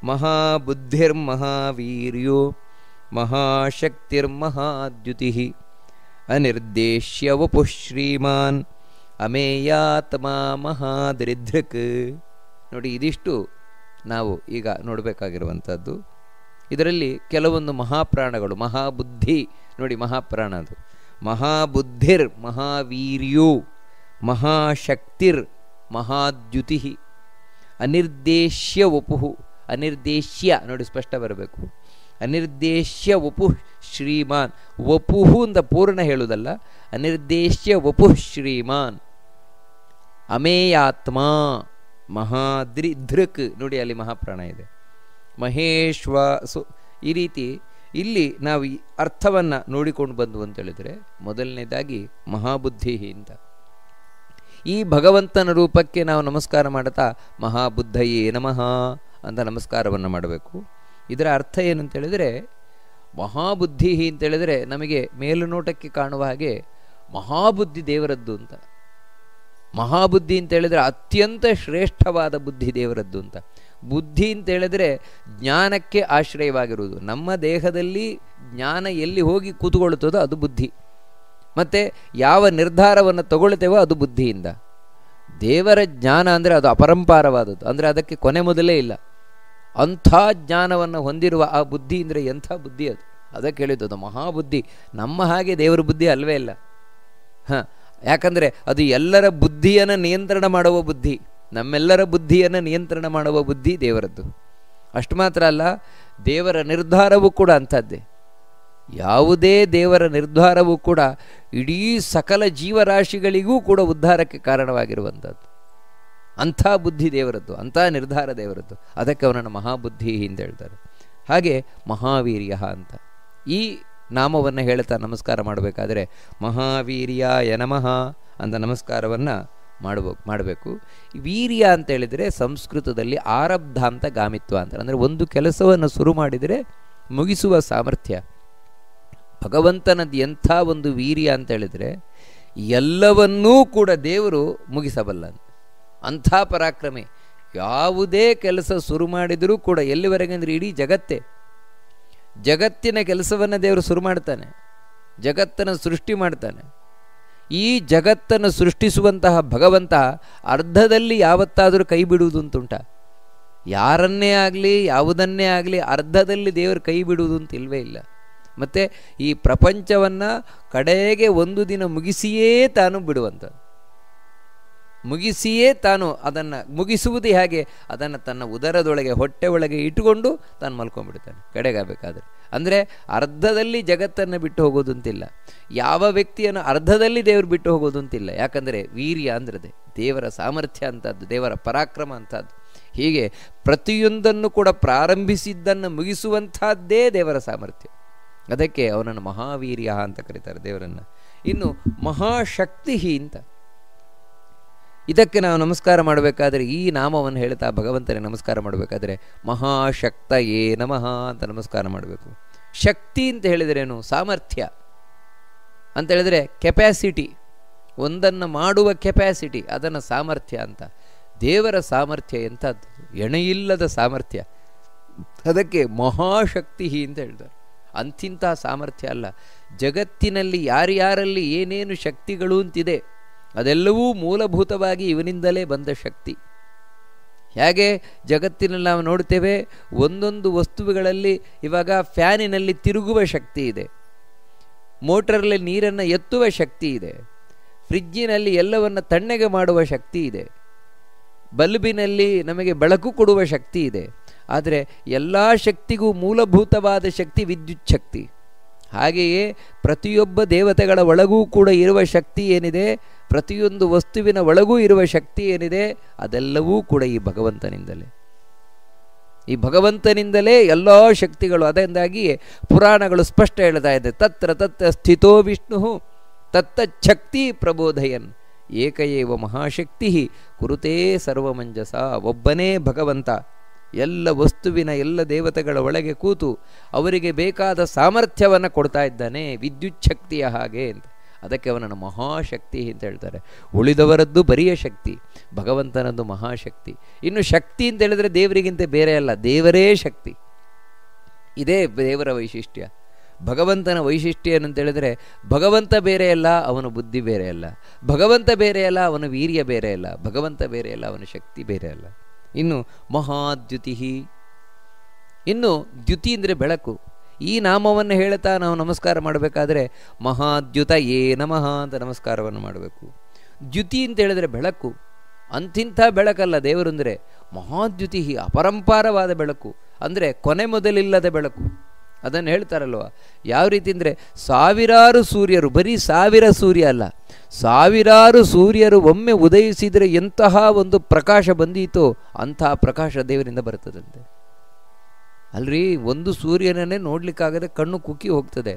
ಮಹಾಬುದ್ಧಿರ್ಮಹಾವೀರ್ಯೋ ಮಹಾಶಕ್ತಿರ್ಮಹಾದ್ಯುತಿ ಅನಿರ್ದೇಶ್ಯ ವಪುಃ ಶ್ರೀಮಾನ್ ಅಮೇಯಾತ್ಮ ಮಹಾದರಿದ್ರಕ್. ನೋಡಿ, ಇದಿಷ್ಟು ನಾವು ಈಗ ನೋಡಬೇಕಾಗಿರುವಂಥದ್ದು. ಇದರಲ್ಲಿ ಕೆಲವೊಂದು ಮಹಾಪ್ರಾಣಗಳು, ಮಹಾಬುದ್ಧಿ ನೋಡಿ, ಮಹಾಪ್ರಾಣ ಅದು. ಮಹಾಬುದ್ಧಿರ್ ಮಹಾವೀರ್ಯೋ ಮಹಾಶಕ್ತಿರ್ ಮಹಾದ್ಯುತಿ ಅನಿರ್ದೇಶ್ಯ ವಪುಃ. ಅನಿರ್ದೇಶ್ಯ ನೋಡಿ, ಸ್ಪಷ್ಟ ಬರಬೇಕು. ಅನಿರ್ದೇಶ್ಯ ವಪುಃ ಶ್ರೀಮಾನ್. ವಪುಃ ಅಂತ ಪೂರ್ಣ ಹೇಳುವುದಲ್ಲ, ಅನಿರ್ದೇಶ್ಯ ವಪುಃ ಶ್ರೀಮಾನ್ ಅಮೇಯಾತ್ಮ ಮಹಾದೃಕ್. ನೋಡಿ, ಅಲ್ಲಿ ಮಹಾಪ್ರಾಣ ಇದೆ. ಮಹೇಶ್ವಾಸು. ಈ ರೀತಿ ಇಲ್ಲಿ ನಾವು ಈ ಅರ್ಥವನ್ನು ನೋಡಿಕೊಂಡು ಬಂದು ಅಂತೇಳಿದರೆ, ಮೊದಲನೇದಾಗಿ ಮಹಾಬುದ್ಧಿ ಅಂತ ಈ ಭಗವಂತನ ರೂಪಕ್ಕೆ ನಾವು ನಮಸ್ಕಾರ ಮಾಡುತ್ತಾ ಮಹಾಬುದ್ಧಯೇ ನಮಃ ಅಂತ ನಮಸ್ಕಾರವನ್ನು ಮಾಡಬೇಕು. ಇದರ ಅರ್ಥ ಏನು ಅಂತೇಳಿದರೆ, ಮಹಾಬುದ್ಧಿ ಅಂತೇಳಿದರೆ ನಮಗೆ ಮೇಲುನೋಟಕ್ಕೆ ಕಾಣುವ ಹಾಗೆ ಮಹಾಬುದ್ಧಿ ದೇವರದ್ದು ಅಂತ. ಮಹಾಬುದ್ಧಿ ಅಂತೇಳಿದರೆ ಅತ್ಯಂತ ಶ್ರೇಷ್ಠವಾದ ಬುದ್ಧಿ ದೇವರದ್ದು ಅಂತ. ಬುದ್ಧಿ ಅಂತೇಳಿದರೆ ಜ್ಞಾನಕ್ಕೆ ಆಶ್ರಯವಾಗಿರುವುದು. ನಮ್ಮ ದೇಹದಲ್ಲಿ ಜ್ಞಾನ ಎಲ್ಲಿ ಹೋಗಿ ಕೂತುಕೊಳ್ಳುತ್ತದೋ ಅದು ಬುದ್ಧಿ. ಮತ್ತು ಯಾವ ನಿರ್ಧಾರವನ್ನು ತಗೊಳ್ತೇವೋ ಅದು ಬುದ್ಧಿಯಿಂದ. ದೇವರ ಜ್ಞಾನ ಅಂದರೆ ಅದು ಅಪರಂಪಾರವಾದದ್ದು, ಅಂದರೆ ಅದಕ್ಕೆ ಕೊನೆ ಮೊದಲೇ ಇಲ್ಲ. ಅಂಥ ಜ್ಞಾನವನ್ನು ಹೊಂದಿರುವ ಆ ಬುದ್ಧಿ ಅಂದರೆ ಎಂಥ ಬುದ್ಧಿ ಅದು. ಅದಕ್ಕೆ ಹೇಳಿದ್ದು ಮಹಾಬುದ್ಧಿ. ನಮ್ಮ ಹಾಗೆ ದೇವರ ಬುದ್ಧಿ ಅಲ್ವೇ ಇಲ್ಲ. ಯಾಕಂದರೆ ಅದು ಎಲ್ಲರ ಬುದ್ಧಿಯನ್ನು ನಿಯಂತ್ರಣ ಮಾಡುವ ಬುದ್ಧಿ, ನಮ್ಮೆಲ್ಲರ ಬುದ್ಧಿಯನ್ನು ನಿಯಂತ್ರಣ ಮಾಡುವ ಬುದ್ಧಿ ದೇವರದ್ದು. ಅಷ್ಟು ಮಾತ್ರ ಅಲ್ಲ, ದೇವರ ನಿರ್ಧಾರವೂ ಕೂಡ ಅಂಥದ್ದೇ. ಯಾವುದೇ ದೇವರ ನಿರ್ಧಾರವೂ ಕೂಡ ಇಡೀ ಸಕಲ ಜೀವರಾಶಿಗಳಿಗೂ ಕೂಡ ಉದ್ಧಾರಕ್ಕೆ ಕಾರಣವಾಗಿರುವಂಥದ್ದು. ಅಂಥ ಬುದ್ಧಿ ದೇವರದ್ದು, ಅಂಥ ನಿರ್ಧಾರ ದೇವರದ್ದು. ಅದಕ್ಕೆ ಅವನನ್ನು ಮಹಾಬುದ್ಧಿ ಅಂತ ಹೇಳ್ತಾರೆ. ಹಾಗೆ ಮಹಾವೀರ್ಯ ಅಂತ ಈ ನಾಮವನ್ನು ಹೇಳ್ತಾ ನಮಸ್ಕಾರ ಮಾಡಬೇಕಾದ್ರೆ ಮಹಾವೀರ್ಯಾಯ ನಮಃ ಅಂತ ನಮಸ್ಕಾರವನ್ನು ಮಾಡಬೇಕು. ವೀರ್ಯ ಅಂತ ಹೇಳಿದರೆ ಸಂಸ್ಕೃತದಲ್ಲಿ ಆರಬ್ಧ ಅಂತ ಗಾಮಿತ್ವ ಅಂತ, ಅಂದರೆ ಒಂದು ಕೆಲಸವನ್ನು ಶುರು ಮಾಡಿದರೆ ಮುಗಿಸುವ ಸಾಮರ್ಥ್ಯ. ಭಗವಂತನದ್ದು ಎಂಥ ಒಂದು ವೀರ್ಯ ಅಂತ ಹೇಳಿದರೆ ಎಲ್ಲವನ್ನೂ ಕೂಡ ದೇವರು ಮುಗಿಸಬಲ್ಲ. ಅಂಥ ಪರಾಕ್ರಮೆ. ಯಾವುದೇ ಕೆಲಸ ಶುರು ಮಾಡಿದರೂ ಕೂಡ ಎಲ್ಲಿವರೆಗೆ ಅಂದರೆ ಇಡೀ ಜಗತ್ತಿನ ಕೆಲಸವನ್ನು ದೇವರು ಶುರು ಮಾಡ್ತಾನೆ, ಜಗತ್ತನ್ನು ಸೃಷ್ಟಿ ಮಾಡ್ತಾನೆ. ಈ ಜಗತ್ತನ್ನು ಸೃಷ್ಟಿಸುವಂತಹ ಭಗವಂತ ಅರ್ಧದಲ್ಲಿ ಯಾವತ್ತಾದರೂ ಕೈ ಬಿಡುವುದು ಅಂತುಂಟ? ಯಾರನ್ನೇ ಆಗಲಿ ಯಾವುದನ್ನೇ ಆಗಲಿ ಅರ್ಧದಲ್ಲಿ ದೇವರು ಕೈ ಬಿಡುವುದು ಅಂತ ಇಲ್ಲವೇ ಇಲ್ಲ. ಮತ್ತು ಈ ಪ್ರಪಂಚವನ್ನು ಕಡೆಗೆ ಒಂದು ದಿನ ಮುಗಿಸಿಯೇ ತಾನು ಬಿಡುವಂಥದ್ದು. ಮುಗಿಸಿಯೇ ತಾನು ಅದನ್ನು ಮುಗಿಸುವುದು ಹೇಗೆ? ಅದನ್ನು ತನ್ನ ಉದರದೊಳಗೆ ಹೊಟ್ಟೆ ಒಳಗೆ ಇಟ್ಟುಕೊಂಡು ತಾನು ಮಲ್ಕೊಂಡ್ಬಿಡ್ತಾನೆ ಕಡೆಗಾಗಬೇಕಾದ್ರೆ. ಅಂದರೆ ಅರ್ಧದಲ್ಲಿ ಜಗತ್ತನ್ನು ಬಿಟ್ಟು ಹೋಗೋದು ಅಂತಿಲ್ಲ, ಯಾವ ವ್ಯಕ್ತಿಯನ್ನು ಅರ್ಧದಲ್ಲಿ ದೇವರು ಬಿಟ್ಟು ಹೋಗೋದು ಅಂತಿಲ್ಲ. ಯಾಕಂದರೆ ವೀರ್ಯ ಅಂದ್ರದೆ ದೇವರ ಸಾಮರ್ಥ್ಯ ಅಂತದ್ದು, ದೇವರ ಪರಾಕ್ರಮ ಅಂತದ್ದು. ಹೀಗೆ ಪ್ರತಿಯೊಂದನ್ನು ಕೂಡ ಪ್ರಾರಂಭಿಸಿದ್ದನ್ನು ಮುಗಿಸುವಂಥದ್ದೇ ದೇವರ ಸಾಮರ್ಥ್ಯ. ಅದಕ್ಕೆ ಅವನನ್ನು ಮಹಾವೀರ್ಯ ಅಂತ ಕರೀತಾರೆ ದೇವರನ್ನು. ಇನ್ನು ಮಹಾಶಕ್ತಿ ಅಂತ, ಇದಕ್ಕೆ ನಾವು ನಮಸ್ಕಾರ ಮಾಡಬೇಕಾದ್ರೆ ಈ ನಾಮವನ್ನು ಹೇಳ್ತಾ ಭಗವಂತನಿಗೆ ನಮಸ್ಕಾರ ಮಾಡಬೇಕಾದ್ರೆ ಮಹಾಶಕ್ತಯೇ ನಮಃ ಅಂತ ನಮಸ್ಕಾರ ಮಾಡಬೇಕು. ಶಕ್ತಿ ಅಂತ ಹೇಳಿದ್ರೇನು? ಸಾಮರ್ಥ್ಯ ಅಂತ ಹೇಳಿದರೆ ಕೆಪ್ಯಾಸಿಟಿ, ಒಂದನ್ನು ಮಾಡುವ ಕೆಪ್ಯಾಸಿಟಿ, ಅದನ್ನು ಸಾಮರ್ಥ್ಯ ಅಂತ. ದೇವರ ಸಾಮರ್ಥ್ಯ ಎಂಥದ್ದು, ಎಣೆಯಿಲ್ಲದ ಸಾಮರ್ಥ್ಯ. ಅದಕ್ಕೆ ಮಹಾಶಕ್ತಿ ಅಂತ ಹೇಳ್ತಾರೆ. ಅಂತಿಂಥ ಸಾಮರ್ಥ್ಯ ಅಲ್ಲ, ಜಗತ್ತಿನಲ್ಲಿ ಯಾರ್ಯಾರಲ್ಲಿ ಏನೇನು ಶಕ್ತಿಗಳು ಅಂತಿದೆ ಅದೆಲ್ಲವೂ ಮೂಲಭೂತವಾಗಿ ಇವನಿಂದಲೇ ಬಂದ ಶಕ್ತಿ. ಹೇಗೆ ಜಗತ್ತಿನಲ್ಲಿ ನಾವು ನೋಡ್ತೇವೆ, ಒಂದೊಂದು ವಸ್ತುಗಳಲ್ಲಿ ಇವಾಗ ಫ್ಯಾನಿನಲ್ಲಿ ತಿರುಗುವ ಶಕ್ತಿ ಇದೆ, ಮೋಟರಲ್ಲಿ ನೀರನ್ನು ಎತ್ತುವ ಶಕ್ತಿ ಇದೆ, ಫ್ರಿಜ್ಜಿನಲ್ಲಿ ಎಲ್ಲವನ್ನು ತಣ್ಣಗೆ ಮಾಡುವ ಶಕ್ತಿ ಇದೆ, ಬಲ್ಬಿನಲ್ಲಿ ನಮಗೆ ಬೆಳಕು ಕೊಡುವ ಶಕ್ತಿ ಇದೆ. ಆದರೆ ಎಲ್ಲ ಶಕ್ತಿಗೂ ಮೂಲಭೂತವಾದ ಶಕ್ತಿ ವಿದ್ಯುತ್ ಶಕ್ತಿ. ಹಾಗೆಯೇ ಪ್ರತಿಯೊಬ್ಬ ದೇವತೆಗಳ ಒಳಗೂ ಕೂಡ ಇರುವ ಶಕ್ತಿ ಏನಿದೆ, ಪ್ರತಿಯೊಂದು ವಸ್ತುವಿನ ಒಳಗೂ ಇರುವ ಶಕ್ತಿ ಏನಿದೆ, ಅದೆಲ್ಲವೂ ಕೂಡ ಈ ಭಗವಂತನಿಂದಲೇ. ಈ ಭಗವಂತನಿಂದಲೇ ಎಲ್ಲ ಶಕ್ತಿಗಳು. ಅದರಿಂದಾಗಿಯೇ ಪುರಾಣಗಳು ಸ್ಪಷ್ಟ ಹೇಳ್ತಾ ಇದೆ, ತತ್ರ ತತ್ರ ಸ್ಥಿತೋ ವಿಷ್ಣು ತತ್ತಚ್ಛಕ್ತಿ ಪ್ರಬೋಧಯನ್ ಏಕಯೇವ ಮಹಾಶಕ್ತಿ ಕುರುತೇ ಸರ್ವಮಂಜಸ. ಒಬ್ಬನೇ ಭಗವಂತ ಎಲ್ಲ ವಸ್ತುವಿನ ಎಲ್ಲ ದೇವತೆಗಳ ಒಳಗೆ ಕೂತು ಅವರಿಗೆ ಬೇಕಾದ ಸಾಮರ್ಥ್ಯವನ್ನು ಕೊಡ್ತಾ ಇದ್ದಾನೆ, ವಿದ್ಯುತ್ ಶಕ್ತಿಯ ಹಾಗೆ ಅಂತ. ಅದಕ್ಕೆ ಅವನನ್ನು ಮಹಾಶಕ್ತಿ ಅಂತ ಹೇಳ್ತಾರೆ. ಉಳಿದವರದ್ದು ಬರಿಯ ಶಕ್ತಿ, ಭಗವಂತನದ್ದು ಮಹಾಶಕ್ತಿ. ಇನ್ನು ಶಕ್ತಿ ಅಂತ ಹೇಳಿದ್ರೆ ದೇವರಿಗಿಂತ ಬೇರೆ ಅಲ್ಲ, ದೇವರೇ ಶಕ್ತಿ. ಇದೇ ದೇವರ ವೈಶಿಷ್ಟ್ಯ. ಭಗವಂತನ ವೈಶಿಷ್ಟ್ಯ ಏನಂತ ಹೇಳಿದ್ರೆ ಭಗವಂತ ಬೇರೆ ಅಲ್ಲ, ಅವನ ಬುದ್ಧಿ ಬೇರೆ ಅಲ್ಲ, ಭಗವಂತ ಬೇರೆ ಅಲ್ಲ, ಅವನ ವೀರ್ಯ ಬೇರೆ ಅಲ್ಲ, ಭಗವಂತ ಬೇರೆ ಅಲ್ಲ, ಅವನ ಶಕ್ತಿ ಬೇರೆ ಅಲ್ಲ. ಇನ್ನು ಮಹಾದ್ಯುತಿ, ಇನ್ನು ದ್ಯುತಿ ಅಂದರೆ ಬೆಳಕು. ಈ ನಾಮವನ್ನು ಹೇಳ್ತಾ ನಾವು ನಮಸ್ಕಾರ ಮಾಡಬೇಕಾದ್ರೆ ಮಹಾದ್ಯುತ ಯೇ ನಮಃ ಅಂತ ನಮಸ್ಕಾರವನ್ನು ಮಾಡಬೇಕು. ದ್ಯುತಿ ಅಂತ ಹೇಳಿದ್ರೆ ಬೆಳಕು, ಅಂತಿಂಥ ಬೆಳಕಲ್ಲ ದೇವರು ಅಂದರೆ. ಮಹಾದ್ಯುತಿ ಅಪರಂಪಾರವಾದ ಬೆಳಕು ಅಂದರೆ ಕೊನೆ ಮೊದಲಿಲ್ಲದ ಬೆಳಕು. ಅದನ್ನು ಹೇಳ್ತಾರಲ್ವ, ಯಾವ ರೀತಿ ಅಂದರೆ ಸಾವಿರಾರು ಸೂರ್ಯರು, ಬರೀ 1000 ಸೂರ್ಯ ಅಲ್ಲ, ಸಾವಿರಾರು ಸೂರ್ಯರು ಒಮ್ಮೆ ಉದಯಿಸಿದರೆ ಎಂತಹ ಒಂದು ಪ್ರಕಾಶ ಬಂದೀತೋ ಅಂತಹ ಪ್ರಕಾಶ ದೇವರಿಂದ ಬರ್ತದಂತೆ. ಅಲ್ರಿ, ಒಂದು ಸೂರ್ಯನನ್ನೇ ನೋಡ್ಲಿಕ್ಕಾಗದೆ ಕಣ್ಣು ಕುಕ್ಕಿ ಹೋಗ್ತದೆ.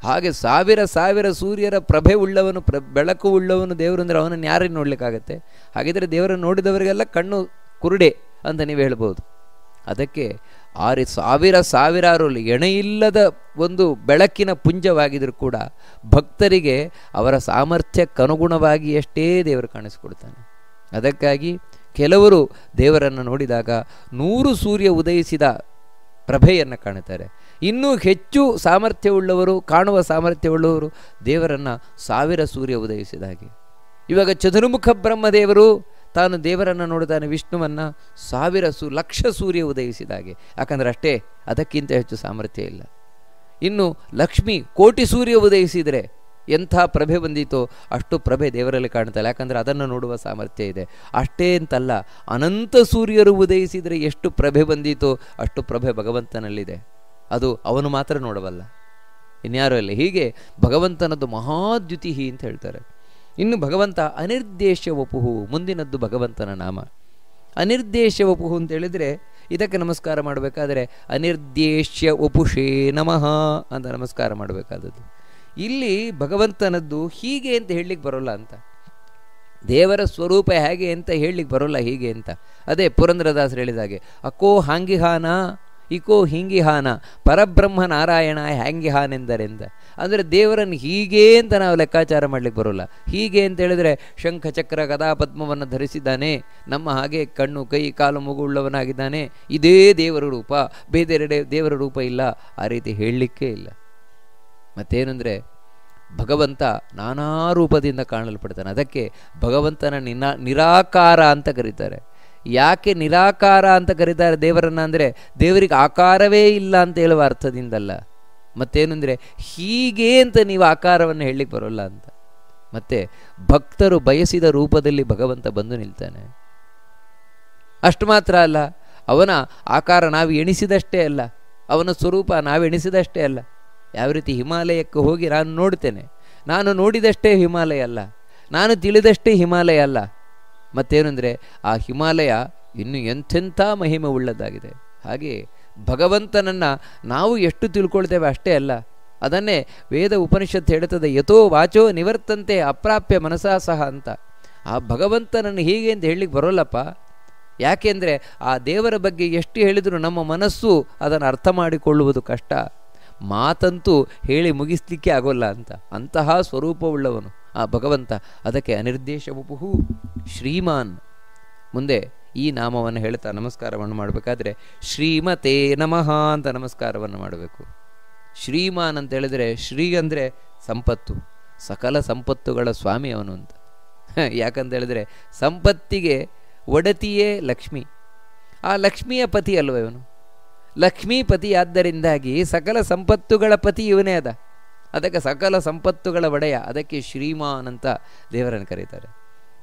ಹಾಗೆ 1000 ಸೂರ್ಯರ ಪ್ರಭೆ ಉಳ್ಳವನು, ಬೆಳಕು ಉಳ್ಳವನು ದೇವರು ಅಂದರೆ ಅವನನ್ನು ಯಾರನ್ನು ನೋಡ್ಲಿಕ್ಕಾಗತ್ತೆ? ಹಾಗಿದ್ರೆ ದೇವರನ್ನು ನೋಡಿದವರಿಗೆಲ್ಲ ಕಣ್ಣು ಕುರುಡೆ ಅಂತ ನೀವು ಹೇಳ್ಬೋದು. ಅದಕ್ಕೆ 1000 ಎಣೆಯಿಲ್ಲದ ಒಂದು ಬೆಳಕಿನ ಪುಂಜವಾಗಿದ್ದರೂ ಕೂಡ ಭಕ್ತರಿಗೆ ಅವರ ಸಾಮರ್ಥ್ಯಕ್ಕನುಗುಣವಾಗಿ ಅಷ್ಟೇ ದೇವರು ಕಾಣಿಸ್ಕೊಡ್ತಾನೆ. ಅದಕ್ಕಾಗಿ ಕೆಲವರು ದೇವರನ್ನು ನೋಡಿದಾಗ 100 ಸೂರ್ಯ ಉದಯಿಸಿದ ಪ್ರಭೆಯನ್ನು ಕಾಣುತ್ತಾರೆ. ಇನ್ನೂ ಹೆಚ್ಚು ಸಾಮರ್ಥ್ಯವುಳ್ಳವರು, ಕಾಣುವ ಸಾಮರ್ಥ್ಯವುಳ್ಳವರು ದೇವರನ್ನು 1000 ಸೂರ್ಯ ಉದಯಿಸಿದ ಹಾಗೆ. ಇವಾಗ ಚತುರ್ಮುಖ ಬ್ರಹ್ಮದೇವರು ತಾನು ದೇವರನ್ನು ನೋಡುತ್ತಾನೆ, ವಿಷ್ಣುವನ್ನು 1000 ಲಕ್ಷ ಸೂರ್ಯ ಉದಯಿಸಿದ ಹಾಗೆ. ಯಾಕಂದರೆ ಅಷ್ಟೇ, ಅದಕ್ಕಿಂತ ಹೆಚ್ಚು ಸಾಮರ್ಥ್ಯ ಇಲ್ಲ. ಇನ್ನು ಲಕ್ಷ್ಮಿ 1,000,000 ಸೂರ್ಯ ಉದಯಿಸಿದರೆ ಎಂಥ ಪ್ರಭೆ ಬಂದಿತೋ ಅಷ್ಟು ಪ್ರಭೆ ದೇವರಲ್ಲಿ ಕಾಣ್ತಲ್ಲ. ಯಾಕಂದರೆ ಅದನ್ನು ನೋಡುವ ಸಾಮರ್ಥ್ಯ ಇದೆ. ಅಷ್ಟೇ ಅಂತಲ್ಲ, ಅನಂತ ಸೂರ್ಯರು ಉದಯಿಸಿದರೆ ಎಷ್ಟು ಪ್ರಭೆ ಬಂದಿತೋ ಅಷ್ಟು ಪ್ರಭೆ ಭಗವಂತನಲ್ಲಿದೆ. ಅದು ಅವನು ಮಾತ್ರ ನೋಡಬಲ್ಲ, ಇನ್ಯಾರೂ ಇಲ್ಲ. ಹೀಗೆ ಭಗವಂತನದ್ದು ಮಹಾದ್ಯುತಿ ಅಂತ ಹೇಳ್ತಾರೆ. ಇನ್ನು ಭಗವಂತ ಅನಿರ್ದೇಶ್ಯ ವಪುಹು, ಮುಂದಿನದ್ದು ಭಗವಂತನ ನಾಮ. ಅನಿರ್ದೇಶ್ಯ ವಪುಹು ಅಂತ ಹೇಳಿದರೆ ಇದಕ್ಕೆ ನಮಸ್ಕಾರ ಮಾಡಬೇಕಾದ್ರೆ ಅನಿರ್ದೇಶ್ಯ ವಪುಷೇ ನಮಃ ಅಂತ ನಮಸ್ಕಾರ ಮಾಡಬೇಕಾದದ್ದು. ಇಲ್ಲಿ ಭಗವಂತನದ್ದು ಹೀಗೆ ಅಂತ ಹೇಳಲಿಕ್ಕೆ ಬರೋಲ್ಲ ಅಂತ, ದೇವರ ಸ್ವರೂಪ ಹೇಗೆ ಅಂತ ಹೇಳಲಿಕ್ಕೆ ಬರೋಲ್ಲ, ಹೀಗೆ ಅಂತ. ಅದೇ ಪುರಂದರದಾಸರು ಹೇಳಿದಾಗೆ, ಅಕೋ ಹಾಂಗಿಹಾನ ಇಕೋ ಹಿಂಗಿಹಾನ ಪರಬ್ರಹ್ಮ ನಾರಾಯಣ ಹ್ಯಾಂಗಿಹಾನೆಂದರೆಂದ. ಅಂದರೆ ದೇವರನ್ನು ಹೀಗೆ ಅಂತ ನಾವು ಲೆಕ್ಕಾಚಾರ ಮಾಡಲಿಕ್ಕೆ ಬರೋಲ್ಲ. ಹೀಗೆ ಅಂತ ಹೇಳಿದ್ರೆ ಶಂಖ ಚಕ್ರ ಗದಾ ಪದ್ಮವನ್ನು ಧರಿಸಿದ್ದಾನೆ, ನಮ್ಮ ಹಾಗೆ ಕಣ್ಣು ಕೈ ಕಾಲು ಮೂಗು ಉಳ್ಳವನಾಗಿದ್ದಾನೆ, ಇದೇ ದೇವರ ರೂಪ, ಬೇರೆಡೆ ದೇವರ ರೂಪ ಇಲ್ಲ, ಆ ರೀತಿ ಹೇಳಲಿಕ್ಕೇ ಇಲ್ಲ. ಮತ್ತೇನೆಂದರೆ ಭಗವಂತ ನಾನಾ ರೂಪದಿಂದ ಕಾಣಲ್ಪಡ್ತಾನೆ. ಅದಕ್ಕೆ ಭಗವಂತನ ನಿರಾಕಾರ ಅಂತ ಕರೀತಾರೆ. ಯಾಕೆ ನಿರಾಕಾರ ಅಂತ ಕರೀತಾರೆ ದೇವರನ್ನು ಅಂದರೆ ದೇವರಿಗೆ ಆಕಾರವೇ ಇಲ್ಲ ಅಂತ ಹೇಳುವ ಅರ್ಥದಿಂದಲ್ಲ. ಮತ್ತೇನೆಂದರೆ ಹೀಗೆ ಅಂತ ನೀವು ಆಕಾರವನ್ನು ಹೇಳಲಿಕ್ಕೆ ಬರೋಲ್ಲ ಅಂತ. ಮತ್ತೆ ಭಕ್ತರು ಬಯಸಿದ ರೂಪದಲ್ಲಿ ಭಗವಂತ ಬಂದು ನಿಲ್ತಾನೆ. ಅಷ್ಟು ಮಾತ್ರ ಅಲ್ಲ, ಅವನ ಆಕಾರ ನಾವು ಎಣಿಸಿದಷ್ಟೇ ಅಲ್ಲ, ಅವನ ಸ್ವರೂಪ ನಾವು ಎಣಿಸಿದಷ್ಟೇ ಅಲ್ಲ. ಯಾವ ರೀತಿ ಹಿಮಾಲಯಕ್ಕೆ ಹೋಗಿ ನಾನು ನೋಡ್ತೇನೆ, ನಾನು ನೋಡಿದಷ್ಟೇ ಹಿಮಾಲಯ ಅಲ್ಲ, ನಾನು ತಿಳಿದಷ್ಟೇ ಹಿಮಾಲಯ ಅಲ್ಲ. ಮತ್ತೇನೆಂದರೆ ಆ ಹಿಮಾಲಯ ಇನ್ನು ಎಂಥೆಂಥ ಮಹಿಮೆ ಉಳ್ಳದ್ದಾಗಿದೆ. ಹಾಗೆ ಭಗವಂತನನ್ನು ನಾವು ಎಷ್ಟು ತಿಳ್ಕೊಳ್ತೇವೆ ಅಷ್ಟೇ ಅಲ್ಲ, ಅದನ್ನೇ ವೇದ ಉಪನಿಷತ್ತು ಹೇಳ್ತದೆ, ಯಥೋ ವಾಚೋ ನಿವರ್ತಂತೆ ಅಪ್ರಾಪ್ಯ ಮನಸಾ ಸಹ ಅಂತ. ಆ ಭಗವಂತನನ್ನು ಹೀಗೆ ಅಂತ ಹೇಳಲಿಕ್ಕೆ ಬರೋಲ್ಲಪ್ಪ. ಯಾಕೆಂದರೆ ಆ ದೇವರ ಬಗ್ಗೆ ಎಷ್ಟು ಹೇಳಿದರೂ ನಮ್ಮ ಮನಸ್ಸು ಅದನ್ನು ಅರ್ಥ ಮಾಡಿಕೊಳ್ಳುವುದು ಕಷ್ಟ, ಮಾತಂತೂ ಹೇಳಿ ಮುಗಿಸ್ಲಿಕ್ಕೆ ಆಗೋಲ್ಲ ಅಂತ. ಅಂತಹ ಸ್ವರೂಪವುಳ್ಳವನು ಆ ಭಗವಂತ. ಅದಕ್ಕೆ ಅನಿರ್ದೇಶ ವಪುಹು ಶ್ರೀಮಾನ್. ಮುಂದೆ ಈ ನಾಮವನ್ನು ಹೇಳ್ತಾ ನಮಸ್ಕಾರವನ್ನು ಮಾಡಬೇಕಾದ್ರೆ ಶ್ರೀಮತೇ ನಮಃ ಅಂತ ನಮಸ್ಕಾರವನ್ನು ಮಾಡಬೇಕು. ಶ್ರೀಮಾನ್ ಅಂತ ಹೇಳಿದರೆ, ಶ್ರೀ ಅಂದರೆ ಸಂಪತ್ತು, ಸಕಲ ಸಂಪತ್ತುಗಳ ಸ್ವಾಮಿ ಅವನು ಅಂತ. ಯಾಕಂತ ಹೇಳಿದ್ರೆ ಸಂಪತ್ತಿಗೆ ಒಡತಿಯೇ ಲಕ್ಷ್ಮಿ, ಆ ಲಕ್ಷ್ಮಿಯ ಪತಿ ಅಲ್ವ ಇವನು, ಲಕ್ಷ್ಮೀಪತಿ. ಆದ್ದರಿಂದಾಗಿ ಸಕಲ ಸಂಪತ್ತುಗಳ ಪತಿ ಇವನೇ ಅದ. ಅದಕ್ಕೆ ಸಕಲ ಸಂಪತ್ತುಗಳ ಒಡೆಯ, ಅದಕ್ಕೆ ಶ್ರೀಮಾನ್ ಅಂತ ದೇವರನ್ನು ಕರೀತಾರೆ.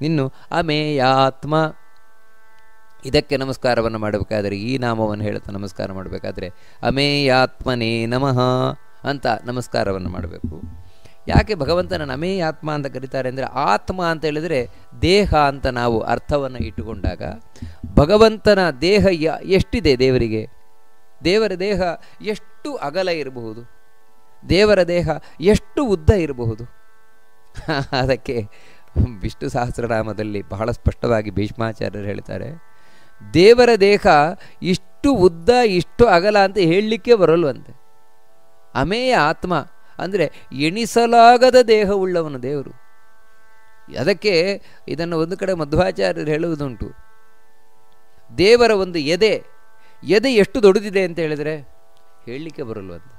ಇನ್ನು ಅಮೇಯಾತ್ಮ, ಇದಕ್ಕೆ ನಮಸ್ಕಾರವನ್ನು ಮಾಡಬೇಕಾದ್ರೆ, ಈ ನಾಮವನ್ನು ಹೇಳ್ತಾ ನಮಸ್ಕಾರ ಮಾಡಬೇಕಾದ್ರೆ ಅಮೇಯಾತ್ಮನೇ ನಮಃ ಅಂತ ನಮಸ್ಕಾರವನ್ನು ಮಾಡಬೇಕು. ಯಾಕೆ ಭಗವಂತನ ಅಮೇಯಾತ್ಮ ಅಂತ ಕರೀತಾರೆ ಅಂದರೆ, ಆತ್ಮ ಅಂತ ಹೇಳಿದರೆ ದೇಹ ಅಂತ ನಾವು ಅರ್ಥವನ್ನು ಇಟ್ಟುಕೊಂಡಾಗ, ಭಗವಂತನ ದೇಹ ಎಷ್ಟಿದೆ ದೇವರಿಗೆ? ದೇವರ ದೇಹ ಎಷ್ಟು ಅಗಲ ಇರಬಹುದು, ದೇವರ ದೇಹ ಎಷ್ಟು ಉದ್ದ ಇರಬಹುದು? ಅದಕ್ಕೆ ವಿಷ್ಣು ಸಹಸ್ರನಾಮದಲ್ಲಿ ಬಹಳ ಸ್ಪಷ್ಟವಾಗಿ ಭೀಷ್ಮಾಚಾರ್ಯರು ಹೇಳ್ತಾರೆ, ದೇವರ ದೇಹ ಇಷ್ಟು ಉದ್ದ ಇಷ್ಟು ಅಗಲ ಅಂತ ಹೇಳಲಿಕ್ಕೆ ಬರಲ್ವಂತೆ. ಅಮೇಯ ಆತ್ಮ, ಅಂದರೆ ಎಣಿಸಲಾಗದ ದೇಹವುಳ್ಳವನು ದೇವರು. ಅದಕ್ಕೆ ಇದನ್ನು ಒಂದು ಕಡೆ ಮಧ್ವಾಚಾರ್ಯರು ಹೇಳುವುದುಂಟು, ದೇವರ ಒಂದು ಎದೆ ಎಷ್ಟು ದೊಡ್ಡದಿದೆ ಅಂತ ಹೇಳಿದರೆ ಹೇಳಲಿಕ್ಕೆ ಬರಲ್ವಂತೆ.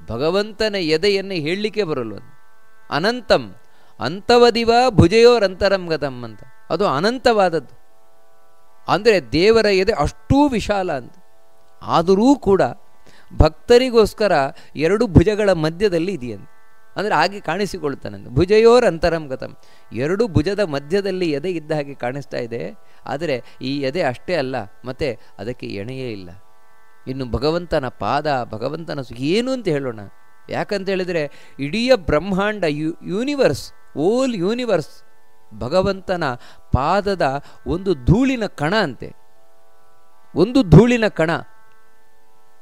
ಭಗವಂತನ ಎದೆಯನ್ನು ಹೇಳಲಿಕ್ಕೆ ಬರಲ್ವಂತೆ. ಅನಂತಂ ಅಂತವದಿವ ಭುಜಯೋರಂತರಂ ಗತಂ ಅಂತ, ಅದು ಅನಂತವಾದದ್ದು. ಅಂದರೆ ದೇವರ ಎದೆ ಅಷ್ಟೂ ವಿಶಾಲ ಅಂತ. ಆದರೂ ಕೂಡ ಭಕ್ತರಿಗೋಸ್ಕರ 2 ಭುಜಗಳ ಮಧ್ಯದಲ್ಲಿ ಇದೆಯಂತೆ. ಅಂದರೆ ಹಾಗೆ ಕಾಣಿಸಿಕೊಳ್ತಾನಂತೆ. ಭುಜಯೋರಂತರಂ ಗತಂ, 2 ಭುಜದ ಮಧ್ಯದಲ್ಲಿ ಎದೆ ಇದ್ದ ಹಾಗೆ ಕಾಣಿಸ್ತಾ ಇದೆ. ಆದರೆ ಈ ಎದೆ ಅಷ್ಟೇ ಅಲ್ಲ, ಮತ್ತು ಅದಕ್ಕೆ ಎಣೆಯೇ ಇಲ್ಲ. ಇನ್ನು ಭಗವಂತನ ಪಾದ, ಭಗವಂತನ ಏನು ಅಂತ ಹೇಳೋಣ? ಯಾಕಂತ ಹೇಳಿದರೆ ಇಡೀ ಬ್ರಹ್ಮಾಂಡ, ಯೂನಿವರ್ಸ್, ಓಲ್ ಯೂನಿವರ್ಸ್ ಭಗವಂತನ ಪಾದದ ಒಂದು ಧೂಳಿನ ಕಣ ಅಂತೆ, ಒಂದು ಧೂಳಿನ ಕಣ.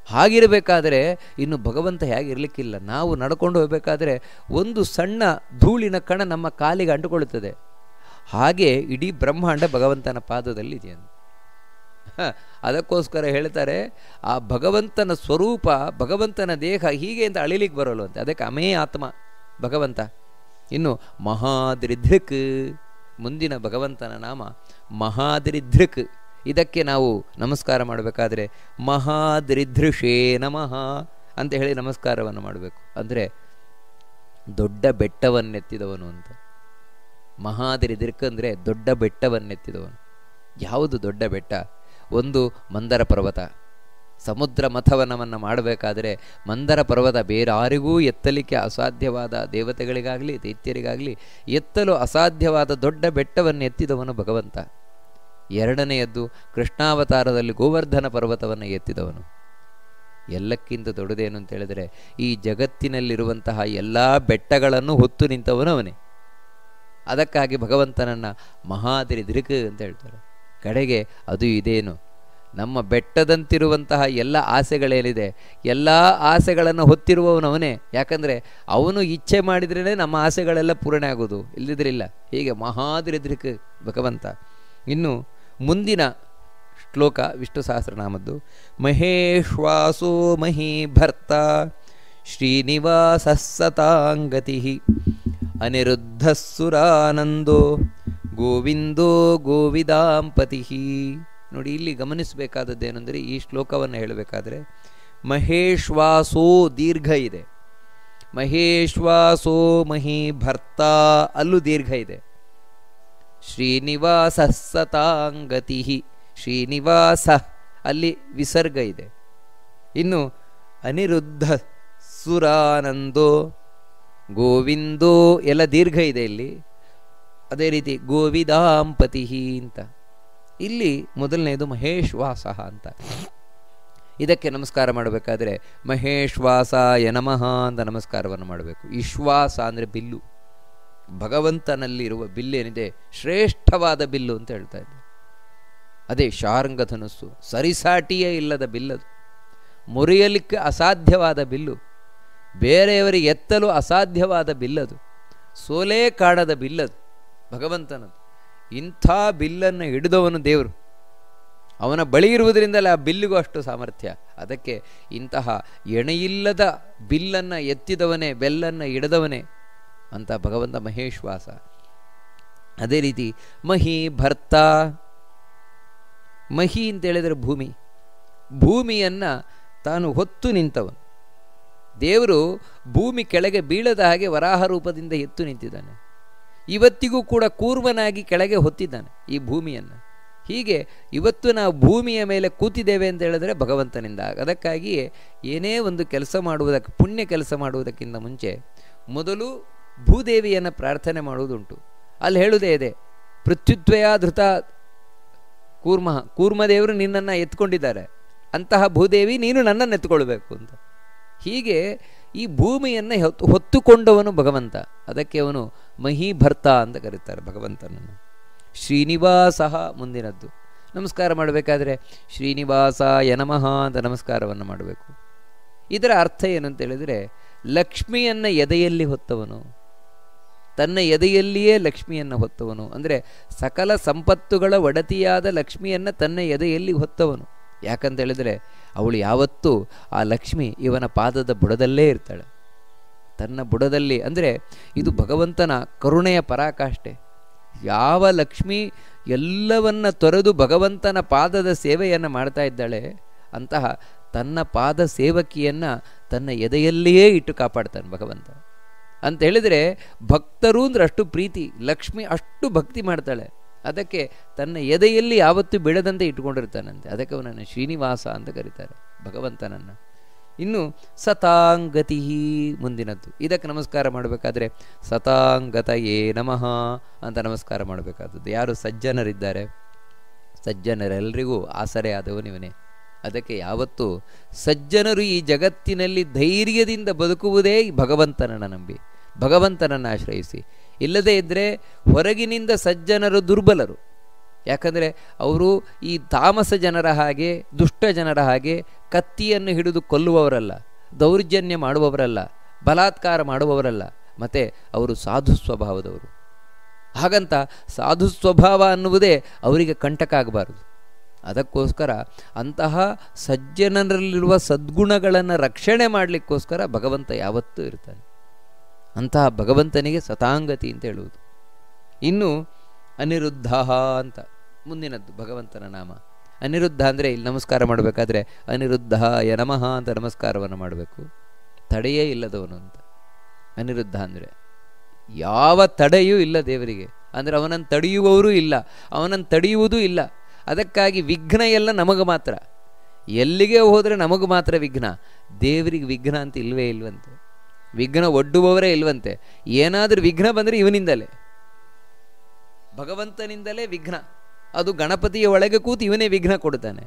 ಹಾಗಿರಬೇಕಾದರೆ ಇನ್ನು ಭಗವಂತ ಹೇಗಿರಲಿಕ್ಕಿಲ್ಲ. ನಾವು ನಡ್ಕೊಂಡು ಹೋಗಬೇಕಾದ್ರೆ ಒಂದು ಸಣ್ಣ ಧೂಳಿನ ಕಣ ನಮ್ಮ ಕಾಲಿಗೆ ಅಂಟುಕೊಳ್ಳುತ್ತದೆ. ಹಾಗೆ ಇಡೀ ಬ್ರಹ್ಮಾಂಡ ಭಗವಂತನ ಪಾದದಲ್ಲಿ ಇದೆಯಂತೆ. ಅದಕ್ಕೋಸ್ಕರ ಹೇಳ್ತಾರೆ, ಆ ಭಗವಂತನ ಸ್ವರೂಪ, ಭಗವಂತನ ದೇಹ ಹೀಗೆ ಅಂತ ಅಳಿಲಿಕ್ಕೆ ಬರೋಲ್ವಂತೆ. ಅದಕ್ಕೆ ಅಮೇ ಆತ್ಮ ಭಗವಂತ. ಇನ್ನು ಮಹಾದ್ರಿಧೃಕ್, ಮುಂದಿನ ಭಗವಂತನ ನಾಮ ಮಹಾದ್ರಿಧೃಕ್. ಇದಕ್ಕೆ ನಾವು ನಮಸ್ಕಾರ ಮಾಡಬೇಕಾದ್ರೆ ಮಹಾದ್ರಿಧೃಷೇ ನಮಃ ಅಂತ ಹೇಳಿ ನಮಸ್ಕಾರವನ್ನು ಮಾಡಬೇಕು. ಅಂದರೆ ದೊಡ್ಡ ಬೆಟ್ಟವನ್ನೆತ್ತಿದವನು ಅಂತ. ಮಹಾದ್ರಿಧೃಕ್ ಅಂದರೆ ದೊಡ್ಡ ಬೆಟ್ಟವನ್ನೆತ್ತಿದವನು. ಯಾವುದು ದೊಡ್ಡ ಬೆಟ್ಟ? ಒಂದು ಮಂದರ ಪರ್ವತ. ಸಮುದ್ರ ಮಥನವನ್ನು ಮಾಡಬೇಕಾದರೆ ಮಂದರ ಪರ್ವತ ಬೇರಾರಿಗೂ ಎತ್ತಲಿಕ್ಕೆ ಅಸಾಧ್ಯವಾದ, ದೇವತೆಗಳಿಗಾಗಲಿ ದೈತ್ಯರಿಗಾಗಲಿ ಎತ್ತಲು ಅಸಾಧ್ಯವಾದ ದೊಡ್ಡ ಬೆಟ್ಟವನ್ನು ಎತ್ತಿದವನು ಭಗವಂತ. ಎರಡನೆಯದ್ದು ಕೃಷ್ಣಾವತಾರದಲ್ಲಿ ಗೋವರ್ಧನ ಪರ್ವತವನ್ನು ಎತ್ತಿದವನು. ಎಲ್ಲಕ್ಕಿಂತ ದೊಡ್ಡದೇನು ಅಂತ ಹೇಳಿದರೆ ಈ ಜಗತ್ತಿನಲ್ಲಿರುವಂತಹ ಎಲ್ಲ ಬೆಟ್ಟಗಳನ್ನು ಹೊತ್ತು ನಿಂತವನು ಅವನೇ. ಅದಕ್ಕಾಗಿ ಭಗವಂತನನ್ನು ಮಹಾದ್ರಿಧೃಕ್ ಅಂತ ಹೇಳ್ತಾರೆ. ಕಡೆಗೆ ಅದು ಇದೇನು, ನಮ್ಮ ಬೆಟ್ಟದಂತಿರುವಂತಹ ಎಲ್ಲ ಆಸೆಗಳೇನಿದೆ, ಎಲ್ಲ ಆಸೆಗಳನ್ನು ಹೊತ್ತಿರುವವನು ಅವನೇ. ಯಾಕಂದರೆ ಅವನು ಇಚ್ಛೆ ಮಾಡಿದ್ರೇ ನಮ್ಮ ಆಸೆಗಳೆಲ್ಲ ಪೂರ್ಣ ಆಗೋದು, ಇಲ್ಲದಿದ್ರಿಲ್ಲ. ಹೀಗೆ ಮಹಾದ್ರಿಧೃಕ್ ಭಗವಂತ. ಇನ್ನು ಮುಂದಿನ ಶ್ಲೋಕ ವಿಷ್ಣು ಸಹಸ್ರನಾಮದ್ದು. ಮಹೇಶ್ವಾಸೋ ಮಹೀಭರ್ತ ಶ್ರೀನಿವಾಸ ಸತಾಂಗತಿ ಅನಿರುದ್ಧಸ್ಸುರಾನಂದೋ ಗೋವಿಂದೋ ಗೋವಿದಾಂಪತಿ. ನೋಡಿ, ಇಲ್ಲಿ ಗಮನಿಸಬೇಕಾದದ್ದೇನೆಂದರೆ ಈ ಶ್ಲೋಕವನ್ನು ಹೇಳಬೇಕಾದ್ರೆ ಮಹೇಶ್ವಾಸೋ ದೀರ್ಘ ಇದೆ, ಮಹೇಶ್ವಾಸೋ ಮಹೀಭರ್ತ ಅಲ್ಲೂ ದೀರ್ಘ ಇದೆ. ಶ್ರೀನಿವಾಸ ಸತಾಂಗತಿ, ಶ್ರೀನಿವಾಸ ಅಲ್ಲಿ ವಿಸರ್ಗ ಇದೆ. ಇನ್ನು ಅನಿರುದ್ಧ ಸುರಾನಂದೋ ಗೋವಿಂದೋ ಎಲ್ಲ ದೀರ್ಘ ಇದೆ ಇಲ್ಲಿ. ಅದೇ ರೀತಿ ಗೋವಿದಾಂಪತಿ ಅಂತ. ಇಲ್ಲಿ ಮೊದಲನೇದು ಮಹೇಶ್ವಾಸ ಅಂತ. ಇದಕ್ಕೆ ನಮಸ್ಕಾರ ಮಾಡಬೇಕಾದ್ರೆ ಮಹೇಶ್ವಾಸಾಯ ನಮಃ ಅಂತ ನಮಸ್ಕಾರವನ್ನು ಮಾಡಬೇಕು. ವಿಶ್ವಾಸ ಅಂದರೆ ಬಿಲ್ಲು, ಭಗವಂತನಲ್ಲಿರುವ ಬಿಲ್ಲೇನಿದೆ ಶ್ರೇಷ್ಠವಾದ ಬಿಲ್ಲು ಅಂತ ಹೇಳ್ತಾ ಇದ್ದೆ. ಅದೇ ಶಾರ್ಂಗಧನುಸ್ಸು, ಸರಿಸಾಟಿಯೇ ಇಲ್ಲದ ಬಿಲ್ಲದು, ಮುರಿಯಲಿಕ್ಕೆ ಅಸಾಧ್ಯವಾದ ಬಿಲ್ಲು, ಬೇರೆಯವರಿಗೆ ಎತ್ತಲು ಅಸಾಧ್ಯವಾದ ಬಿಲ್ಲದು, ಸೋಲೇ ಕಾಣದ ಬಿಲ್ಲದು ಭಗವಂತನದು. ಇಂಥ ಬಿಲ್ಲನ್ನು ಹಿಡಿದವನು ದೇವರು. ಅವನ ಬಳಿ ಇರುವುದರಿಂದಲೇ ಆ ಬಿಲ್ಲಿಗೂ ಅಷ್ಟು ಸಾಮರ್ಥ್ಯ. ಅದಕ್ಕೆ ಇಂತಹ ಎಣೆಯಿಲ್ಲದ ಬಿಲ್ಲನ್ನು ಎತ್ತಿದವನೇ, ಬೆಲ್ಲನ್ನು ಹಿಡಿದವನೇ ಅಂತ ಭಗವಂತ ಮಹೇಶ್ವಾಸ. ಅದೇ ರೀತಿ ಮಹಿ ಭರ್ತ, ಮಹಿ ಅಂತೇಳಿದರೆ ಭೂಮಿ, ಭೂಮಿಯನ್ನು ತಾನು ಹೊತ್ತು ನಿಂತವನು ದೇವರು. ಭೂಮಿ ಕೆಳಗೆ ಬೀಳದ ಹಾಗೆ ವರಾಹ ರೂಪದಿಂದ ಎತ್ತು ನಿಂತಿದ್ದಾನೆ. ಇವತ್ತಿಗೂ ಕೂಡ ಕೂರ್ಮನಾಗಿ ಕೆಳಗೆ ಹೊತ್ತಿದ್ದಾನೆ ಈ ಭೂಮಿಯನ್ನು. ಹೀಗೆ ಇವತ್ತು ನಾವು ಭೂಮಿಯ ಮೇಲೆ ಕೂತಿದ್ದೇವೆ ಅಂತ ಹೇಳಿದ್ರೆ ಭಗವಂತನಿಂದ. ಅದಕ್ಕಾಗಿಯೇ ಏನೇ ಒಂದು ಕೆಲಸ ಮಾಡುವುದಕ್ಕೆ, ಪುಣ್ಯ ಕೆಲಸ ಮಾಡುವುದಕ್ಕಿಂತ ಮುಂಚೆ ಮೊದಲು ಭೂದೇವಿಯನ್ನು ಪ್ರಾರ್ಥನೆ ಮಾಡುವುದುಂಟು. ಅಲ್ಲಿ ಹೇಳುವುದೇ ಇದೆ, ಪೃಥ್ವಿತ್ವಯ ಧೃತ ಕೂರ್ಮ, ಕೂರ್ಮದೇವರು ನಿನ್ನನ್ನು ಎತ್ಕೊಂಡಿದ್ದಾರೆ, ಅಂತಹ ಭೂದೇವಿ ನೀನು ನನ್ನನ್ನು ಎತ್ಕೊಳ್ಬೇಕು ಅಂತ. ಹೀಗೆ ಈ ಭೂಮಿಯನ್ನು ಹೊತ್ತುಕೊಂಡವನು ಭಗವಂತ. ಅದಕ್ಕೆ ಅವನು ಮಹೀಭರ್ತ ಅಂತ ಕರೀತಾರೆ ಭಗವಂತನನ್ನು. ಶ್ರೀನಿವಾಸ ಮುಂದಿನದ್ದು. ನಮಸ್ಕಾರ ಮಾಡಬೇಕಾದ್ರೆ ಶ್ರೀನಿವಾಸಾಯ ನಮಃ ಅಂತ ನಮಸ್ಕಾರವನ್ನು ಮಾಡಬೇಕು. ಇದರ ಅರ್ಥ ಏನು ಅಂತ ಹೇಳಿದರೆ, ಲಕ್ಷ್ಮಿಯನ್ನು ಎದೆಯಲ್ಲಿ ಹೊತ್ತವನು, ತನ್ನ ಎದೆಯಲ್ಲಿಯೇ ಲಕ್ಷ್ಮಿಯನ್ನು ಹೊತ್ತವನು. ಅಂದರೆ ಸಕಲ ಸಂಪತ್ತುಗಳ ಒಡತಿಯಾದ ಲಕ್ಷ್ಮಿಯನ್ನು ತನ್ನ ಎದೆಯಲ್ಲಿ ಹೊತ್ತವನು. ಯಾಕಂತ ಹೇಳಿದರೆ ಅವಳು ಯಾವತ್ತೂ ಆ ಲಕ್ಷ್ಮಿ ಇವನ ಪಾದದ ಬುಡದಲ್ಲೇ ಇರ್ತಾಳೆ. ತನ್ನ ಬುಡದಲ್ಲಿ, ಅಂದರೆ ಇದು ಭಗವಂತನ ಕರುಣೆಯ ಪರಾಕಾಷ್ಠೆ. ಯಾವ ಲಕ್ಷ್ಮಿ ಎಲ್ಲವನ್ನ ತೊರೆದು ಭಗವಂತನ ಪಾದದ ಸೇವೆಯನ್ನು ಮಾಡ್ತಾ ಇದ್ದಾಳೆ, ಅಂತಹ ತನ್ನ ಪಾದ ಸೇವಕಿಯನ್ನು ತನ್ನ ಎದೆಯಲ್ಲಿಯೇ ಇಟ್ಟು ಕಾಪಾಡ್ತಾನೆ ಭಗವಂತ ಅಂತ ಹೇಳಿದರೆ, ಭಕ್ತರು ಅಂದ್ರೆ ಅಷ್ಟು ಪ್ರೀತಿ, ಲಕ್ಷ್ಮಿ ಅಷ್ಟು ಭಕ್ತಿ ಮಾಡ್ತಾಳೆ, ಅದಕ್ಕೆ ತನ್ನ ಎದೆಯಲ್ಲಿ ಯಾವತ್ತೂ ಬಿಡದಂತೆ ಇಟ್ಕೊಂಡಿರ್ತಾನಂತೆ. ಅದಕ್ಕೆ ಅವನನ್ನು ಶ್ರೀನಿವಾಸ ಅಂತ ಕರೀತಾರೆ ಭಗವಂತನನ್ನು. ಇನ್ನು ಸತಾಂಗತಿ ಮುಂದಿನದ್ದು, ಇದಕ್ಕೆ ನಮಸ್ಕಾರ ಮಾಡಬೇಕಾದ್ರೆ ಸತಾಂಗತಯೇ ನಮಃ ಅಂತ ನಮಸ್ಕಾರ ಮಾಡಬೇಕಾದದ್ದು. ಯಾರು ಸಜ್ಜನರಿದ್ದಾರೆ, ಸಜ್ಜನರೆಲ್ಲರಿಗೂ ಆಸರೆ ಆದವನಿವನೇ. ಅದಕ್ಕೆ ಯಾವತ್ತೂ ಸಜ್ಜನರು ಈ ಜಗತ್ತಿನಲ್ಲಿ ಧೈರ್ಯದಿಂದ ಬದುಕುವುದೇ ಭಗವಂತನನ್ನು ನಂಬಿ, ಭಗವಂತನನ್ನು ಆಶ್ರಯಿಸಿ. ಇಲ್ಲದೇ ಇದ್ದರೆ ಹೊರಗಿನಿಂದ ಸಜ್ಜನರು ದುರ್ಬಲರು. ಯಾಕಂದರೆ ಅವರು ಈ ತಾಮಸ ಜನರ ಹಾಗೆ, ದುಷ್ಟ ಜನರ ಹಾಗೆ ಕತ್ತಿಯನ್ನು ಹಿಡಿದು ಕೊಲ್ಲುವವರಲ್ಲ, ದೌರ್ಜನ್ಯ ಮಾಡುವವರಲ್ಲ, ಬಲಾತ್ಕಾರ ಮಾಡುವವರಲ್ಲ, ಮತ್ತು ಅವರು ಸಾಧು ಸ್ವಭಾವದವರು. ಹಾಗಂತ ಸಾಧು ಸ್ವಭಾವ ಅನ್ನುವುದೇ ಅವರಿಗೆ ಕಂಟಕ ಆಗಬಾರದು. ಅದಕ್ಕೋಸ್ಕರ ಅಂತಹ ಸಜ್ಜನರಲ್ಲಿರುವ ಸದ್ಗುಣಗಳನ್ನು ರಕ್ಷಣೆ ಮಾಡಲಿಕ್ಕೋಸ್ಕರ ಭಗವಂತ ಯಾವತ್ತೂ ಇರ್ತಾನೆ. ಅಂತಹ ಭಗವಂತನಿಗೆ ಸತಾಂಗತಿ ಅಂತ ಹೇಳುವುದು. ಇನ್ನು ಅನಿರುದ್ಧ ಅಂತ ಮುಂದಿನದ್ದು ಭಗವಂತನ ನಾಮ. ಅನಿರುದ್ಧ ಅಂದರೆ ಇಲ್ಲಿ ನಮಸ್ಕಾರ ಮಾಡಬೇಕಾದ್ರೆ ಅನಿರುದ್ಧಾಯ ನಮಃ ಅಂತ ನಮಸ್ಕಾರವನ್ನು ಮಾಡಬೇಕು. ತಡೆಯೇ ಇಲ್ಲದವನು ಅಂತ ಅನಿರುದ್ಧ ಅಂದರೆ. ಯಾವ ತಡೆಯೂ ಇಲ್ಲ ದೇವರಿಗೆ, ಅಂದರೆ ಅವನನ್ನು ತಡೆಯುವವರೂ ಇಲ್ಲ, ಅವನನ್ನು ತಡೆಯುವುದೂ ಇಲ್ಲ. ಅದಕ್ಕಾಗಿ ವಿಘ್ನ ಎಲ್ಲ ನಮಗೆ ಮಾತ್ರ. ಎಲ್ಲಿಗೆ ಹೋದರೆ ನಮಗೆ ಮಾತ್ರ ವಿಘ್ನ, ದೇವರಿಗೆ ವಿಘ್ನ ಅಂತ ಇಲ್ವೇ ಇಲ್ವಂತೆ. ವಿಘ್ನ ಒಡ್ಡುವವರೇ ಇಲ್ವಂತೆ. ಏನಾದರೂ ವಿಘ್ನ ಬಂದರೆ ಇವನಿಂದಲೇ, ಭಗವಂತನಿಂದಲೇ ವಿಘ್ನ. ಅದು ಗಣಪತಿಯ ಒಳಗೆ ಕೂತು ಇವನೇ ವಿಘ್ನ ಕೊಡ್ತಾನೆ.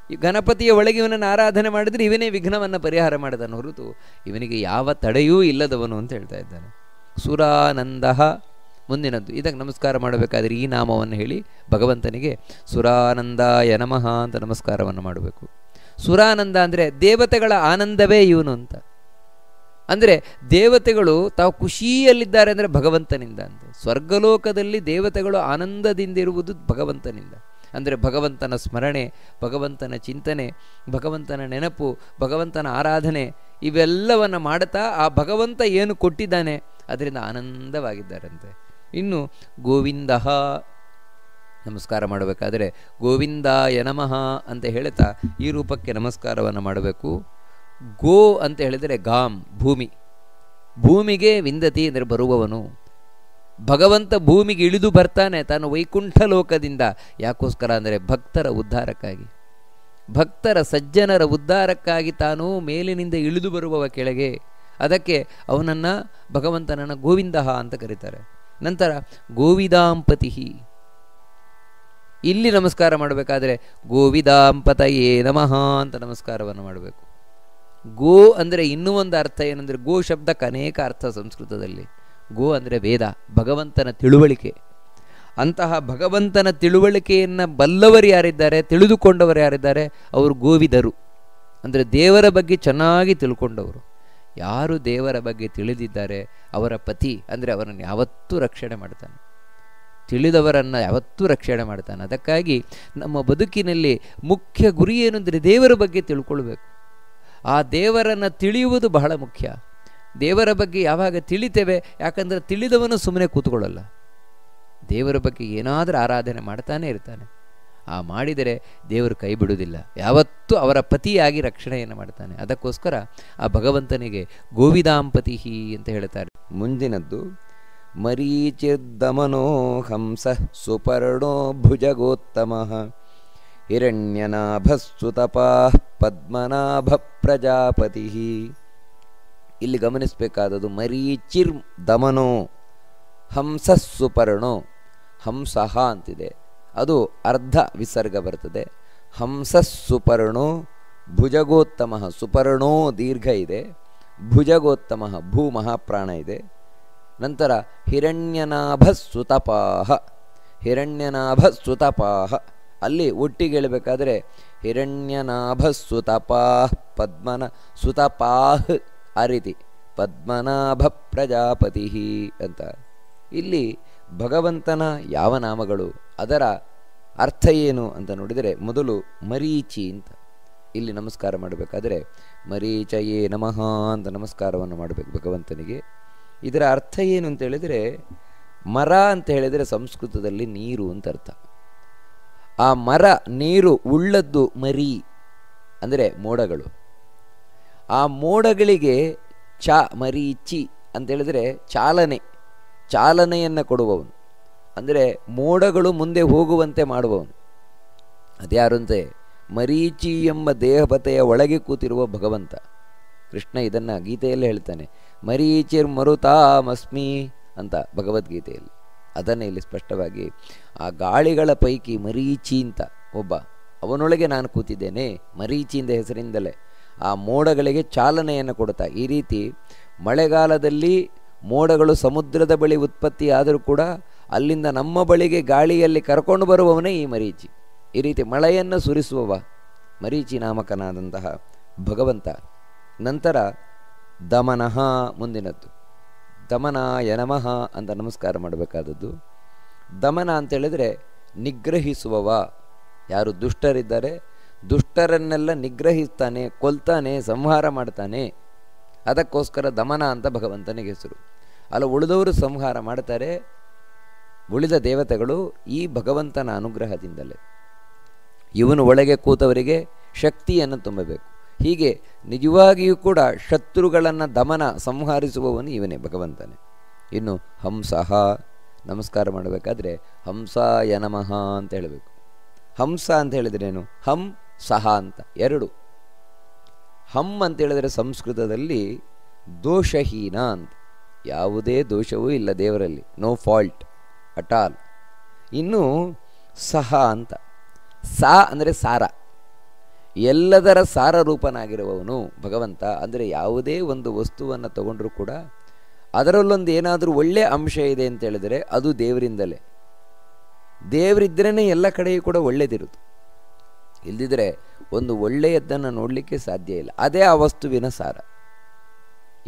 ಈ ಗಣಪತಿಯ ಒಳಗೆ ಇವನನ್ನು ಆರಾಧನೆ ಮಾಡಿದರೆ ಇವನೇ ವಿಘ್ನವನ್ನು ಪರಿಹಾರ ಮಾಡ್ತಾನೆ ಹೊರತು ಇವನಿಗೆ ಯಾವ ತಡೆಯೂ ಇಲ್ಲದವನು ಅಂತ ಹೇಳ್ತಾ ಇದ್ದಾನೆ. ಸುರಾನಂದ ಮುಂದಿನದ್ದು, ಇದಕ್ಕೆ ನಮಸ್ಕಾರ ಮಾಡಬೇಕಾದ್ರೆ ಈ ನಾಮವನ್ನು ಹೇಳಿ ಭಗವಂತನಿಗೆ ಸುರಾನಂದಾಯ ನಮಃ ಅಂತ ನಮಸ್ಕಾರವನ್ನು ಮಾಡಬೇಕು. ಸುರಾನಂದ ಅಂದರೆ ದೇವತೆಗಳ ಆನಂದವೇ ಇವನು ಅಂತ. ಅಂದರೆ ದೇವತೆಗಳು ತಾವು ಖುಷಿಯಲ್ಲಿದ್ದಾರೆ ಅಂದರೆ ಭಗವಂತನಿಂದ ಅಂತ. ಸ್ವರ್ಗಲೋಕದಲ್ಲಿ ದೇವತೆಗಳು ಆನಂದದಿಂದಿರುವುದು ಭಗವಂತನಿಂದ. ಅಂದರೆ ಭಗವಂತನ ಸ್ಮರಣೆ, ಭಗವಂತನ ಚಿಂತನೆ, ಭಗವಂತನ ನೆನಪು, ಭಗವಂತನ ಆರಾಧನೆ ಇವೆಲ್ಲವನ್ನು ಮಾಡುತ್ತಾ ಆ ಭಗವಂತ ಏನು ಕೊಟ್ಟಿದ್ದಾನೆ ಅದರಿಂದ ಆನಂದವಾಗಿದ್ದಾರಂತೆ. ಇನ್ನು ಗೋವಿಂದ ನಮಸ್ಕಾರ ಮಾಡಬೇಕಾದರೆ ಗೋವಿಂದಾಯ ನಮಃ ಅಂತ ಹೇಳ್ತಾ ಈ ರೂಪಕ್ಕೆ ನಮಸ್ಕಾರವನ್ನು ಮಾಡಬೇಕು. ಗೋ ಅಂತ ಹೇಳಿದರೆ ಗಾಮ್ ಭೂಮಿ, ಭೂಮಿಗೆ ವಿಂದತಿ ಅಂದರೆ ಬರುವವನು. ಭಗವಂತ ಭೂಮಿಗೆ ಇಳಿದು ಬರ್ತಾನೆ ತಾನು ವೈಕುಂಠ ಲೋಕದಿಂದ. ಯಾಕೋಸ್ಕರ ಅಂದರೆ ಭಕ್ತರ ಉದ್ಧಾರಕ್ಕಾಗಿ, ಭಕ್ತರ ಸಜ್ಜನರ ಉದ್ಧಾರಕ್ಕಾಗಿ ತಾನು ಮೇಲಿನಿಂದ ಇಳಿದು ಬರುವವ ಕೆಳಗೆ. ಅದಕ್ಕೆ ಅವನನ್ನು ಭಗವಂತನನ್ನು ಗೋವಿಂದ ಅಂತ ಕರೀತಾರೆ. ನಂತರ ಗೋವಿದಾಂಪತಿ, ಇಲ್ಲಿ ನಮಸ್ಕಾರ ಮಾಡಬೇಕಾದ್ರೆ ಗೋವಿದಾಂಪತಯೇ ನಮಃ ಅಂತ ನಮಸ್ಕಾರವನ್ನು ಮಾಡಬೇಕು. ಗೋ ಅಂದರೆ ಇನ್ನೂ ಒಂದು ಅರ್ಥ ಏನಂದರೆ, ಗೋ ಶಬ್ದಕ್ಕೆ ಅನೇಕ ಅರ್ಥ ಸಂಸ್ಕೃತದಲ್ಲಿ. ಗೋ ಅಂದರೆ ವೇದ, ಭಗವಂತನ ತಿಳುವಳಿಕೆ. ಅಂತಹ ಭಗವಂತನ ತಿಳುವಳಿಕೆಯನ್ನು ಬಲ್ಲವರು ಯಾರಿದ್ದಾರೆ, ತಿಳಿದುಕೊಂಡವರು ಯಾರಿದ್ದಾರೆ, ಅವರು ಗೋವಿದರು. ಅಂದರೆ ದೇವರ ಬಗ್ಗೆ ಚೆನ್ನಾಗಿ ತಿಳ್ಕೊಂಡವರು. ಯಾರು ದೇವರ ಬಗ್ಗೆ ತಿಳಿದಿದ್ದಾರೆ ಅವರ ಪತಿ ಅಂದರೆ ಅವರನ್ನು ಯಾವತ್ತೂ ರಕ್ಷಣೆ ಮಾಡ್ತಾನೆ, ತಿಳಿದವರನ್ನು ಯಾವತ್ತೂ ರಕ್ಷಣೆ ಮಾಡ್ತಾನೆ. ಅದಕ್ಕಾಗಿ ನಮ್ಮ ಬದುಕಿನಲ್ಲಿ ಮುಖ್ಯ ಗುರಿ ಏನು ಅಂದರೆ ದೇವರ ಬಗ್ಗೆ ತಿಳ್ಕೊಳ್ಬೇಕು. ಆ ದೇವರನ್ನು ತಿಳಿಯುವುದು ಬಹಳ ಮುಖ್ಯ. ದೇವರ ಬಗ್ಗೆ ಯಾವಾಗ ತಿಳಿತೇವೆ, ಯಾಕಂದರೆ ತಿಳಿದವನು ಸುಮ್ಮನೆ ಕೂತ್ಕೊಳ್ಳಲ್ಲ, ದೇವರ ಬಗ್ಗೆ ಏನಾದರೂ ಆರಾಧನೆ ಮಾಡ್ತಾನೆ ಇರ್ತಾನೆ. ಆ ಮಾಡಿದರೆ ದೇವರು ಕೈ ಬಿಡುವುದಿಲ್ಲ, ಯಾವತ್ತೂ ಅವರ ಪತಿಯಾಗಿ ರಕ್ಷಣೆಯನ್ನು ಮಾಡ್ತಾನೆ. ಅದಕ್ಕೋಸ್ಕರ ಆ ಭಗವಂತನಿಗೆ ಗೋವಿದಾಂಪತಿ ಅಂತ ಹೇಳ್ತಾರೆ. ಮುಂದಿನದ್ದು ಮರೀಚಿರ್ದಮನೋ ಹಂಸ ಸುಪರ್ಣೋ ಭುಜಗೋತ್ತಮಃ ಹಿರಣ್ಯನಾಭಸ್ತುತಪಾಃ ಪದ್ಮನಾಭ ಪ್ರಜಾಪತಿ. ಇಲ್ಲಿ ಗಮನಿಸಬೇಕಾದದ್ದು ಮರೀಚಿರ್ ದಮನೋ ಹಂಸ ಸುಪರ್ಣೋ. ಹಂಸಃ ಅಂತಿದೆ, ಅದು ಅರ್ಧ ವಿಸರ್ಗ ಬರ್ತದೆ. ಹಂಸ ಸುಪರ್ಣೋ ಭುಜಗೋತ್ತಮ. ಸುಪರ್ಣೋ ದೀರ್ಘ ಇದೆ, ಭುಜಗೋತ್ತಮ ಭೂ ಮಹಾಪ್ರಾಣ ಇದೆ. ನಂತರ ಹಿರಣ್ಯನಾಭ ಸುತಪಾಹ. ಹಿರಣ್ಯನಾಭ ಸುತಪಾಹ ಅಲ್ಲಿ ಒಟ್ಟಿಗೆ ಹೇಳಬೇಕಾದ್ರೆ ಹಿರಣ್ಯನಾಭ ಸುತಪಾಃ ಪದ್ಮನ ಸುತಪಾಹ್ ಆ ರೀತಿ ಪದ್ಮನಾಭ ಪ್ರಜಾಪತಿ ಅಂತ. ಇಲ್ಲಿ ಭಗವಂತನ ಯಾವ ನಾಮಗಳು, ಅದರ ಅರ್ಥ ಏನು ಅಂತ ನೋಡಿದರೆ, ಮೊದಲು ಮರೀಚಿ ಅಂತ. ಇಲ್ಲಿ ನಮಸ್ಕಾರ ಮಾಡಬೇಕಾದ್ರೆ ಮರೀಚಯೇ ನಮಃ ಅಂತ ನಮಸ್ಕಾರವನ್ನು ಮಾಡಬೇಕು ಭಗವಂತನಿಗೆ. ಇದರ ಅರ್ಥ ಏನು ಅಂತ ಹೇಳಿದರೆ, ಮರ ಅಂತ ಹೇಳಿದರೆ ಸಂಸ್ಕೃತದಲ್ಲಿ ನೀರು ಅಂತ ಅರ್ಥ. ಆ ಮರ ನೀರು ಉಳ್ಳದ್ದು ಮರಿ ಅಂದರೆ ಮೋಡಗಳು. ಆ ಮೋಡಗಳಿಗೆ ಮರೀಚಿ ಅಂತ ಹೇಳಿದರೆ ಚಾಲನೆಯನ್ನು ಕೊಡುವವನು, ಅಂದರೆ ಮೋಡಗಳು ಮುಂದೆ ಹೋಗುವಂತೆ ಮಾಡುವವನು. ಅದ್ಯಾರಂತೆ ಮರೀಚಿ ಎಂಬ ದೇಹಪತೆಯ ಒಳಗೆ ಕೂತಿರುವ ಭಗವಂತ. ಕೃಷ್ಣ ಇದನ್ನು ಗೀತೆಯಲ್ಲಿ ಹೇಳ್ತಾನೆ, ಮರೀಚಿರ್ ಮರುತಾಮಸ್ಮಿ ಅಂತ ಭಗವದ್ಗೀತೆಯಲ್ಲಿ. ಅದನ್ನೇ ಇಲ್ಲಿ ಸ್ಪಷ್ಟವಾಗಿ ಆ ಗಾಳಿಗಳ ಪೈಕಿ ಮರೀಚಿ ಅಂತ ಒಬ್ಬ, ಅವನೊಳಗೆ ನಾನು ಕೂತಿದ್ದೇನೆ, ಮರೀಚಿಯಿಂದ ಹೆಸರಿಂದಲೇ ಆ ಮೋಡಗಳಿಗೆ ಚಾಲನೆಯನ್ನು ಕೊಡ್ತಾ. ಈ ರೀತಿ ಮಳೆಗಾಲದಲ್ಲಿ ಮೋಡಗಳು ಸಮುದ್ರದ ಬಳಿ ಉತ್ಪತ್ತಿ ಆದರೂ ಕೂಡ ಅಲ್ಲಿಂದ ನಮ್ಮ ಬಳಿಗೆ ಗಾಳಿಯಲ್ಲಿ ಕರ್ಕೊಂಡು ಬರುವವನೇ ಈ ಮರೀಚಿ. ಈ ರೀತಿ ಮಳೆಯನ್ನು ಸುರಿಸುವವ ಮರೀಚಿ ನಾಮಕನಾದಂತಹ ಭಗವಂತ. ನಂತರ ದಮನಃ, ಮುಂದಿನದ್ದು ದಮನಾಯ ನಮಃ ಅಂತ ನಮಸ್ಕಾರ ಮಾಡಬೇಕಾದದ್ದು. ದಮನ ಅಂತೇಳಿದರೆ ನಿಗ್ರಹಿಸುವವ. ಯಾರು ದುಷ್ಟರಿದ್ದಾರೆ ದುಷ್ಟರನ್ನೆಲ್ಲ ನಿಗ್ರಹಿಸ್ತಾನೆ, ಕೊಲ್ತಾನೆ, ಸಂಹಾರ ಮಾಡ್ತಾನೆ. ಅದಕ್ಕೋಸ್ಕರ ದಮನ ಅಂತ ಭಗವಂತನಿಗೆ ಹೆಸರು. ಅಲ್ಲ, ಉಳಿದವರು ಸಂಹಾರ ಮಾಡ್ತಾರೆ, ಉಳಿದ ದೇವತೆಗಳು ಈ ಭಗವಂತನ ಅನುಗ್ರಹದಿಂದಲೇ. ಇವನು ಒಳಗೆ ಕೂತವರಿಗೆ ಶಕ್ತಿಯನ್ನು ತುಂಬಬೇಕು. ಹೀಗೆ ನಿಜವಾಗಿಯೂ ಕೂಡ ಶತ್ರುಗಳನ್ನು ದಮನ ಸಂಹರಿಸುವವನು ಇವನೇ, ಭಗವಂತನೇ. ಇನ್ನು ಹಂಸಃ, ನಮಸ್ಕಾರ ಮಾಡಬೇಕಾದ್ರೆ ಹಂಸಾಯ ನಮಃ ಅಂತ ಹೇಳಬೇಕು. ಹಂಸ ಅಂತ ಹೇಳಿದ್ರೇನು? ಹಂ ಸಹ ಅಂತ ಎರಡು. ಹಂ ಅಂತ ಹೇಳಿದರೆ ಸಂಸ್ಕೃತದಲ್ಲಿ ದೋಷಹೀನ ಅಂತ, ಯಾವುದೇ ದೋಷವೂ ಇಲ್ಲ ದೇವರಲ್ಲಿ, ನೋ ಫಾಲ್ಟ್ ಅಟ್ ಆಲ್. ಇನ್ನು ಸಹ ಅಂತ, ಸಾ ಅಂದರೆ ಸಾರ, ಎಲ್ಲದರ ಸಾರ ರೂಪನಾಗಿರುವವನು ಭಗವಂತ. ಅಂದರೆ ಯಾವುದೇ ಒಂದು ವಸ್ತುವನ್ನು ತಗೊಂಡ್ರೂ ಕೂಡ ಅದರಲ್ಲೊಂದು ಏನಾದರೂ ಒಳ್ಳೆಯ ಅಂಶ ಇದೆ ಅಂತ ಹೇಳಿದರೆ ಅದು ದೇವರಿಂದಲೇ. ದೇವರಿದ್ರೇ ಎಲ್ಲ ಕಡೆಯೂ ಕೂಡ ಒಳ್ಳೆಯದಿರುವುದು. ಇಲ್ಲದಿದ್ದರೆ ಒಂದು ಒಳ್ಳೆಯದನ್ನು ನೋಡಲಿಕ್ಕೆ ಸಾಧ್ಯ ಇಲ್ಲ. ಅದೇ ಆ ವಸ್ತುವಿನ ಸಾರ.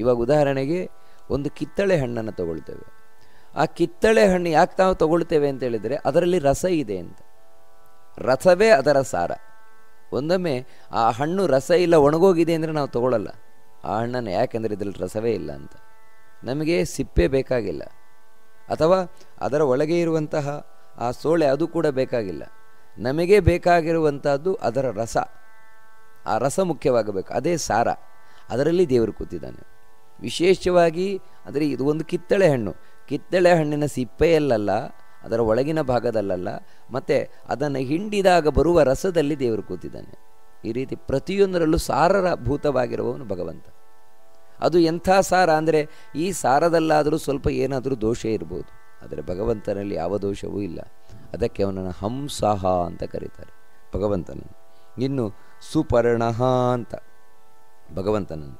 ಇವಾಗ ಉದಾಹರಣೆಗೆ ಒಂದು ಕಿತ್ತಳೆ ಹಣ್ಣನ್ನು ತಗೊಳ್ತೇವೆ. ಆ ಕಿತ್ತಳೆ ಹಣ್ಣು ಯಾಕೆ ನಾವು ತಗೊಳ್ತೇವೆ ಅಂತ ಹೇಳಿದರೆ ಅದರಲ್ಲಿ ರಸ ಇದೆ ಅಂತ. ರಸವೇ ಅದರ ಸಾರ. ಒಂದೊಮ್ಮೆ ಆ ಹಣ್ಣು ರಸ ಇಲ್ಲ, ಒಣಗೋಗಿದೆ ಅಂದರೆ ನಾವು ತಗೊಳ್ಳಲ್ಲ ಆ ಹಣ್ಣನ್ನು. ಯಾಕೆಂದರೆ ಇದರಲ್ಲಿ ರಸವೇ ಇಲ್ಲ ಅಂತ. ನಮಗೆ ಸಿಪ್ಪೆ ಬೇಕಾಗಿಲ್ಲ, ಅಥವಾ ಅದರ ಒಳಗೆ ಇರುವಂತಹ ಆ ಸೋಳೆ ಅದು ಕೂಡ ಬೇಕಾಗಿಲ್ಲ. ನಮಗೆ ಬೇಕಾಗಿರುವಂಥದ್ದು ಅದರ ರಸ. ಆ ರಸ ಮುಖ್ಯವಾಗಬೇಕು, ಅದೇ ಸಾರ. ಅದರಲ್ಲಿ ದೇವರು ಕೂತಿದ್ದಾನೆ ವಿಶೇಷವಾಗಿ. ಅಂದರೆ ಇದು ಒಂದು ಕಿತ್ತಳೆ ಹಣ್ಣು, ಕಿತ್ತಳೆ ಹಣ್ಣಿನ ಸಿಪ್ಪೆಯಲ್ಲ, ಅದರ ಒಳಗಿನ ಭಾಗದಲ್ಲ, ಮತ್ತು ಅದನ್ನು ಹಿಂಡಿದಾಗ ಬರುವ ರಸದಲ್ಲಿ ದೇವರು ಕೂತಿದ್ದಾನೆ. ಈ ರೀತಿ ಪ್ರತಿಯೊಂದರಲ್ಲೂ ಸಾರರ ಭೂತವಾಗಿರುವವನು ಭಗವಂತ. ಅದು ಎಂಥ ಸಾರ ಅಂದರೆ ಈ ಸಾರದಲ್ಲಾದರೂ ಸ್ವಲ್ಪ ಏನಾದರೂ ದೋಷ ಇರ್ಬೋದು, ಆದರೆ ಭಗವಂತನಲ್ಲಿ ಯಾವ ದೋಷವೂ ಇಲ್ಲ. ಅದಕ್ಕೆ ಅವನನ್ನು ಹಂಸಃ ಅಂತ ಕರೀತಾರೆ ಭಗವಂತನನ್ನು. ಇನ್ನು ಸುಪರ್ಣಃ ಅಂತ ಭಗವಂತನನ್ನು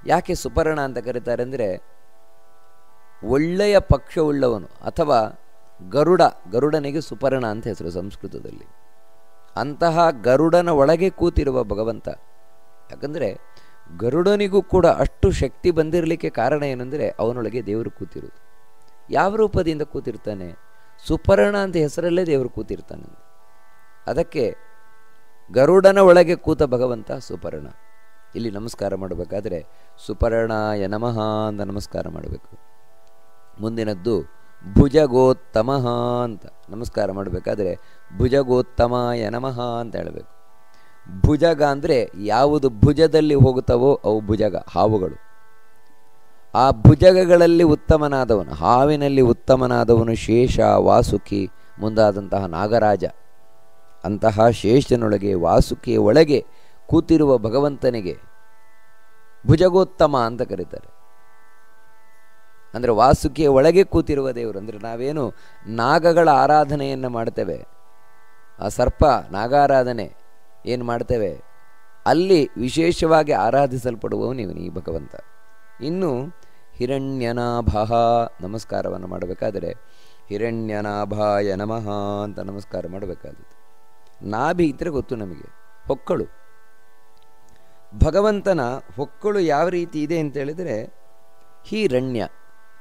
ಯಾಕೆ ಸುಪರ್ಣ ಅಂತ ಕರೀತಾರೆ ಅಂದರೆ, ಒಳ್ಳೆಯ ಪಕ್ಷವುಳ್ಳವನು, ಅಥವಾ ಗರುಡನಿಗೆ ಸುಪರ್ಣ ಅಂತ ಹೆಸರು ಸಂಸ್ಕೃತದಲ್ಲಿ. ಅಂತಹ ಗರುಡನ ಒಳಗೆ ಕೂತಿರುವ ಭಗವಂತ. ಯಾಕಂದರೆ ಗರುಡನಿಗೂ ಕೂಡ ಅಷ್ಟು ಶಕ್ತಿ ಬಂದಿರಲಿಕ್ಕೆ ಕಾರಣ ಏನಂದರೆ ಅವನೊಳಗೆ ದೇವರು ಕೂತಿರುವುದು. ಯಾವ ರೂಪದಿಂದ ಕೂತಿರ್ತಾನೆ? ಸುಪರ್ಣ ಅಂತ ಹೆಸರಲ್ಲೇ ದೇವರು ಕೂತಿರ್ತಾನೆ. ಅದಕ್ಕೆ ಗರುಡನ ಒಳಗೆ ಕೂತ ಭಗವಂತ ಸುಪರ್ಣ. ಇಲ್ಲಿ ನಮಸ್ಕಾರ ಮಾಡಬೇಕಾದ್ರೆ ಸುಪರ್ಣಾಯ ನಮಃ ಅಂತ ನಮಸ್ಕಾರ ಮಾಡಬೇಕು. ಮುಂದಿನದ್ದು ಭುಜಗೋತ್ತಮಃ ಅಂತ ನಮಸ್ಕಾರ ಮಾಡಬೇಕಾದ್ರೆ ಭುಜಗೋತ್ತಮಾಯ ನಮಃ ಅಂತ ಹೇಳಬೇಕು. ಭುಜಗ ಅಂದರೆ ಯಾವುದು ಭುಜದಲ್ಲಿ ಹೋಗುತ್ತವೋ ಅವು ಭುಜಗ, ಹಾವುಗಳು. ಆ ಭುಜಗಗಳಲ್ಲಿ ಉತ್ತಮನಾದವನು, ಹಾವಿನಲ್ಲಿ ಉತ್ತಮನಾದವನು ಶೇಷ, ವಾಸುಕಿ ಮುಂದಾದಂತಹ ನಾಗರಾಜ. ಅಂತಹ ಶೇಷನೊಳಗೆ ವಾಸುಕಿಯ ಒಳಗೆ ಕೂತಿರುವ ಭಗವಂತನಿಗೆ ಭುಜಗೋತ್ತಮ ಅಂತ ಕರೀತಾರೆ. ಅಂದರೆ ವಾಸುಕಿಯ ಒಳಗೆ ಕೂತಿರುವ ದೇವರು. ಅಂದರೆ ನಾವೇನು ನಾಗಗಳ ಆರಾಧನೆಯನ್ನು ಮಾಡ್ತೇವೆ, ಆ ಸರ್ಪ ನಾಗಾರಾಧನೆ ಏನು ಮಾಡ್ತೇವೆ, ಅಲ್ಲಿ ವಿಶೇಷವಾಗಿ ಆರಾಧಿಸಲ್ಪಡುವವನು ಇವನು ಈ ಭಗವಂತ. ಇನ್ನು ಹಿರಣ್ಯನಾಭ ನಮಸ್ಕಾರವನ್ನು ಮಾಡಬೇಕಾದರೆ ಹಿರಣ್ಯನಾಭಾಯ ನಮಃ ಅಂತ ನಮಸ್ಕಾರ ಮಾಡಬೇಕಾದದ್ದು. ನಾಭಿ ಇದ್ದರೆ ಗೊತ್ತು ನಮಗೆ, ಹೊಕ್ಕಳು. ಭಗವಂತನ ಹೊಕ್ಕಳು ಯಾವ ರೀತಿ ಇದೆ ಅಂತ ಹೇಳಿದರೆ ಹಿರಣ್ಯ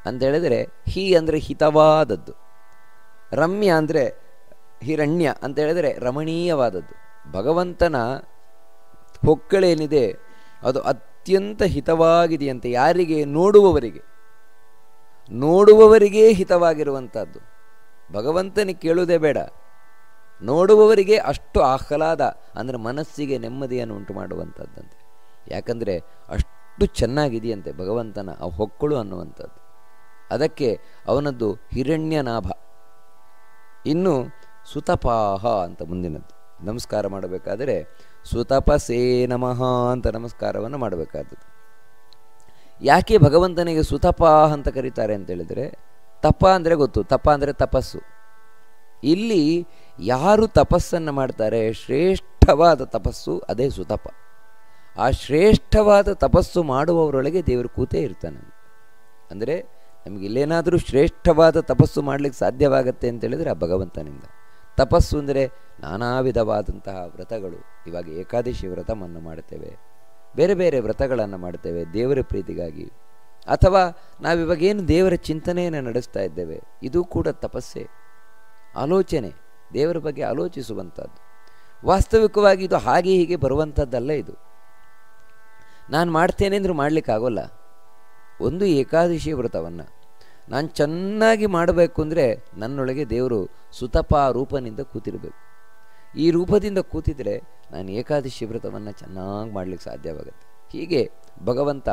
ಅಂತ ಹೇಳಿದರೆ ಹಿ ಅಂದರೆ ಹಿತವಾದದ್ದು, ರಮ್ಯ ಅಂದರೆ ಹಿರಣ್ಯ ಅಂತ ಹೇಳಿದರೆ ರಮಣೀಯವಾದದ್ದು. ಭಗವಂತನ ಹೊಕ್ಕಳೇನಿದೆ ಅದು ಅತ್ಯಂತ ಹಿತವಾಗಿದೆಯಂತೆ. ಯಾರಿಗೆ? ನೋಡುವವರಿಗೆ ಹಿತವಾಗಿರುವಂಥದ್ದು. ಭಗವಂತನಿಗೆ ಕೇಳುವುದೇ ಬೇಡ, ನೋಡುವವರಿಗೆ ಅಷ್ಟು ಆಹ್ಲಾದ ಅಂದರೆ ಮನಸ್ಸಿಗೆ ನೆಮ್ಮದಿಯನ್ನು ಉಂಟು ಮಾಡುವಂಥದ್ದಂತೆ. ಯಾಕಂದರೆ ಅಷ್ಟು ಚೆನ್ನಾಗಿದೆಯಂತೆ ಭಗವಂತನ ಆ ಹೊಕ್ಕಳು ಅನ್ನುವಂಥದ್ದು. ಅದಕ್ಕೆ ಅವನದ್ದು ಹಿರಣ್ಯನಾಭ. ಇನ್ನು ಸುತಪಾಹ ಅಂತ ಮುಂದಿನದ್ದು. ನಮಸ್ಕಾರ ಮಾಡಬೇಕಾದರೆ ಸುತಪಸೇ ನಮಃ ಅಂತ ನಮಸ್ಕಾರವನ್ನು ಮಾಡಬೇಕಾದದ್ದು. ಯಾಕೆ ಭಗವಂತನಿಗೆ ಸುತಪಾಹ ಅಂತ ಕರೀತಾರೆ ಅಂತೇಳಿದರೆ, ತಪ ಅಂದರೆ ಗೊತ್ತು, ತಪ ಅಂದರೆ ತಪಸ್ಸು. ಇಲ್ಲಿ ಯಾರು ತಪಸ್ಸನ್ನು ಮಾಡ್ತಾರೆ, ಶ್ರೇಷ್ಠವಾದ ತಪಸ್ಸು, ಅದೇ ಸುತಪ. ಆ ಶ್ರೇಷ್ಠವಾದ ತಪಸ್ಸು ಮಾಡುವವರೊಳಗೆ ದೇವರು ಕೂತೇ ಇರ್ತಾನೆ. ಅಂದರೆ ನಮಗೆ ಇಲ್ಲೇನಾದರೂ ಶ್ರೇಷ್ಠವಾದ ತಪಸ್ಸು ಮಾಡಲಿಕ್ಕೆ ಸಾಧ್ಯವಾಗತ್ತೆ ಅಂತೇಳಿದರೆ ಆ ಭಗವಂತನಿಂದ. ತಪಸ್ಸು ಅಂದರೆ ನಾನಾ ವಿಧವಾದಂತಹ ವ್ರತಗಳು. ಇವಾಗ ಏಕಾದಶಿ ವ್ರತವನ್ನು ಮಾಡ್ತೇವೆ, ಬೇರೆ ಬೇರೆ ವ್ರತಗಳನ್ನು ಮಾಡ್ತೇವೆ ದೇವರ ಪ್ರೀತಿಗಾಗಿ. ಅಥವಾ ನಾವಿವಾಗೇನು ದೇವರ ಚಿಂತನೆಯನ್ನು ನಡೆಸ್ತಾ ಇದ್ದೇವೆ, ಇದು ಕೂಡ ತಪಸ್ಸೇ. ಆಲೋಚನೆ, ದೇವರ ಬಗ್ಗೆ ಆಲೋಚಿಸುವಂಥದ್ದು. ವಾಸ್ತವಿಕವಾಗಿ ಇದು ಹಾಗೆ ಹೀಗೆ ಬರುವಂಥದ್ದಲ್ಲ. ಇದು ನಾನು ಮಾಡ್ತೇನೆ ಅಂದರೂ ಮಾಡಲಿಕ್ಕಾಗೋಲ್ಲ. ಒಂದು ಏಕಾದಶಿ ವ್ರತವನ್ನು ನಾನು ಚೆನ್ನಾಗಿ ಮಾಡಬೇಕು ಅಂದರೆ ನನ್ನೊಳಗೆ ದೇವರು ಸುತಪ ರೂಪನಿಂದ ಕೂತಿರಬೇಕು. ಈ ರೂಪದಿಂದ ಕೂತಿದ್ರೆ ನಾನು ಏಕಾದಶಿ ವ್ರತವನ್ನು ಚೆನ್ನಾಗಿ ಮಾಡಲಿಕ್ಕೆ ಸಾಧ್ಯವಾಗುತ್ತೆ. ಹೀಗೆ ಭಗವಂತ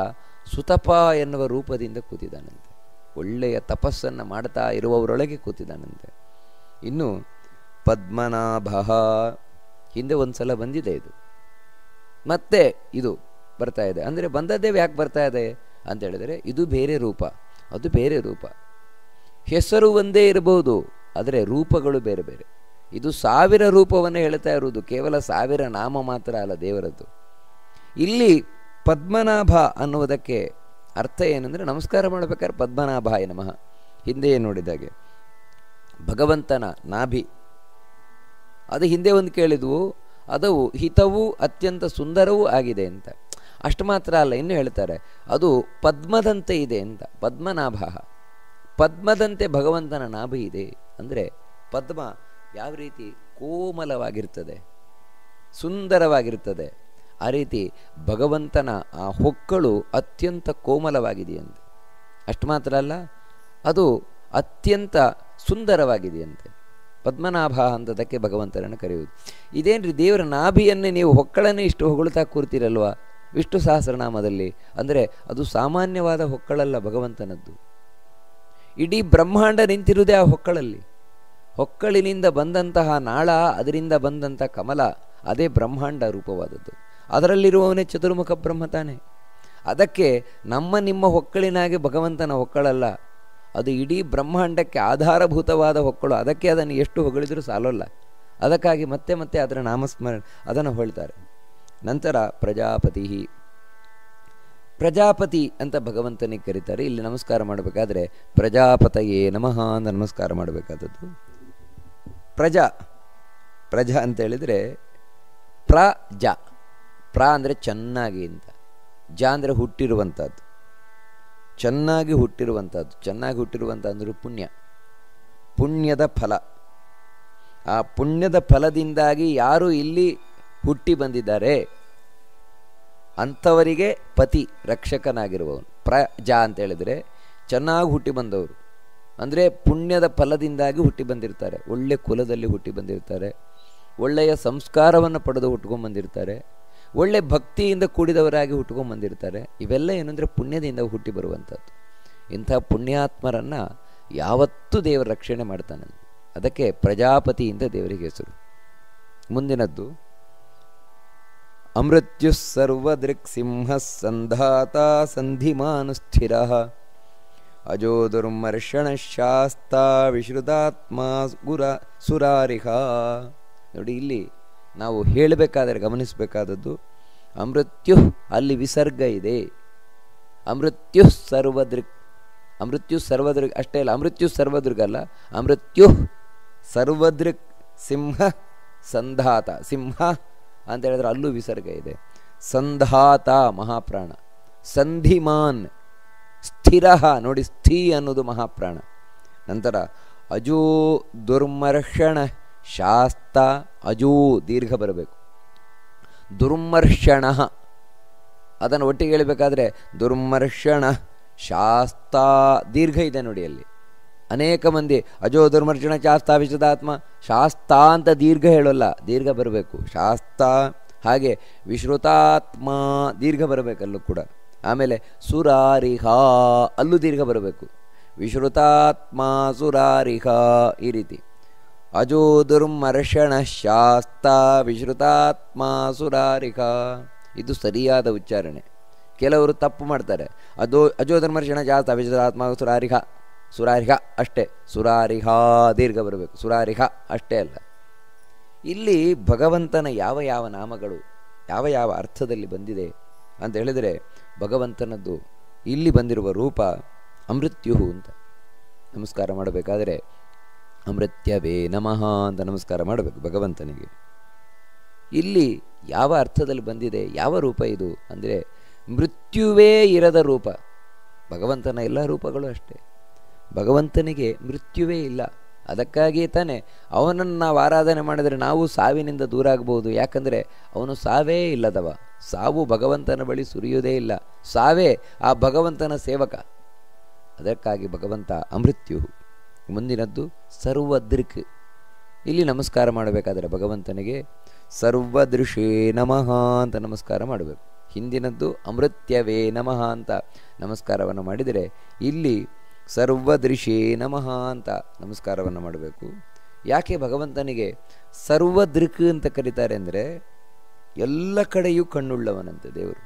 ಸುತಪ ಎನ್ನುವ ರೂಪದಿಂದ ಕೂತಿದ್ದಾನಂತೆ. ಒಳ್ಳೆಯ ತಪಸ್ಸನ್ನು ಮಾಡ್ತಾ ಇರುವವರೊಳಗೆ ಕೂತಿದ್ದಾನಂತೆ. ಇನ್ನು ಪದ್ಮನಾಭ, ಹಿಂದೆ ಒಂದು ಸಲ ಬಂದಿದೆ ಇದು, ಮತ್ತೆ ಇದು ಬರ್ತಾ ಇದೆ. ಅಂದರೆ ಬಂದದ್ದೇ ಯಾಕೆ ಬರ್ತಾ ಇದೆ ಅಂತ ಹೇಳಿದರೆ, ಇದು ಬೇರೆ ರೂಪ, ಅದು ಬೇರೆ ರೂಪ. ಹೆಸರು ಒಂದೇ ಇರಬಹುದು, ಆದರೆ ರೂಪಗಳು ಬೇರೆ ಬೇರೆ. ಇದು 1000 ರೂಪವನ್ನು ಹೇಳ್ತಾ ಇರುವುದು, ಕೇವಲ 1000 ನಾಮ ಮಾತ್ರ ಅಲ್ಲ ದೇವರದ್ದು. ಇಲ್ಲಿ ಪದ್ಮನಾಭ ಅನ್ನುವುದಕ್ಕೆ ಅರ್ಥ ಏನಂದರೆ, ನಮಸ್ಕಾರ ಮಾಡಬೇಕಾದ್ರೆ ಪದ್ಮನಾಭಾಯ ನಮಃ. ಹಿಂದೆ ನೋಡಿದಾಗೆ ಭಗವಂತನ ನಾಭಿ, ಅದು ಹಿಂದೆ ಒಂದು ಕೇಳಿದ್ವು, ಅದು ಹಿತವೂ ಅತ್ಯಂತ ಸುಂದರವೂ ಆಗಿದೆ ಅಂತ. ಅಷ್ಟು ಮಾತ್ರ ಅಲ್ಲ, ಇನ್ನು ಹೇಳ್ತಾರೆ ಅದು ಪದ್ಮದಂತೆ ಇದೆ ಅಂತ. ಪದ್ಮನಾಭ, ಪದ್ಮದಂತೆ ಭಗವಂತನ ನಾಭಿ ಇದೆ. ಅಂದರೆ ಪದ್ಮ ಯಾವ ರೀತಿ ಕೋಮಲವಾಗಿರ್ತದೆ, ಸುಂದರವಾಗಿರ್ತದೆ, ಆ ರೀತಿ ಭಗವಂತನ ಆ ಹೊಕ್ಕಳು ಅತ್ಯಂತ ಕೋಮಲವಾಗಿದೆಯಂತೆ. ಅಷ್ಟು ಮಾತ್ರ ಅಲ್ಲ, ಅದು ಅತ್ಯಂತ ಸುಂದರವಾಗಿದೆಯಂತೆ. ಪದ್ಮನಾಭ ಅಂತದಕ್ಕೆ ಭಗವಂತನನ್ನು ಕರೆಯುವುದು. ಇದೇನ್ರಿ, ದೇವರ ನಾಭಿಯನ್ನೇ ನೀವು ಹೊಕ್ಕಳನ್ನೇ ಇಷ್ಟು ಹೊಗಳ್ತಾ ಕೂರ್ತೀರಲ್ವಾ ವಿಷ್ಣು ಸಹಸ್ರನಾಮದಲ್ಲಿ. ಅಂದರೆ ಅದು ಸಾಮಾನ್ಯವಾದ ಹೊಕ್ಕಳಲ್ಲ ಭಗವಂತನದ್ದು. ಇಡೀ ಬ್ರಹ್ಮಾಂಡ ನಿಂತಿರುವುದೇ ಆ ಹೊಕ್ಕಳಲ್ಲಿ. ಹೊಕ್ಕಳಿನಿಂದ ಬಂದಂತಹ ನಾಳ, ಅದರಿಂದ ಬಂದಂಥ ಕಮಲ, ಅದೇ ಬ್ರಹ್ಮಾಂಡ ರೂಪವಾದದ್ದು. ಅದರಲ್ಲಿರುವವನೇ ಚತುರ್ಮುಖ ಬ್ರಹ್ಮ ತಾನೆ. ಅದಕ್ಕೆ ನಮ್ಮ ನಿಮ್ಮ ಹೊಕ್ಕಳಿನಾಗೆ ಭಗವಂತನ ಹೊಕ್ಕಳಲ್ಲ, ಅದು ಇಡೀ ಬ್ರಹ್ಮಾಂಡಕ್ಕೆ ಆಧಾರಭೂತವಾದ ಹೊಕ್ಕಳು. ಅದಕ್ಕೆ ಅದನ್ನು ಎಷ್ಟು ಹೊಗಳಿದರೂ ಸಾಲೋಲ್ಲ. ಅದಕ್ಕಾಗಿ ಮತ್ತೆ ಮತ್ತೆ ಅದರ ನಾಮಸ್ಮರಣೆ ಅದನ್ನು ಹೇಳ್ತಾರೆ. ನಂತರ ಪ್ರಜಾಪತಿ, ಪ್ರಜಾಪತಿ ಅಂತ ಭಗವಂತನಿಗೆ ಕರೀತಾರೆ. ಇಲ್ಲಿ ನಮಸ್ಕಾರ ಮಾಡಬೇಕಾದ್ರೆ ಪ್ರಜಾಪತಯೇ ನಮಃ ಅಂತ ನಮಸ್ಕಾರ ಮಾಡಬೇಕಾದದ್ದು. ಪ್ರಜಾ, ಪ್ರಜಾ ಅಂತ ಹೇಳಿದರೆ ಪ್ರಜ, ಪ್ರ ಅಂದರೆ ಚೆನ್ನಾಗಿ ಅಂತ, ಜ ಅಂದರೆ ಹುಟ್ಟಿರುವಂಥದ್ದು, ಚೆನ್ನಾಗಿ ಹುಟ್ಟಿರುವಂಥದ್ದು. ಚೆನ್ನಾಗಿ ಹುಟ್ಟಿರುವಂಥ ಅಂದರೆ ಪುಣ್ಯ, ಪುಣ್ಯದ ಫಲ. ಆ ಪುಣ್ಯದ ಫಲದಿಂದಾಗಿ ಯಾರು ಇಲ್ಲಿ ಹುಟ್ಟಿ ಬಂದಿದ್ದಾರೆ ಅಂಥವರಿಗೆ ಪತಿ ರಕ್ಷಕನಾಗಿರುವವನು. ಪ್ರಜಾ ಅಂತ ಹೇಳಿದರೆ ಚೆನ್ನಾಗಿ ಹುಟ್ಟಿ ಬಂದವರು, ಅಂದರೆ ಪುಣ್ಯದ ಫಲದಿಂದಾಗಿ ಹುಟ್ಟಿ ಬಂದಿರ್ತಾರೆ, ಒಳ್ಳೆ ಕುಲದಲ್ಲಿ ಹುಟ್ಟಿ ಬಂದಿರ್ತಾರೆ, ಒಳ್ಳೆಯ ಸಂಸ್ಕಾರವನ್ನು ಪಡೆದು ಹುಟ್ಕೊಂಡ್ಬಂದಿರ್ತಾರೆ, ಒಳ್ಳೆ ಭಕ್ತಿಯಿಂದ ಕೂಡಿದವರಾಗಿ ಹುಟ್ಕೊಂಡ್ಬಂದಿರ್ತಾರೆ. ಇವೆಲ್ಲ ಏನಂದರೆ ಪುಣ್ಯದಿಂದ ಹುಟ್ಟಿ ಬರುವಂಥದ್ದು. ಇಂಥ ಪುಣ್ಯಾತ್ಮರನ್ನು ಯಾವತ್ತೂ ದೇವರ ರಕ್ಷಣೆ ಮಾಡ್ತಾನೆ. ಅದಕ್ಕೆ ಪ್ರಜಾಪತಿ ಅಂತ ದೇವರಿಗೆ ಹೆಸರು. ಮುಂದಿನದ್ದು ಅಮೃತ್ಯು ಸರ್ವದೃಕ್ ಸಿಂಹ ಸಂಧಾತ ಸಂಧಿಮಾನ್ ಸ್ಥಿರ ಅಜೋ ದುರ್ಮರ್ಷಣ ಶಾಸ್ತ ವಿಶ್ರುತಾತ್ಮ ಗುರ ಸುರಾರಿಹ. ನೋಡಿ, ಇಲ್ಲಿ ನಾವು ಹೇಳಬೇಕಾದರೆ ಗಮನಿಸಬೇಕಾದದ್ದು ಅಮೃತ್ಯು, ಅಲ್ಲಿ ವಿಸರ್ಗ ಇದೆ. ಅಮೃತ್ಯು ಸರ್ವದೃಕ್, ಅಮೃತ್ಯು ಸರ್ವದೃಕ್ ಅಷ್ಟೇ ಅಲ್ಲ, ಅಮೃತ್ಯು ಸರ್ವದೃಗ್ ಅಲ್ಲ, ಅಮೃತ್ಯು ಸರ್ವದೃಕ್ ಸಿಂಹ ಸಂಧಾತ. ಸಿಂಹ ಅಂತ ಹೇಳಿದ್ರೆ ಅಲ್ಲೂ ವಿಸರ್ಗ ಇದೆ. ಸಂಧಾತ ಮಹಾಪ್ರಾಣ, ಸಂಧಿಮಾನ್ ಸ್ಥಿರ, ನೋಡಿ ಸ್ಥಿ ಅನ್ನೋದು ಮಹಾಪ್ರಾಣ. ನಂತರ ಅಜೋ ದುರ್ಮರ್ಷಣ ಶಾಸ್ತ, ಅಜೋ ದೀರ್ಘ ಬರಬೇಕು, ದುರ್ಮರ್ಷಣ, ಅದನ್ನು ಒಟ್ಟಿಗೆ ಹೇಳಬೇಕಾದ್ರೆ ದುರ್ಮರ್ಷಣ ಶಾಸ್ತಾ, ದೀರ್ಘ ಇದೆ ನೋಡಿ ಅಲ್ಲಿ. ಅನೇಕ ಮಂದಿ ಅಜೋ ದುರ್ಮರ್ಷಣ ಶಾಸ್ತಾ ವಿಶ್ರುತಾತ್ಮ, ಶಾಸ್ತಾ ಅಂತ ದೀರ್ಘ ಹೇಳೋಲ್ಲ, ದೀರ್ಘ ಬರಬೇಕು ಶಾಸ್ತಾ. ಹಾಗೆ ವಿಶ್ರುತಾತ್ಮ ದೀರ್ಘ ಬರಬೇಕಲ್ಲೂ ಕೂಡ. ಆಮೇಲೆ ಸುರಾರಿಹ, ಅಲ್ಲೂ ದೀರ್ಘ ಬರಬೇಕು, ವಿಶ್ರುತಾತ್ಮ ಸುರಾರಿಹ, ಈ ರೀತಿ. ಅಜೋ ದುರ್ಮರ್ಷಣ ಶಾಸ್ತಾ ವಿಶ್ರುತಾತ್ಮ ಸುರಾರಿಹ, ಇದು ಸರಿಯಾದ ಉಚ್ಚಾರಣೆ. ಕೆಲವರು ತಪ್ಪು ಮಾಡ್ತಾರೆ. ಅಜೋ ಧರ್ಮರ್ಷಣ ಜಾಸ್ತ ವಿಶ್ರುತಾತ್ಮ ಸುರಾರಿಹ, ಸುರಾರಿಹ ಅಷ್ಟೇ, ಸುರಾರಿಹ ದೀರ್ಘ ಬರಬೇಕು, ಸುರಾರಿಹ ಅಷ್ಟೇ ಅಲ್ಲ. ಇಲ್ಲಿ ಭಗವಂತನ ಯಾವ ಯಾವ ನಾಮಗಳು ಯಾವ ಯಾವ ಅರ್ಥದಲ್ಲಿ ಬಂದಿದೆ ಅಂತ ಹೇಳಿದರೆ, ಭಗವಂತನದ್ದು ಇಲ್ಲಿ ಬಂದಿರುವ ರೂಪ ಅಮೃತ್ಯು ಅಂತ. ನಮಸ್ಕಾರ ಮಾಡಬೇಕಾದರೆ ಅಮೃತ್ಯವೇ ನಮಃ ಅಂತ ನಮಸ್ಕಾರ ಮಾಡಬೇಕು ಭಗವಂತನಿಗೆ. ಇಲ್ಲಿ ಯಾವ ಅರ್ಥದಲ್ಲಿ ಬಂದಿದೆ, ಯಾವ ರೂಪ ಇದು ಅಂದರೆ ಮೃತ್ಯುವೇ ಇರದ ರೂಪ. ಭಗವಂತನ ಎಲ್ಲ ರೂಪಗಳು ಅಷ್ಟೇ, ಭಗವಂತನಿಗೆ ಮೃತ್ಯುವೇ ಇಲ್ಲ. ಅದಕ್ಕಾಗಿಯೇ ತಾನೇ ಅವನನ್ನು ನಾವು ಆರಾಧನೆ ಮಾಡಿದರೆ ನಾವು ಸಾವಿನಿಂದ ದೂರ ಆಗಬಹುದು. ಯಾಕಂದರೆ ಅವನು ಸಾವೇ ಇಲ್ಲದವ, ಸಾವು ಭಗವಂತನ ಬಳಿ ಸುರಿಯುವುದೇ ಇಲ್ಲ, ಸಾವೇ ಆ ಭಗವಂತನ ಸೇವಕ. ಅದಕ್ಕಾಗಿ ಭಗವಂತ ಅಮೃತ್ಯು. ಮುಂದಿನದ್ದು ಸರ್ವದೃಕ್. ಇಲ್ಲಿ ನಮಸ್ಕಾರ ಮಾಡಬೇಕಾದರೆ ಭಗವಂತನಿಗೆ ಸರ್ವದೃಶೇ ನಮಃ ಅಂತ ನಮಸ್ಕಾರ ಮಾಡಬೇಕು. ಹಿಂದಿನದ್ದು ಅಮೃತ್ಯವೇ ನಮಃ ಅಂತ ನಮಸ್ಕಾರವನ್ನು ಮಾಡಿದರೆ, ಇಲ್ಲಿ ಸರ್ವದೃಶೇ ನಮಃ ಅಂತ ನಮಸ್ಕಾರವನ್ನು ಮಾಡಬೇಕು. ಯಾಕೆ ಭಗವಂತನಿಗೆ ಸರ್ವದೃಕ್ ಅಂತ ಕರೀತಾರೆ ಅಂದರೆ, ಎಲ್ಲ ಕಡೆಯೂ ಕಣ್ಣುಳ್ಳವನಂತೆ ದೇವರು.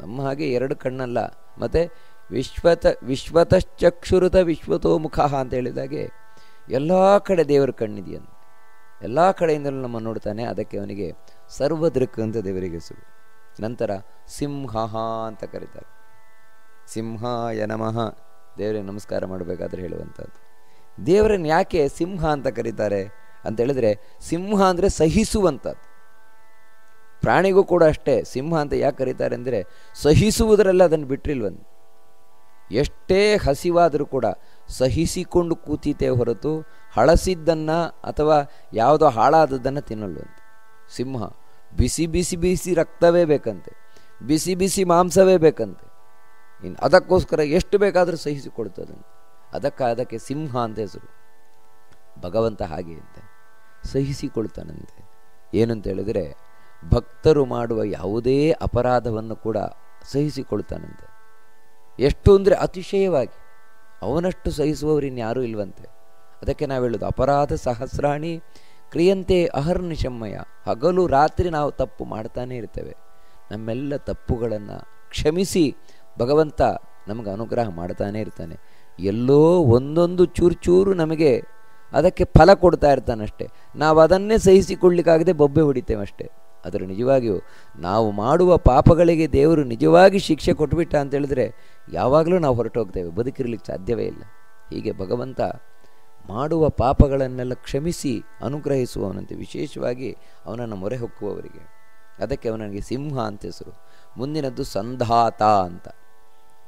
ನಮ್ಮ ಹಾಗೆ ಎರಡು ಕಣ್ಣಲ್ಲ. ಮತ್ತು ವಿಶ್ವತಶ್ಚಕ್ಷುರುತ ವಿಶ್ವತೋ ಮುಖ ಅಂತ ಹೇಳಿದಾಗೆ ಎಲ್ಲ ಕಡೆ ದೇವರ ಕಣ್ಣಿದೆಯಂತೆ, ಎಲ್ಲ ಕಡೆಯಿಂದಲೂ ನಮ್ಮ ನೋಡ್ತಾನೆ. ಅದಕ್ಕೆ ಅವನಿಗೆ ಸರ್ವದೃಕ್ ಅಂತ ದೇವರಿಗೆ ಹೆಸರು. ನಂತರ ಸಿಂಹ ಅಂತ ಕರೀತಾರೆ. ಸಿಂಹಾಯ ನಮಃ, ದೇವರಿಗೆ ನಮಸ್ಕಾರ ಮಾಡಬೇಕಾದ್ರೆ ಹೇಳುವಂಥದ್ದು. ದೇವರನ್ನು ಯಾಕೆ ಸಿಂಹ ಅಂತ ಕರೀತಾರೆ ಅಂತ ಹೇಳಿದ್ರೆ, ಸಿಂಹ ಅಂದರೆ ಸಹಿಸುವಂಥದ್ದು. ಪ್ರಾಣಿಗೂ ಕೂಡ ಅಷ್ಟೇ ಸಿಂಹ ಅಂತ ಯಾಕೆ ಕರೀತಾರೆ ಅಂದರೆ, ಸಹಿಸುವುದರಲ್ಲ ಅದನ್ನು ಬಿಟ್ಟಿಲ್ವಂತೆ. ಎಷ್ಟೇ ಹಸಿವಾದರೂ ಕೂಡ ಸಹಿಸಿಕೊಂಡು ಕೂತೀತೆ ಹೊರತು ಹಳಸಿದ್ದನ್ನು ಅಥವಾ ಯಾವುದೋ ಹಾಳಾದದ್ದನ್ನು ತಿನ್ನಲ್ವಂತೆ. ಸಿಂಹ ಬಿಸಿ ಬಿಸಿ ಬಿಸಿ ರಕ್ತವೇ ಬೇಕಂತೆ, ಬಿಸಿ ಬಿಸಿ ಮಾಂಸವೇ ಬೇಕಂತೆ. ಇನ್ನು ಅದಕ್ಕೋಸ್ಕರ ಎಷ್ಟು ಬೇಕಾದರೂ ಸಹಿಸಿಕೊಳ್ತದಂತೆ. ಅದಕ್ಕೆ ಸಿಂಹ ಅಂತ ಹೆಸರು. ಭಗವಂತ ಹಾಗೆ ಅಂತೆ, ಸಹಿಸಿಕೊಳ್ತಾನಂತೆ. ಏನಂತ ಹೇಳಿದರೆ, ಭಕ್ತರು ಮಾಡುವ ಯಾವುದೇ ಅಪರಾಧವನ್ನು ಕೂಡ ಸಹಿಸಿಕೊಳ್ತಾನಂತೆ. ಎಷ್ಟು ಅಂದರೆ ಅತಿಶಯವಾಗಿ, ಅವನಷ್ಟು ಸಹಿಸುವವರು ಇನ್ಯಾರೂ ಇಲ್ವಂತೆ. ಅದಕ್ಕೆ ನಾವು ಹೇಳೋದು, ಅಪರಾಧ ಸಹಸ್ರಾಣಿ ಕ್ರಿಯಂತೆ ಅಹರ್ನಿಶಮ್ಮಯ. ಹಗಲು ರಾತ್ರಿ ನಾವು ತಪ್ಪು ಮಾಡ್ತಾನೇ ಇರ್ತೇವೆ. ನಮ್ಮೆಲ್ಲ ತಪ್ಪುಗಳನ್ನು ಕ್ಷಮಿಸಿ ಭಗವಂತ ನಮಗೆ ಅನುಗ್ರಹ ಮಾಡ್ತಾನೇ ಇರ್ತಾನೆ. ಎಲ್ಲೋ ಒಂದೊಂದು ಚೂರು ಚೂರು ನಮಗೆ ಅದಕ್ಕೆ ಫಲ ಕೊಡ್ತಾ ಇರ್ತಾನಷ್ಟೇ. ನಾವು ಅದನ್ನೇ ಸಹಿಸಿಕೊಳ್ಳಿಕ್ಕಾಗದೆ ಬೊಬ್ಬೆ ಹೊಡಿತೇವೆ ಅಷ್ಟೇ. ಆದರೆ ನಿಜವಾಗಿಯೂ ನಾವು ಮಾಡುವ ಪಾಪಗಳಿಗೆ ದೇವರು ನಿಜವಾಗಿ ಶಿಕ್ಷೆ ಕೊಟ್ಬಿಟ್ಟ ಅಂತ ಹೇಳಿದ್ರೆ ಯಾವಾಗಲೂ ನಾವು ಹೊರಟೋಗ್ತೇವೆ, ಬದುಕಿರಲಿಕ್ಕೆ ಸಾಧ್ಯವೇ ಇಲ್ಲ. ಹೀಗೆ ಭಗವಂತ ಮಾಡುವ ಪಾಪಗಳನ್ನೆಲ್ಲ ಕ್ಷಮಿಸಿ ಅನುಗ್ರಹಿಸುವವನಂತೆ, ವಿಶೇಷವಾಗಿ ಅವನನ್ನು ಮೊರೆ ಹೊಕ್ಕುವವರಿಗೆ. ಅದಕ್ಕೆ ಅವನಿಗೆ ಸಿಂಹ ಅಂತ ಹೆಸರು. ಮುಂದಿನದ್ದು ಸಂಧಾತ ಅಂತ.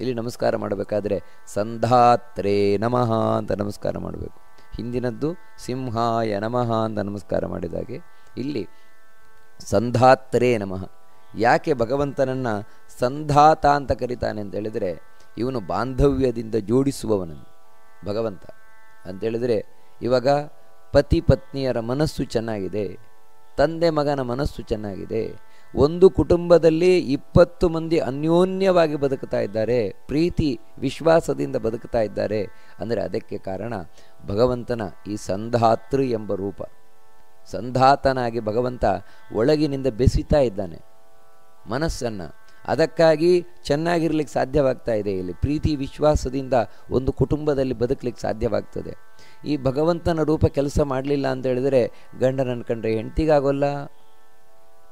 ಇಲ್ಲಿ ನಮಸ್ಕಾರ ಮಾಡಬೇಕಾದ್ರೆ ಸಂಧಾತ್ರೇ ನಮಃ ಅಂತ ನಮಸ್ಕಾರ ಮಾಡಬೇಕು. ಹಿಂದಿನದ್ದು ಸಿಂಹಾಯ ನಮಃ ಅಂತ ನಮಸ್ಕಾರ ಮಾಡಿದಾಗೆ ಇಲ್ಲಿ ಸಂಧಾತ್ರೇ ನಮಃ. ಯಾಕೆ ಭಗವಂತನನ್ನು ಸಂಧಾತ ಅಂತ ಕರೀತಾನೆ ಅಂತ ಹೇಳಿದರೆ, ಇವನು ಬಾಂಧವ್ಯದಿಂದ ಜೋಡಿಸುವವನನ್ನು ಭಗವಂತ ಅಂತೇಳಿದರೆ, ಇವಾಗ ಪತಿ ಪತ್ನಿಯರ ಮನಸ್ಸು ಚೆನ್ನಾಗಿದೆ, ತಂದೆ ಮಗನ ಮನಸ್ಸು ಚೆನ್ನಾಗಿದೆ, ಒಂದು ಕುಟುಂಬದಲ್ಲಿ 20 ಮಂದಿ ಅನ್ಯೋನ್ಯವಾಗಿ ಬದುಕ್ತಾ ಇದ್ದಾರೆ, ಪ್ರೀತಿ ವಿಶ್ವಾಸದಿಂದ ಬದುಕ್ತಾ ಇದ್ದಾರೆ ಅಂದರೆ ಅದಕ್ಕೆ ಕಾರಣ ಭಗವಂತನ ಈ ಸಂಧಾತೃ ಎಂಬ ರೂಪ. ಸಂಧಾತನಾಗಿ ಭಗವಂತ ಒಳಗಿನಿಂದ ಬೆಸಿತಾ ಇದ್ದಾನೆ ಮನಸ್ಸನ್ನು. ಅದಕ್ಕಾಗಿ ಚೆನ್ನಾಗಿರ್ಲಿಕ್ಕೆ ಸಾಧ್ಯವಾಗ್ತಾ ಇದೆ. ಇಲ್ಲಿ ಪ್ರೀತಿ ವಿಶ್ವಾಸದಿಂದ ಒಂದು ಕುಟುಂಬದಲ್ಲಿ ಬದುಕಲಿಕ್ಕೆ ಸಾಧ್ಯವಾಗ್ತದೆ. ಈ ಭಗವಂತನ ರೂಪ ಕೆಲಸ ಮಾಡಲಿಲ್ಲ ಅಂತ ಹೇಳಿದರೆ, ಗಂಡನ ಅನ್ಕೊಂಡ್ರೆ ಹೆಂಡತಿಗಾಗೋಲ್ಲ,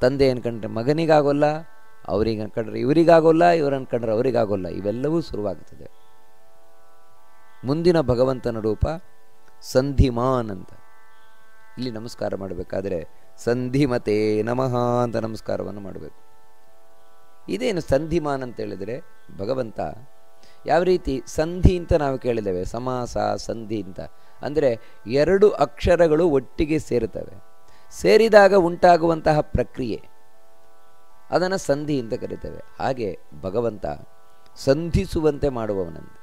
ತಂದೆ ಅನ್ಕೊಂಡ್ರೆ ಮಗನಿಗಾಗೋಲ್ಲ, ಅವ್ರಿಗೆ ಅನ್ಕೊಂಡ್ರೆ ಇವರಿಗಾಗೋಲ್ಲ, ಇವ್ರು ಅನ್ಕೊಂಡ್ರೆ ಅವರಿಗಾಗೋಲ್ಲ. ಇವೆಲ್ಲವೂ ಶುರುವಾಗ್ತದೆ. ಮುಂದಿನ ಭಗವಂತನ ರೂಪ ಸಂಧಿಮಾನ್ ಅಂತ. ಇಲ್ಲಿ ನಮಸ್ಕಾರ ಮಾಡಬೇಕಾದ್ರೆ ಸಂಧಿಮತೆ ನಮಃ ಅಂತ ನಮಸ್ಕಾರವನ್ನು ಮಾಡಬೇಕು. ಇದೇನು ಸಂಧಿಮಾನ್ ಅಂತ ಹೇಳಿದರೆ, ಭಗವಂತ ಯಾವ ರೀತಿ ಸಂಧಿ ಅಂತ ನಾವು ಕೇಳಿದ್ದೇವೆ, ಸಮಾಸ ಸಂಧಿ ಅಂತ ಅಂದರೆ 2 ಅಕ್ಷರಗಳು ಒಟ್ಟಿಗೆ ಸೇರುತ್ತವೆ. ಸೇರಿದಾಗ ಉಂಟಾಗುವಂತಹ ಪ್ರಕ್ರಿಯೆ. ಅದನ್ನು ಸಂಧಿ ಅಂತ ಕರಿತೇವೆ. ಹಾಗೆ ಭಗವಂತ ಸಂಧಿಸುವಂತೆ ಮಾಡುವವನಂತೆ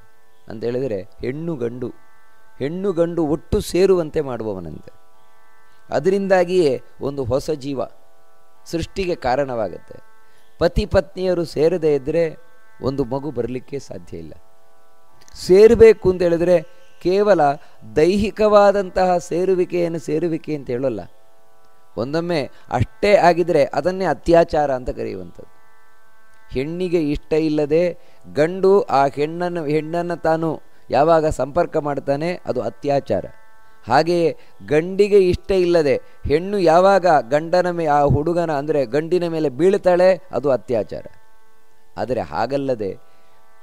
ಅಂತ ಹೇಳಿದರೆ ಹೆಣ್ಣು ಗಂಡು ಒಟ್ಟು ಸೇರುವಂತೆ ಮಾಡುವವನಂತೆ. ಅದರಿಂದಾಗಿಯೇ ಒಂದು ಹೊಸ ಜೀವ ಸೃಷ್ಟಿಗೆ ಕಾರಣವಾಗುತ್ತೆ. ಪತಿ ಪತ್ನಿಯರು ಸೇರದೇ ಇದ್ದರೆ ಒಂದು ಮಗು ಬರಲಿಕ್ಕೆ ಸಾಧ್ಯ ಇಲ್ಲ. ಸೇರಬೇಕು ಅಂತ ಹೇಳಿದ್ರೆ ಕೇವಲ ದೈಹಿಕವಾದಂತಹ ಸೇರುವಿಕೆ ಅಂತ ಹೇಳೋಲ್ಲ. ಒಂದೊಮ್ಮೆ ಅಷ್ಟೇ ಆಗಿದ್ರೆ ಅದನ್ನೇ ಅತ್ಯಾಚಾರ ಅಂತ ಕರೆಯುವಂಥದ್ದು. ಹೆಣ್ಣಿಗೆ ಇಷ್ಟ ಇಲ್ಲದೆ ಗಂಡು ಆ ಹೆಣ್ಣನ್ನು ತಾನು ಯಾವಾಗ ಸಂಪರ್ಕ ಮಾಡ್ತಾನೆ ಅದು ಅತ್ಯಾಚಾರ. ಹಾಗೆಯೇ ಗಂಡಿಗೆ ಇಷ್ಟ ಇಲ್ಲದೆ ಹೆಣ್ಣು ಯಾವಾಗ ಆ ಹುಡುಗನ ಅಂದರೆ ಗಂಡಿನ ಮೇಲೆ ಬೀಳ್ತಾಳೆ ಅದು ಅತ್ಯಾಚಾರ. ಆದರೆ ಹಾಗಲ್ಲದೆ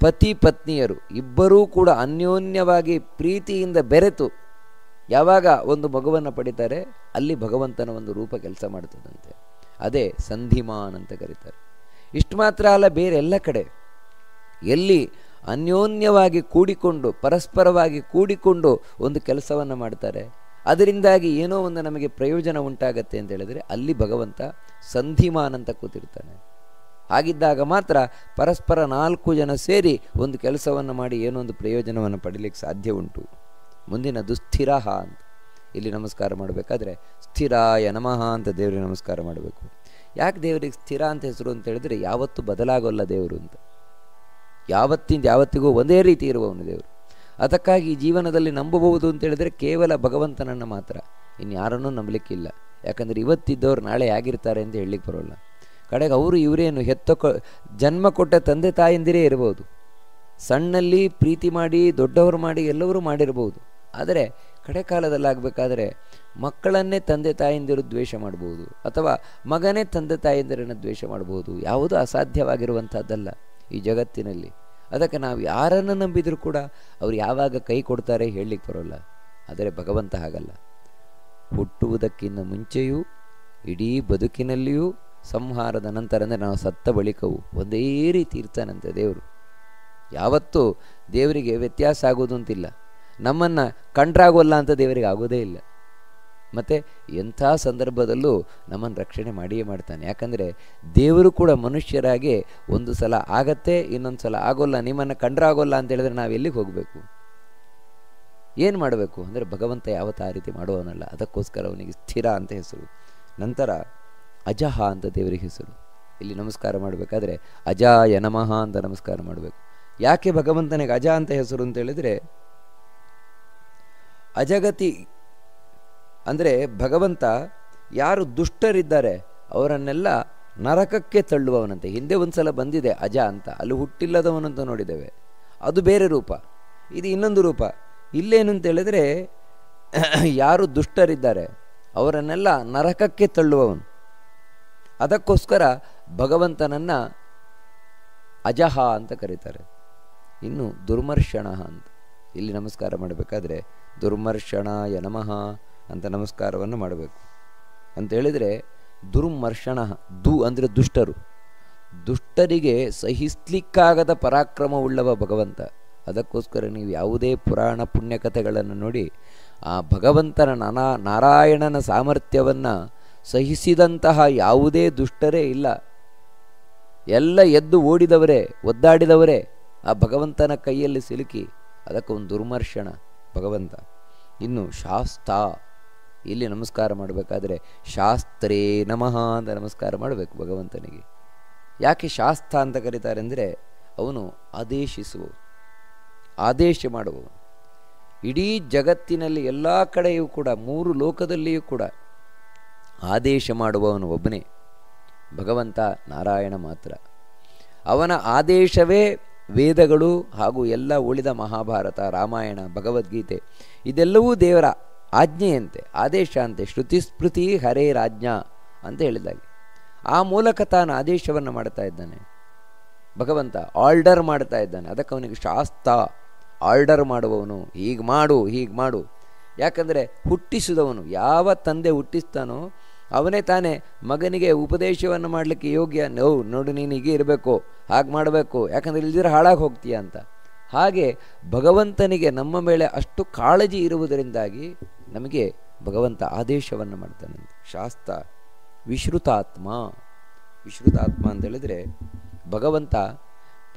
ಪತಿ ಪತ್ನಿಯರು ಇಬ್ಬರೂ ಕೂಡ ಅನ್ಯೋನ್ಯವಾಗಿ ಪ್ರೀತಿಯಿಂದ ಬೆರೆತು ಯಾವಾಗ ಒಂದು ಮಗುವನ್ನು ಪಡಿತಾರೆ ಅಲ್ಲಿ ಭಗವಂತನ ಒಂದು ರೂಪ ಕೆಲಸ ಮಾಡ್ತದಂತೆ. ಅದೇ ಸಂಧಿಮಾನ್ ಅಂತ ಕರೀತಾರೆ. ಇಷ್ಟು ಮಾತ್ರ ಅಲ್ಲ, ಬೇರೆ ಎಲ್ಲ ಕಡೆ ಎಲ್ಲಿ ಅನ್ಯೋನ್ಯವಾಗಿ ಕೂಡಿಕೊಂಡು ಪರಸ್ಪರವಾಗಿ ಕೂಡಿಕೊಂಡು ಒಂದು ಕೆಲಸವನ್ನು ಮಾಡ್ತಾರೆ, ಅದರಿಂದಾಗಿ ಏನೋ ಒಂದು ನಮಗೆ ಪ್ರಯೋಜನ ಉಂಟಾಗತ್ತೆ ಅಂತ ಹೇಳಿದರೆ ಅಲ್ಲಿ ಭಗವಂತ ಸಂಧಿಮಾನ್ ಅಂತ ಕೂತಿರ್ತಾನೆ. ಹಾಗಿದ್ದಾಗ ಮಾತ್ರ ಪರಸ್ಪರ 4 ಜನ ಸೇರಿ ಒಂದು ಕೆಲಸವನ್ನು ಮಾಡಿ ಏನೋ ಒಂದು ಪ್ರಯೋಜನವನ್ನು ಪಡೀಲಿಕ್ಕೆ ಸಾಧ್ಯ ಉಂಟು. ಮುಂದಿನದು ಸ್ಥಿರ ಅಂತ. ಇಲ್ಲಿ ನಮಸ್ಕಾರ ಮಾಡಬೇಕಾದ್ರೆ ಸ್ಥಿರಾಯ ನಮಃ ಅಂತ ದೇವರಿಗೆ ನಮಸ್ಕಾರ ಮಾಡಬೇಕು. ಯಾಕೆ ದೇವರಿಗೆ ಸ್ಥಿರ ಅಂತ ಹೆಸರು ಅಂತ ಹೇಳಿದ್ರೆ ಯಾವತ್ತೂ ಬದಲಾಗೋಲ್ಲ ದೇವರು ಅಂತ. ಯಾವತ್ತಿಗೂ ಒಂದೇ ರೀತಿ ಇರುವವನು ದೇವರು. ಅದಕ್ಕಾಗಿ ಈ ಜೀವನದಲ್ಲಿ ನಂಬಬಹುದು ಅಂತ ಹೇಳಿದ್ರೆ ಕೇವಲ ಭಗವಂತನನ್ನು ಮಾತ್ರ, ಇನ್ಯಾರನ್ನೂ ನಂಬಲಿಕ್ಕಿಲ್ಲ. ಯಾಕಂದರೆ ಇವತ್ತಿದ್ದವ್ರು ನಾಳೆ ಹೇಗಿರ್ತಾರೆ ಅಂತ ಹೇಳಲಿಕ್ಕೆ ಬರೋಲ್ಲ. ಕಡೆಗೆ ಅವರು ಇವರೇನು ಜನ್ಮ ಕೊಟ್ಟ ತಂದೆ ತಾಯಂದಿರೇ ಇರಬಹುದು. ಸಣ್ಣಲ್ಲಿ ಪ್ರೀತಿ ಮಾಡಿ ದೊಡ್ಡವರು ಮಾಡಿ ಎಲ್ಲರೂ ಮಾಡಿರ್ಬೋದು. ಆದರೆ ಕಡೆ ಕಾಲದಲ್ಲಿ ಆಗಬೇಕಾದ್ರೆ ಮಕ್ಕಳನ್ನೇ ತಂದೆ ತಾಯಂದಿರು ದ್ವೇಷ ಮಾಡ್ಬೋದು, ಅಥವಾ ಮಗನೇ ತಂದೆ ತಾಯಂದಿರನ್ನು ದ್ವೇಷ ಮಾಡ್ಬೋದು. ಯಾವುದೂ ಅಸಾಧ್ಯವಾಗಿರುವಂಥದ್ದಲ್ಲ ಈ ಜಗತ್ತಿನಲ್ಲಿ. ಅದಕ್ಕೆ ನಾವು ಯಾರನ್ನು ನಂಬಿದರೂ ಕೂಡ ಅವರು ಯಾವಾಗ ಕೈ ಕೊಡ್ತಾರೆ ಹೇಳಲಿಕ್ಕೆ ಬರೋಲ್ಲ. ಆದರೆ ಭಗವಂತ ಹಾಗಲ್ಲ. ಹುಟ್ಟುವುದಕ್ಕಿಂತ ಮುಂಚೆಯೂ ಇಡೀ ಬದುಕಿನಲ್ಲಿಯೂ ಸಂಹಾರದ ನಂತರ ಅಂದರೆ ನಾವು ಸತ್ತ ಬಳಿಕವೂ ಒಂದೇ ರೀತಿ ಇರ್ತಾನಂತೆ ದೇವರು. ಯಾವತ್ತೂ ದೇವರಿಗೆ ವ್ಯತ್ಯಾಸ ಆಗೋದು ಅಂತಿಲ್ಲ. ನಮ್ಮನ್ನು ಕಂಡ್ರಾಗೋಲ್ಲ ಅಂತ ದೇವರಿಗೆ ಆಗೋದೇ ಇಲ್ಲ. ಮತ್ತು ಎಂಥ ಸಂದರ್ಭದಲ್ಲೂ ನಮ್ಮನ್ನು ರಕ್ಷಣೆ ಮಾಡಿಯೇ ಮಾಡ್ತಾನೆ. ಯಾಕಂದರೆ ದೇವರು ಕೂಡ ಮನುಷ್ಯರಾಗೆ ಒಂದು ಸಲ ಆಗತ್ತೆ, ಇನ್ನೊಂದು ಸಲ ಆಗೋಲ್ಲ. ನಿಮ್ಮನ್ನು ಕಂಡ್ರಾಗೋಲ್ಲ ಅಂತ ಹೇಳಿದ್ರೆ ನಾವು ಎಲ್ಲಿಗೆ ಹೋಗಬೇಕು, ಏನು ಮಾಡಬೇಕು ಅಂದರೆ ಭಗವಂತ ಯಾವತ್ತೂ ಆ ರೀತಿ ಮಾಡುವವನಲ್ಲ. ಅದಕ್ಕೋಸ್ಕರ ಅವನಿಗೆ ಸ್ಥಿರ ಅಂತ ಹೆಸರು. ನಂತರ ಅಜಹ ಅಂತ ದೇವರಿಗೆ ಹೆಸರು. ಇಲ್ಲಿ ನಮಸ್ಕಾರ ಮಾಡಬೇಕಾದ್ರೆ ಅಜಾಯ ನಮಃ ಅಂತ ನಮಸ್ಕಾರ ಮಾಡಬೇಕು. ಯಾಕೆ ಭಗವಂತನಿಗೆ ಅಜ ಅಂತ ಹೆಸರು ಅಂತ ಹೇಳಿದರೆ, ಅಜಗತಿ ಅಂದರೆ ಭಗವಂತ ಯಾರು ದುಷ್ಟರಿದ್ದಾರೆ ಅವರನ್ನೆಲ್ಲ ನರಕಕ್ಕೆ ತಳ್ಳುವವನಂತೆ. ಹಿಂದೆ ಒಂದು ಸಲ ಬಂದಿದೆ ಅಜ ಅಂತ, ಅಲ್ಲಿ ಹುಟ್ಟಿಲ್ಲದವನಂತ ನೋಡಿದ್ದೇವೆ. ಅದು ಬೇರೆ ರೂಪ, ಇದು ಇನ್ನೊಂದು ರೂಪ. ಇಲ್ಲೇನು ಅಂತ ಹೇಳಿದರೆ ಯಾರು ದುಷ್ಟರಿದ್ದಾರೆ ಅವರನ್ನೆಲ್ಲ ನರಕಕ್ಕೆ ತಳ್ಳುವವನು. ಅದಕ್ಕೋಸ್ಕರ ಭಗವಂತನನ್ನು ಅಜಹ ಅಂತ ಕರೀತಾರೆ. ಇನ್ನು ದುರ್ಮರ್ಷಣ ಅಂತ ಇಲ್ಲಿ ನಮಸ್ಕಾರ ಮಾಡಬೇಕಾದ್ರೆ ದುರ್ಮರ್ಷಣಾಯ ನಮಃ ಅಂತ ನಮಸ್ಕಾರವನ್ನು ಮಾಡಬೇಕು. ಅಂತ ಹೇಳಿದರೆ ದುರ್ಮರ್ಷಣ, ಅಂದರೆ ದುಷ್ಟರು, ದುಷ್ಟರಿಗೆ ಸಹಿಸ್ಲಿಕ್ಕಾಗದ ಪರಾಕ್ರಮವುಳ್ಳವ ಭಗವಂತ. ಅದಕ್ಕೋಸ್ಕರ ನೀವು ಯಾವುದೇ ಪುರಾಣ ಪುಣ್ಯಕಥೆಗಳನ್ನು ನೋಡಿ ಆ ಭಗವಂತನ ನಾರಾಯಣನ ಸಾಮರ್ಥ್ಯವನ್ನು ಸಹಿಸಿದಂತಹ ಯಾವುದೇ ದುಷ್ಟರೇ ಇಲ್ಲ. ಎಲ್ಲ ಎದ್ದು ಓಡಿದವರೇ, ಒದ್ದಾಡಿದವರೇ ಆ ಭಗವಂತನ ಕೈಯಲ್ಲಿ ಸಿಲುಕಿ. ಅದಕ್ಕೆ ಒಂದು ದುರ್ಮರ್ಷಣ ಭಗವಂತ. ಇನ್ನು ಶಾಸ್ತ, ಇಲ್ಲಿ ನಮಸ್ಕಾರ ಮಾಡಬೇಕಾದ್ರೆ ಶಾಸ್ತ್ರೇ ನಮಃ ಅಂತ ನಮಸ್ಕಾರ ಮಾಡಬೇಕು ಭಗವಂತನಿಗೆ. ಯಾಕೆ ಶಾಸ್ತ ಅಂತ ಕರೀತಾರೆ ಅಂದರೆ ಅವನು ಆದೇಶ ಮಾಡುವವನು. ಇಡೀ ಜಗತ್ತಿನಲ್ಲಿ ಎಲ್ಲ ಕಡೆಯೂ ಕೂಡ 3 ಲೋಕದಲ್ಲಿಯೂ ಕೂಡ ಆದೇಶ ಮಾಡುವವನು ಒಬ್ಬನೇ ಭಗವಂತ ನಾರಾಯಣ ಮಾತ್ರ. ಅವನ ಆದೇಶವೇ ವೇದಗಳು ಹಾಗೂ ಎಲ್ಲ ಉಳಿದ ಮಹಾಭಾರತ, ರಾಮಾಯಣ, ಭಗವದ್ಗೀತೆ ಇದೆಲ್ಲವೂ ದೇವರ ಆಜ್ಞೆಯಂತೆ, ಆದೇಶ ಅಂತೆ. ಶ್ರುತಿ ಸ್ಮೃತಿ ಹರೇ ರಾಜ್ಞಾ ಅಂತ ಹೇಳಿದಾಗೆ ಆ ಮೂಲಕ ತಾನು ಆದೇಶವನ್ನು ಮಾಡ್ತಾ ಇದ್ದಾನೆ ಭಗವಂತ, ಆರ್ಡರ್ ಮಾಡ್ತಾ ಇದ್ದಾನೆ. ಅದಕ್ಕೆ ಅವನಿಗೆ ಶಾಸ್ತ, ಆರ್ಡರ್ ಮಾಡುವವನು, ಹೀಗೆ ಮಾಡು. ಯಾಕಂದರೆ ಹುಟ್ಟಿಸಿದವನು, ಯಾವ ತಂದೆ ಹುಟ್ಟಿಸ್ತಾನೋ ಅವನೇ ತಾನೇ ಮಗನಿಗೆ ಉಪದೇಶವನ್ನು ಮಾಡಲಿಕ್ಕೆ ಯೋಗ್ಯ. ನೋಡು ನೀನು ಹೀಗೆ ಇರಬೇಕು, ಹಾಗೆ ಮಾಡಬೇಕು, ಯಾಕಂದರೆ ಇಲ್ದಿದ್ರೆ ಹಾಳಾಗಿ ಹೋಗ್ತೀಯ ಅಂತ. ಹಾಗೆ ಭಗವಂತನಿಗೆ ನಮ್ಮ ಮೇಲೆ ಅಷ್ಟು ಕಾಳಜಿ ಇರುವುದರಿಂದಾಗಿ ನಮಗೆ ಭಗವಂತ ಆದೇಶವನ್ನು ಮಾಡ್ತಾನಂತೆ. ಶಾಸ್ತ ವಿಶ್ರುತಾತ್ಮ, ವಿಶ್ರುತಾತ್ಮ ಅಂತ ಹೇಳಿದರೆ ಭಗವಂತ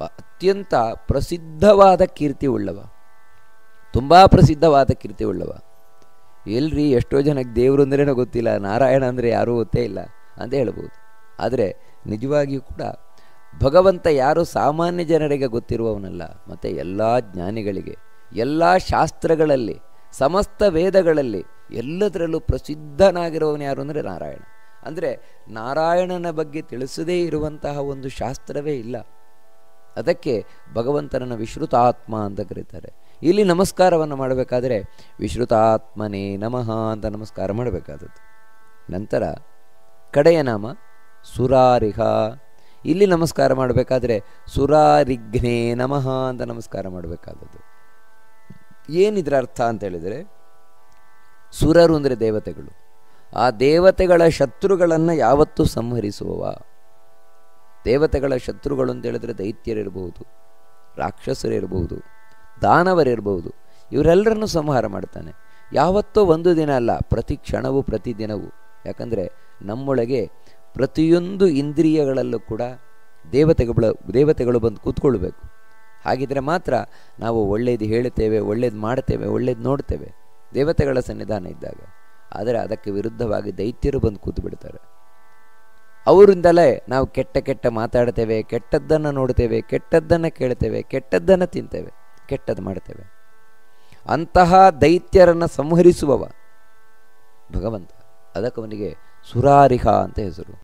ಅತ್ಯಂತ ಪ್ರಸಿದ್ಧವಾದ ಕೀರ್ತಿ ಉಳ್ಳವ, ತುಂಬ ಪ್ರಸಿದ್ಧವಾದ ಕೀರ್ತಿ ಉಳ್ಳವ. ಎಲ್ರಿ ಎಷ್ಟೋ ಜನಕ್ಕೆ ದೇವರು ಅಂದ್ರೇನೋ ಗೊತ್ತಿಲ್ಲ, ನಾರಾಯಣ ಅಂದರೆ ಯಾರೂ ಗೊತ್ತೇ ಇಲ್ಲ ಅಂತ ಹೇಳ್ಬೋದು. ಆದರೆ ನಿಜವಾಗಿಯೂ ಕೂಡ ಭಗವಂತ ಯಾರು ಸಾಮಾನ್ಯ ಜನರಿಗೆ ಗೊತ್ತಿರುವವನಲ್ಲ. ಮತ್ತು ಎಲ್ಲ ಜ್ಞಾನಿಗಳಿಗೆ, ಎಲ್ಲ ಶಾಸ್ತ್ರಗಳಲ್ಲಿ, ಸಮಸ್ತ ವೇದಗಳಲ್ಲಿ ಎಲ್ಲದರಲ್ಲೂ ಪ್ರಸಿದ್ಧನಾಗಿರುವವನು ಯಾರು ಅಂದರೆ ನಾರಾಯಣ. ಅಂದರೆ ನಾರಾಯಣನ ಬಗ್ಗೆ ತಿಳಿಸದೇ ಇರುವಂತಹ ಒಂದು ಶಾಸ್ತ್ರವೇ ಇಲ್ಲ. ಅದಕ್ಕೆ ಭಗವಂತನನ್ನು ವಿಶ್ರುತಾತ್ಮ ಅಂತ ಕರೀತಾರೆ. ಇಲ್ಲಿ ನಮಸ್ಕಾರವನ್ನು ಮಾಡಬೇಕಾದ್ರೆ ವಿಶ್ರುತಾತ್ಮನೇ ನಮಃ ಅಂತ ನಮಸ್ಕಾರ ಮಾಡಬೇಕಾದದ್ದು. ನಂತರ ಕಡೆಯ ನಾಮ ಸುರಾರಿಹ. ಇಲ್ಲಿ ನಮಸ್ಕಾರ ಮಾಡಬೇಕಾದ್ರೆ ಸುರಾರಿಘ್ನೇ ನಮಃ ಅಂತ ನಮಸ್ಕಾರ ಮಾಡಬೇಕಾದದ್ದು. ಏನಿದ್ರ ಅರ್ಥ ಅಂತ ಹೇಳಿದರೆ, ಸುರರು ಅಂದರೆ ದೇವತೆಗಳು. ಆ ದೇವತೆಗಳ ಶತ್ರುಗಳನ್ನು ಯಾವತ್ತೂ ಸಂಹರಿಸುವವ. ದೇವತೆಗಳ ಶತ್ರುಗಳು ಅಂತ ಹೇಳಿದ್ರೆ ದೈತ್ಯರಿರ್ಬೋದು, ರಾಕ್ಷಸರಿರ್ಬೋದು, ದಾನವರಿರ್ಬೋದು, ಇವರೆಲ್ಲರನ್ನು ಸಂಹಾರ ಮಾಡ್ತಾನೆ. ಯಾವತ್ತೋ ಒಂದು ದಿನ ಅಲ್ಲ, ಪ್ರತಿ ಕ್ಷಣವೂ ಪ್ರತಿದಿನವೂ. ಯಾಕಂದರೆ ನಮ್ಮೊಳಗೆ ಪ್ರತಿಯೊಂದು ಇಂದ್ರಿಯಗಳಲ್ಲೂ ಕೂಡ ದೇವತೆಗಳು ಬಂದು ಕೂತ್ಕೊಳ್ಬೇಕು. ಹಾಗಿದ್ರೆ ಮಾತ್ರ ನಾವು ಒಳ್ಳೇದು ಹೇಳ್ತೇವೆ, ಒಳ್ಳೇದು ಮಾಡ್ತೇವೆ, ಒಳ್ಳೇದು ನೋಡ್ತೇವೆ ದೇವತೆಗಳ ಸನ್ನಿಧಾನ ಇದ್ದಾಗ. ಆದರೆ ಅದಕ್ಕೆ ವಿರುದ್ಧವಾಗಿ ದೈತ್ಯರು ಬಂದು ಕೂತು ಬಿಡ್ತಾರೆ. ಅವರಿಂದಲೇ ನಾವು ಕೆಟ್ಟ ಮಾತಾಡ್ತೇವೆ, ಕೆಟ್ಟದ್ದನ್ನು ನೋಡ್ತೇವೆ, ಕೆಟ್ಟದ್ದನ್ನು ಕೇಳ್ತೇವೆ, ಕೆಟ್ಟದ್ದನ್ನು ತಿಂತೇವೆ, ಕೆಟ್ಟದ್ದು ಮಾಡ್ತೇವೆ. ಅಂತಹ ದೈತ್ಯರನ್ನು ಸಂಹರಿಸುವವ ಭಗವಂತ. ಅದಕ್ಕೆ ಅವನಿಗೆ ಸುರಾರಿಹ ಅಂತ ಹೆಸರು.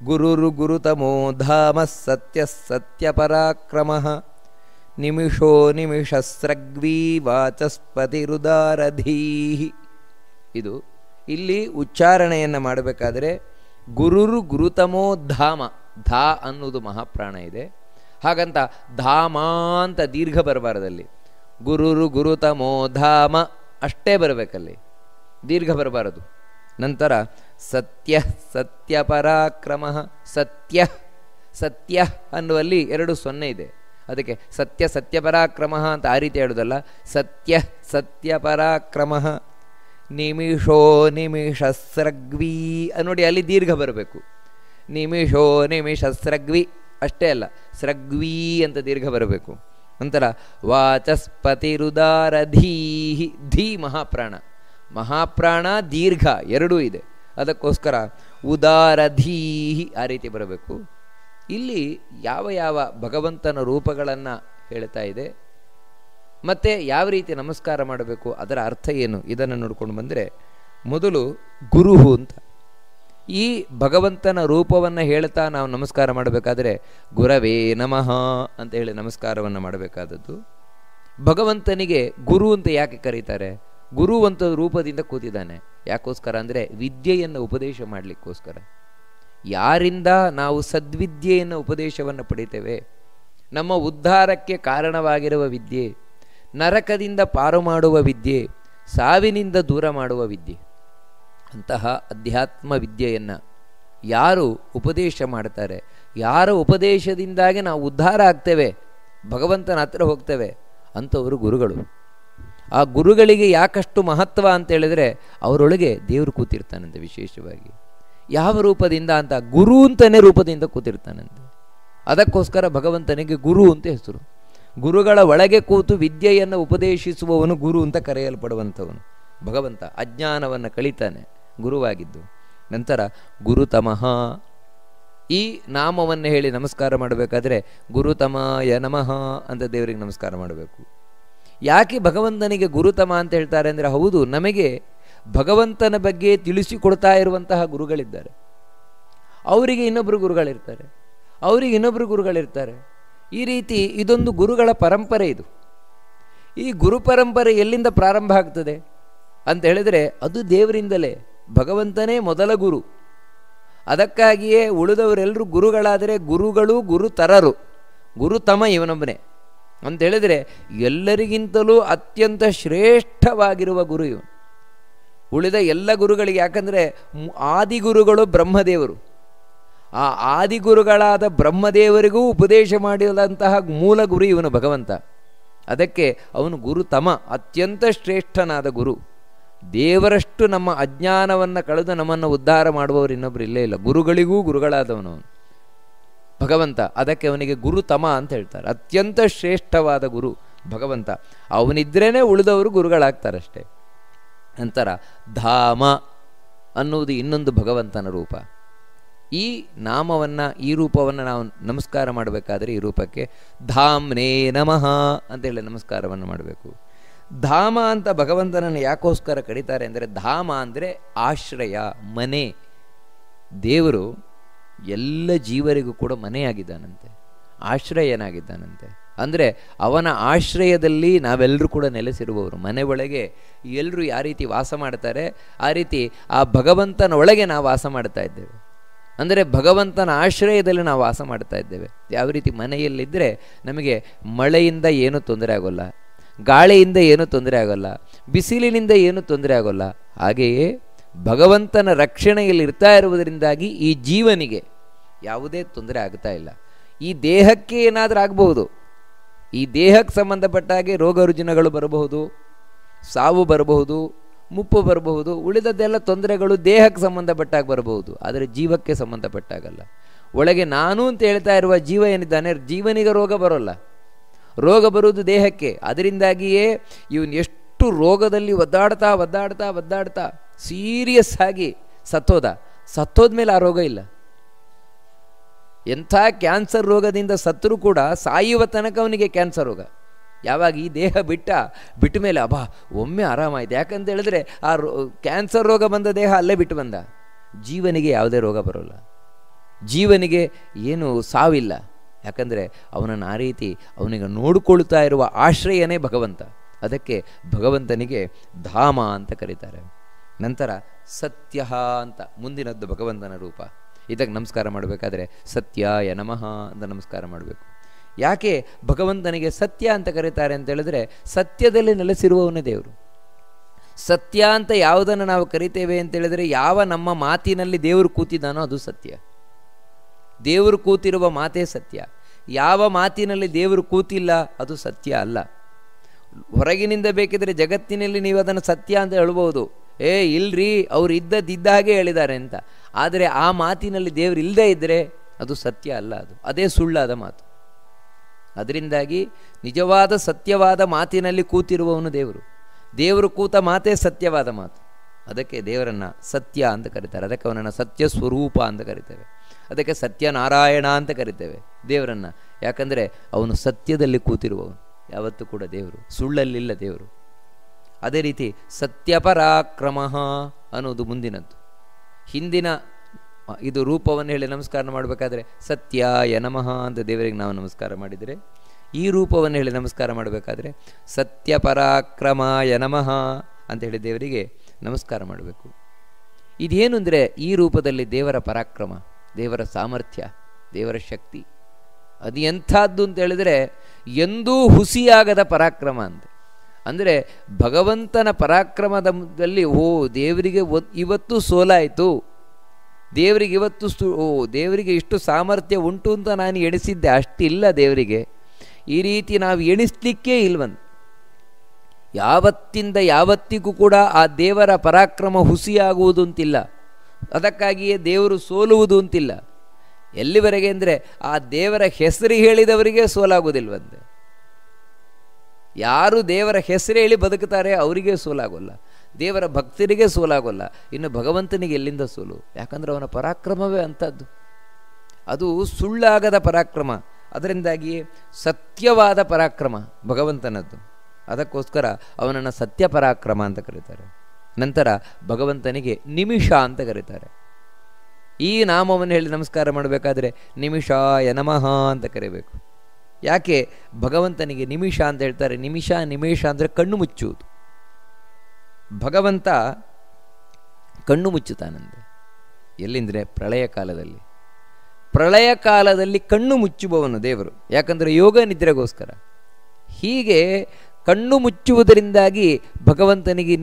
ಗುರುರು ಗುರುತಮೋ ಧಾಮ ಸತ್ಯ ಸತ್ಯ ಪರಾಕ್ರಮ ನಿಮಿಷೋ ನಿಮಿಷಸ್ರಗ್ವೀ ವಾಚಸ್ಪತಿರುದಾರಧೀ. ಇದು ಇಲ್ಲಿ ಉಚ್ಚಾರಣೆಯನ್ನು ಮಾಡಬೇಕಾದರೆ ಗುರುರು ಗುರುತಮೋ ಧಾಮ, ಧಾ ಅನ್ನೋದು ಮಹಾಪ್ರಾಣ ಇದೆ. ಹಾಗಂತ ಧಾಮ ಅಂತ ದೀರ್ಘ ಬರಬಾರದಲ್ಲಿ. ಗುರುರು ಗುರುತಮೋ ಧಾಮ ಅಷ್ಟೇ ಬರಬೇಕಲ್ಲಿ, ದೀರ್ಘ ಬರಬಾರದು. ನಂತರ ಸತ್ಯ ಸತ್ಯ ಪರಾಕ್ರಮ. ಸತ್ಯ ಅನ್ನುವಲ್ಲಿ 2 0 ಇದೆ. ಅದಕ್ಕೆ ಸತ್ಯ ಸತ್ಯ ಪರಾಕ್ರಮ ಅಂತ ಆ ರೀತಿ ಹೇಳೋದಲ್ಲ. ಸತ್ಯ ಸತ್ಯ ಪರಾಕ್ರಮ ನಿಮಿಷೋ ನಿಮಿಷಸ್ರಗ್ವೀ ನೋಡಿ, ಅಲ್ಲಿ ದೀರ್ಘ ಬರಬೇಕು. ನಿಮಿಷೋ ನಿಮಿಷಸ್ರಗ್ವಿ ಅಷ್ಟೇ ಅಲ್ಲ, ಸ್ರಗ್ವೀ ಅಂತ ದೀರ್ಘ ಬರಬೇಕು. ನಂತರ ವಾಚಸ್ಪತಿರುದಾರಧೀಹಿ. ಧೀ ಮಹಾಪ್ರಾಣ ದೀರ್ಘ 2 ಇದೆ. ಅದಕ್ಕೋಸ್ಕರ ಉದಾರಧೀಹಿ ಆ ರೀತಿ ಬರಬೇಕು. ಇಲ್ಲಿ ಯಾವ ಯಾವ ಭಗವಂತನ ರೂಪಗಳನ್ನು ಹೇಳ್ತಾ ಇದೆ ಮತ್ತು ಯಾವ ರೀತಿ ನಮಸ್ಕಾರ ಮಾಡಬೇಕು, ಅದರ ಅರ್ಥ ಏನು, ಇದನ್ನು ನೋಡ್ಕೊಂಡು ಬಂದರೆ ಮೊದಲು ಗುರು ಅಂತ ಈ ಭಗವಂತನ ರೂಪವನ್ನು ಹೇಳ್ತಾ ನಾವು ನಮಸ್ಕಾರ ಮಾಡಬೇಕಾದ್ರೆ ಗುರವೇ ನಮಃ ಅಂತ ಹೇಳಿ ನಮಸ್ಕಾರವನ್ನು ಮಾಡಬೇಕಾದದ್ದು. ಭಗವಂತನಿಗೆ ಗುರು ಅಂತ ಯಾಕೆ ಕರೀತಾರೆ? ಗುರು ಅಂತ ರೂಪದಿಂದ ಕೂತಿದ್ದಾನೆ. ಯಾಕೋಸ್ಕರ ಅಂದರೆ ವಿದ್ಯೆಯನ್ನು ಉಪದೇಶ ಮಾಡಲಿಕ್ಕೋಸ್ಕರ. ಯಾರಿಂದ ನಾವು ಸದ್ವಿದ್ಯೆಯನ್ನು ಉಪದೇಶವನ್ನು ಪಡಿತೇವೆ, ನಮ್ಮ ಉದ್ಧಾರಕ್ಕೆ ಕಾರಣವಾಗಿರುವ ವಿದ್ಯೆ, ನರಕದಿಂದ ಪಾರು ಮಾಡುವ ವಿದ್ಯೆ, ಸಾವಿನಿಂದ ದೂರ ಮಾಡುವ ವಿದ್ಯೆ, ಅಂತಹ ಅಧ್ಯಾತ್ಮ ವಿದ್ಯೆಯನ್ನು ಯಾರು ಉಪದೇಶ ಮಾಡ್ತಾರೆ, ಯಾರ ಉಪದೇಶದಿಂದಾಗಿ ನಾವು ಉದ್ಧಾರ ಆಗ್ತೇವೆ, ಭಗವಂತನ ಹತ್ರ ಹೋಗ್ತೇವೆ, ಅಂಥವರು ಗುರುಗಳು. ಆ ಗುರುಗಳಿಗೆ ಯಾಕಷ್ಟು ಮಹತ್ವ ಅಂತ ಹೇಳಿದರೆ ಅವರೊಳಗೆ ದೇವರು ಕೂತಿರ್ತಾನಂತೆ. ವಿಶೇಷವಾಗಿ ಯಾವ ರೂಪದಿಂದ ಅಂತ, ಗುರು ಅಂತಲೇ ರೂಪದಿಂದ ಕೂತಿರ್ತಾನಂತೆ. ಅದಕ್ಕೋಸ್ಕರ ಭಗವಂತನಿಗೆ ಗುರು ಅಂತ ಹೆಸರು. ಗುರುಗಳ ಒಳಗೆ ಕೂತು ವಿದ್ಯೆಯನ್ನು ಉಪದೇಶಿಸುವವನು ಗುರು ಅಂತ ಕರೆಯಲ್ಪಡುವಂಥವನು ಭಗವಂತ. ಅಜ್ಞಾನವನ್ನು ಕಳೀತಾನೆ ಗುರುವಾಗಿದ್ದು. ನಂತರ ಗುರುತಮಃ ಈ ನಾಮವನ್ನು ಹೇಳಿ ನಮಸ್ಕಾರ ಮಾಡಬೇಕಾದ್ರೆ ಗುರುತಮಾಯ ನಮಃ ಅಂತ ದೇವರಿಗೆ ನಮಸ್ಕಾರ ಮಾಡಬೇಕು. ಯಾಕೆ ಭಗವಂತನಿಗೆ ಗುರುತಮ ಅಂತ ಹೇಳ್ತಾರೆ ಅಂದರೆ, ಹೌದು, ನಮಗೆ ಭಗವಂತನ ಬಗ್ಗೆ ತಿಳಿಸಿಕೊಡ್ತಾ ಇರುವಂತಹ ಗುರುಗಳಿದ್ದಾರೆ. ಅವರಿಗೆ ಇನ್ನೊಬ್ಬರು ಗುರುಗಳಿರ್ತಾರೆ, ಅವರಿಗೆ ಇನ್ನೊಬ್ಬರು ಗುರುಗಳಿರ್ತಾರೆ. ಈ ರೀತಿ ಇದೊಂದು ಗುರುಗಳ ಪರಂಪರೆ. ಇದು ಈ ಗುರು ಪರಂಪರೆ ಎಲ್ಲಿಂದ ಪ್ರಾರಂಭ ಆಗ್ತದೆ ಅಂತ ಹೇಳಿದರೆ ಅದು ದೇವರಿಂದಲೇ. ಭಗವಂತನೇ ಮೊದಲ ಗುರು. ಅದಕ್ಕಾಗಿಯೇ ಉಳಿದವರೆಲ್ಲರೂ ಗುರುಗಳಾದರೆ ಗುರುಗಳು ಗುರುತರರು. ಗುರುತಮ ಇವನೊಬ್ಬನೇ ಅಂತ ಹೇಳಿದರೆ ಎಲ್ಲರಿಗಿಂತಲೂ ಅತ್ಯಂತ ಶ್ರೇಷ್ಠವಾಗಿರುವ ಗುರು ಇವನು. ಉಳಿದ ಎಲ್ಲ ಗುರುಗಳಿಗೆ, ಯಾಕಂದರೆ ಆದಿಗುರುಗಳು ಬ್ರಹ್ಮದೇವರು. ಆ ಆದಿಗುರುಗಳಾದ ಬ್ರಹ್ಮದೇವರಿಗೂ ಉಪದೇಶ ಮಾಡಿದಂತಹ ಮೂಲ ಗುರು ಇವನು ಭಗವಂತ. ಅದಕ್ಕೆ ಅವನು ಗುರುತಮ, ಅತ್ಯಂತ ಶ್ರೇಷ್ಠನಾದ ಗುರು. ದೇವರಷ್ಟು ನಮ್ಮ ಅಜ್ಞಾನವನ್ನು ಕಳೆದು ನಮ್ಮನ್ನು ಉದ್ಧಾರ ಮಾಡುವವರು ಇನ್ನೊಬ್ಬರು ಇಲ್ಲೇ ಇಲ್ಲ. ಗುರುಗಳಿಗೂ ಗುರುಗಳಾದವನು. ಭಗವಂತ. ಅದಕ್ಕೆ ಅವನಿಗೆ ಗುರುತಮ ಅಂತ ಹೇಳ್ತಾರೆ. ಅತ್ಯಂತ ಶ್ರೇಷ್ಠವಾದ ಗುರು ಭಗವಂತ. ಅವನಿದ್ರೇ ಉಳಿದವರು ಗುರುಗಳಾಗ್ತಾರಷ್ಟೇ. ನಂತರ ಧಾಮ ಅನ್ನುವುದು ಇನ್ನೊಂದು ಭಗವಂತನ ರೂಪ. ಈ ನಾಮವನ್ನು, ಈ ರೂಪವನ್ನು ನಾವು ನಮಸ್ಕಾರ ಮಾಡಬೇಕಾದ್ರೆ ಈ ರೂಪಕ್ಕೆ ಧಾಮ್ನೇ ನಮಃ ಅಂತೇಳಿ ನಮಸ್ಕಾರವನ್ನು ಮಾಡಬೇಕು. ಧಾಮ ಅಂತ ಭಗವಂತನನ್ನು ಯಾಕೋಸ್ಕರ ಕರೀತಾರೆ ಅಂದರೆ, ಧಾಮ ಅಂದರೆ ಆಶ್ರಯ, ಮನೆ. ದೇವರು ಎಲ್ಲ ಜೀವರಿಗೂ ಕೂಡ ಮನೆಯಾಗಿದ್ದಾನಂತೆ, ಆಶ್ರಯನಾಗಿದ್ದಾನಂತೆ. ಅಂದರೆ ಅವನ ಆಶ್ರಯದಲ್ಲಿ ನಾವೆಲ್ಲರೂ ಕೂಡ ನೆಲೆಸಿರುವವರು. ಮನೆ ಒಳಗೆ ಎಲ್ಲರೂ ಯಾವ ರೀತಿ ವಾಸ ಮಾಡ್ತಾರೆ ಆ ರೀತಿ ಆ ಭಗವಂತನ ಒಳಗೆ ನಾವು ವಾಸ ಮಾಡ್ತಾ ಇದ್ದೇವೆ. ಅಂದರೆ ಭಗವಂತನ ಆಶ್ರಯದಲ್ಲಿ ನಾವು ವಾಸ ಮಾಡ್ತಾ ಇದ್ದೇವೆ. ಯಾವ ರೀತಿ ಮನೆಯಲ್ಲಿದ್ದರೆ ನಮಗೆ ಮಳೆಯಿಂದ ಏನೂ ತೊಂದರೆ ಆಗೋಲ್ಲ, ಗಾಳಿಯಿಂದ ಏನೂ ತೊಂದರೆ ಆಗೋಲ್ಲ, ಬಿಸಿಲಿನಿಂದ ಏನೂ ತೊಂದರೆ ಆಗೋಲ್ಲ. ಹಾಗೆಯೇ ಭಗವಂತನ ರಕ್ಷಣೆಯಲ್ಲಿ ಇರ್ತಾ ಇರುವುದರಿಂದಾಗಿ ಈ ಜೀವನಿಗೆ ಯಾವುದೇ ತೊಂದರೆ ಆಗ್ತಾ ಇಲ್ಲ. ಈ ದೇಹಕ್ಕೆ ಏನಾದರೂ ಆಗಬಹುದು, ಈ ದೇಹಕ್ಕೆ ಸಂಬಂಧಪಟ್ಟ ಹಾಗೆ ರೋಗ ರುಜಿನಗಳು ಬರಬಹುದು, ಸಾವು ಬರಬಹುದು, ಮುಪ್ಪು ಬರಬಹುದು. ಉಳಿದದ್ದೆಲ್ಲ ತೊಂದರೆಗಳು ದೇಹಕ್ಕೆ ಸಂಬಂಧಪಟ್ಟಾಗ ಬರಬಹುದು, ಆದರೆ ಜೀವಕ್ಕೆ ಸಂಬಂಧಪಟ್ಟಾಗಲ್ಲ. ಒಳಗೆ ನಾನು ಅಂತ ಹೇಳ್ತಾ ಇರುವ ಜೀವ ಏನಿದ್ದಾನೆ, ಜೀವನಿಗೆ ರೋಗ ಬರೋಲ್ಲ. ರೋಗ ಬರುವುದು ದೇಹಕ್ಕೆ. ಅದರಿಂದಾಗಿಯೇ ಇವನು ಎಷ್ಟು ರೋಗದಲ್ಲಿ ಒದ್ದಾಡ್ತಾ ಸೀರಿಯಸ್ ಆಗಿ ಸತ್ತೋದ್ಮೇಲೆ ಆ ರೋಗ ಇಲ್ಲ. ಎಂಥ ಕ್ಯಾನ್ಸರ್ ರೋಗದಿಂದ ಸತ್ತರೂ ಕೂಡ ಸಾಯುವ ತನಕ ಅವನಿಗೆ ಕ್ಯಾನ್ಸರ್ ರೋಗ. ಯಾವಾಗ ಈ ದೇಹ ಬಿಟ್ಟ ಮೇಲೆ ಒಮ್ಮೆ ಆರಾಮಾಯಿತು. ಯಾಕಂತ ಹೇಳಿದ್ರೆ ಆ ಕ್ಯಾನ್ಸರ್ ರೋಗ ಬಂದ ದೇಹ ಅಲ್ಲೇ ಬಿಟ್ಟು ಬಂದ. ಜೀವನಿಗೆ ಯಾವುದೇ ರೋಗ ಬರೋಲ್ಲ, ಜೀವನಿಗೆ ಏನು ಸಾವಿಲ್ಲ. ಯಾಕಂದರೆ ಅವನನ್ನು ಆ ರೀತಿ ಅವನಿಗೆ ನೋಡಿಕೊಳ್ತಾ ಇರುವ ಆಶ್ರಯನೇ ಭಗವಂತ. ಅದಕ್ಕೆ ಭಗವಂತನಿಗೆ ಧಾಮ ಅಂತ ಕರೀತಾರೆ. ನಂತರ ಸತ್ಯ ಅಂತ ಮುಂದಿನದ್ದು ಭಗವಂತನ ರೂಪ. ಇದಕ್ಕೆ ನಮಸ್ಕಾರ ಮಾಡಬೇಕಾದ್ರೆ ಸತ್ಯಾಯ ನಮಃ ಅಂತ ನಮಸ್ಕಾರ ಮಾಡಬೇಕು. ಯಾಕೆ ಭಗವಂತನಿಗೆ ಸತ್ಯ ಅಂತ ಕರೀತಾರೆ ಅಂತ ಹೇಳಿದ್ರೆ, ಸತ್ಯದಲ್ಲಿ ನೆಲೆಸಿರುವವನೇ ದೇವರು. ಸತ್ಯ ಅಂತ ಯಾವುದನ್ನು ನಾವು ಕರಿತೇವೆ ಅಂತ ಹೇಳಿದ್ರೆ, ಯಾವ ನಮ್ಮ ಮಾತಿನಲ್ಲಿ ದೇವರು ಕೂತಿದ್ದಾನೋ ಅದು ಸತ್ಯ. ದೇವರು ಕೂತಿರುವ ಮಾತೇ ಸತ್ಯ. ಯಾವ ಮಾತಿನಲ್ಲಿ ದೇವರು ಕೂತಿಲ್ಲ ಅದು ಸತ್ಯ ಅಲ್ಲ. ಹೊರಗಿನಿಂದ ಬೇಕಿದ್ರೆ ಜಗತ್ತಿನಲ್ಲಿ ನೀವು ಅದನ್ನು ಸತ್ಯ ಅಂತ ಹೇಳ್ಬೋದು, ಇಲ್ರಿ ಅವ್ರು ಇದ್ದ ಹಾಗೆ ಹೇಳಿದ್ದಾರೆ ಅಂತ. ಆದರೆ ಆ ಮಾತಿನಲ್ಲಿ ದೇವರು ಇಲ್ಲದೇ ಇದ್ದರೆ ಅದು ಸತ್ಯ ಅಲ್ಲ, ಅದೇ ಸುಳ್ಳಾದ ಮಾತು. ಅದರಿಂದಾಗಿ ನಿಜವಾದ ಸತ್ಯವಾದ ಮಾತಿನಲ್ಲಿ ಕೂತಿರುವವನು ದೇವರು. ದೇವರು ಕೂತ ಮಾತೇ ಸತ್ಯವಾದ ಮಾತು. ಅದಕ್ಕೆ ದೇವರನ್ನು ಸತ್ಯ ಅಂತ ಕರೀತಾರೆ. ಅದಕ್ಕೆ ಅವನನ್ನು ಸತ್ಯ ಸ್ವರೂಪ ಅಂತ ಕರಿತೇವೆ. ಅದಕ್ಕೆ ಸತ್ಯನಾರಾಯಣ ಅಂತ ಕರಿತೇವೆ ದೇವರನ್ನು. ಯಾಕಂದರೆ ಅವನು ಸತ್ಯದಲ್ಲಿ ಕೂತಿರುವವನು. ಯಾವತ್ತೂ ಕೂಡ ದೇವರು ಸುಳ್ಳಲ್ಲಿಲ್ಲ ದೇವರು. ಅದೇ ರೀತಿ ಸತ್ಯಪರಾಕ್ರಮ ಅನ್ನೋದು ಮುಂದಿನದ್ದು. ಹಿಂದಿನ ಇದು ರೂಪವನ್ನು ಹೇಳಿ ನಮಸ್ಕಾರ ಮಾಡಬೇಕಾದ್ರೆ ಸತ್ಯಾಯ ನಮಃ ಅಂತ ದೇವರಿಗೆ ನಾವು ನಮಸ್ಕಾರ ಮಾಡಿದರೆ, ಈ ರೂಪವನ್ನು ಹೇಳಿ ನಮಸ್ಕಾರ ಮಾಡಬೇಕಾದ್ರೆ ಸತ್ಯಪರಾಕ್ರಮಾಯ ನಮಃ ಅಂತ ಹೇಳಿ ದೇವರಿಗೆ ನಮಸ್ಕಾರ ಮಾಡಬೇಕು. ಇದೇನು ಅಂದರೆ, ಈ ರೂಪದಲ್ಲಿ ದೇವರ ಪರಾಕ್ರಮ, ದೇವರ ಸಾಮರ್ಥ್ಯ, ದೇವರ ಶಕ್ತಿ ಅದು ಎಂಥದ್ದು ಅಂತ ಹೇಳಿದರೆ ಎಂದೂ ಹುಸಿಯಾಗದ ಪರಾಕ್ರಮ ಅಂತ. ಅಂದರೆ ಭಗವಂತನ ಪರಾಕ್ರಮದಲ್ಲಿ ದೇವರಿಗೆ ಇವತ್ತು ಸೋಲಾಯಿತು, ದೇವರಿಗೆ ಇವತ್ತು ದೇವರಿಗೆ ಇಷ್ಟು ಸಾಮರ್ಥ್ಯ ಉಂಟು ಅಂತ ನಾನು ಎಣಿಸಿದ್ದೆ, ಅಷ್ಟಿಲ್ಲ ದೇವರಿಗೆ. ಈ ರೀತಿ ನಾವು ಎಣಿಸ್ಲಿಕ್ಕೇ ಇಲ್ವಂತ. ಯಾವತ್ತಿಂದ ಯಾವತ್ತಿಗೂ ಕೂಡ ಆ ದೇವರ ಪರಾಕ್ರಮ ಹುಸಿಯಾಗುವುದು ಅಂತಿಲ್ಲ. ಅದಕ್ಕಾಗಿಯೇ ದೇವರು ಸೋಲುವುದು ಅಂತಿಲ್ಲ. ಎಲ್ಲಿವರೆಗೆ ಅಂದರೆ ಆ ದೇವರ ಹೆಸರು ಹೇಳಿದವರಿಗೆ ಸೋಲಾಗುವುದಿಲ್ವಂತೆ. ಯಾರು ದೇವರ ಹೆಸರು ಹೇಳಿ ಬದುಕುತ್ತಾರೆ ಅವರಿಗೆ ಸೋಲಾಗೋಲ್ಲ, ದೇವರ ಭಕ್ತರಿಗೆ ಸೋಲಾಗೋಲ್ಲ. ಇನ್ನು ಭಗವಂತನಿಗೆ ಎಲ್ಲಿಂದ ಸೋಲು? ಯಾಕಂದರೆ ಅವನ ಪರಾಕ್ರಮವೇ ಅಂಥದ್ದು, ಅದು ಸುಳ್ಳಾಗದ ಪರಾಕ್ರಮ. ಅದರಿಂದಾಗಿ ಸತ್ಯವಾದ ಪರಾಕ್ರಮ ಭಗವಂತನದ್ದು. ಅದಕ್ಕೋಸ್ಕರ ಅವನನ್ನು ಸತ್ಯ ಪರಾಕ್ರಮ ಅಂತ ಕರೀತಾರೆ. ನಂತರ ಭಗವಂತನಿಗೆ ನಿಮಿಷ ಅಂತ ಕರೀತಾರೆ. ಈ ನಾಮವನ್ನು ಹೇಳಿ ನಮಸ್ಕಾರ ಮಾಡಬೇಕಾದ್ರೆ ನಿಮಿಷಾಯ ನಮಃ ಅಂತ ಕರೀಬೇಕು. ಯಾಕೆ ಭಗವಂತನಿಗೆ ನಿಮಿಷ ಅಂತ ಹೇಳ್ತಾರೆ? ನಿಮೇಷ ಅಂದರೆ ಕಣ್ಣು ಮುಚ್ಚುವುದು. ಭಗವಂತ ಕಣ್ಣು ಮುಚ್ಚುತ್ತಾನಂತೆ. ಎಲ್ಲಿಂದರೆ ಪ್ರಳಯ ಕಾಲದಲ್ಲಿ ಕಣ್ಣು ಮುಚ್ಚುವವನು ದೇವರು. ಯಾಕಂದರೆ ಯೋಗ ನಿದ್ರೆಗೋಸ್ಕರ. ಹೀಗೆ ಕಣ್ಣು ಮುಚ್ಚುವುದರಿಂದಾಗಿ ಭಗವಂತನಿಗೆ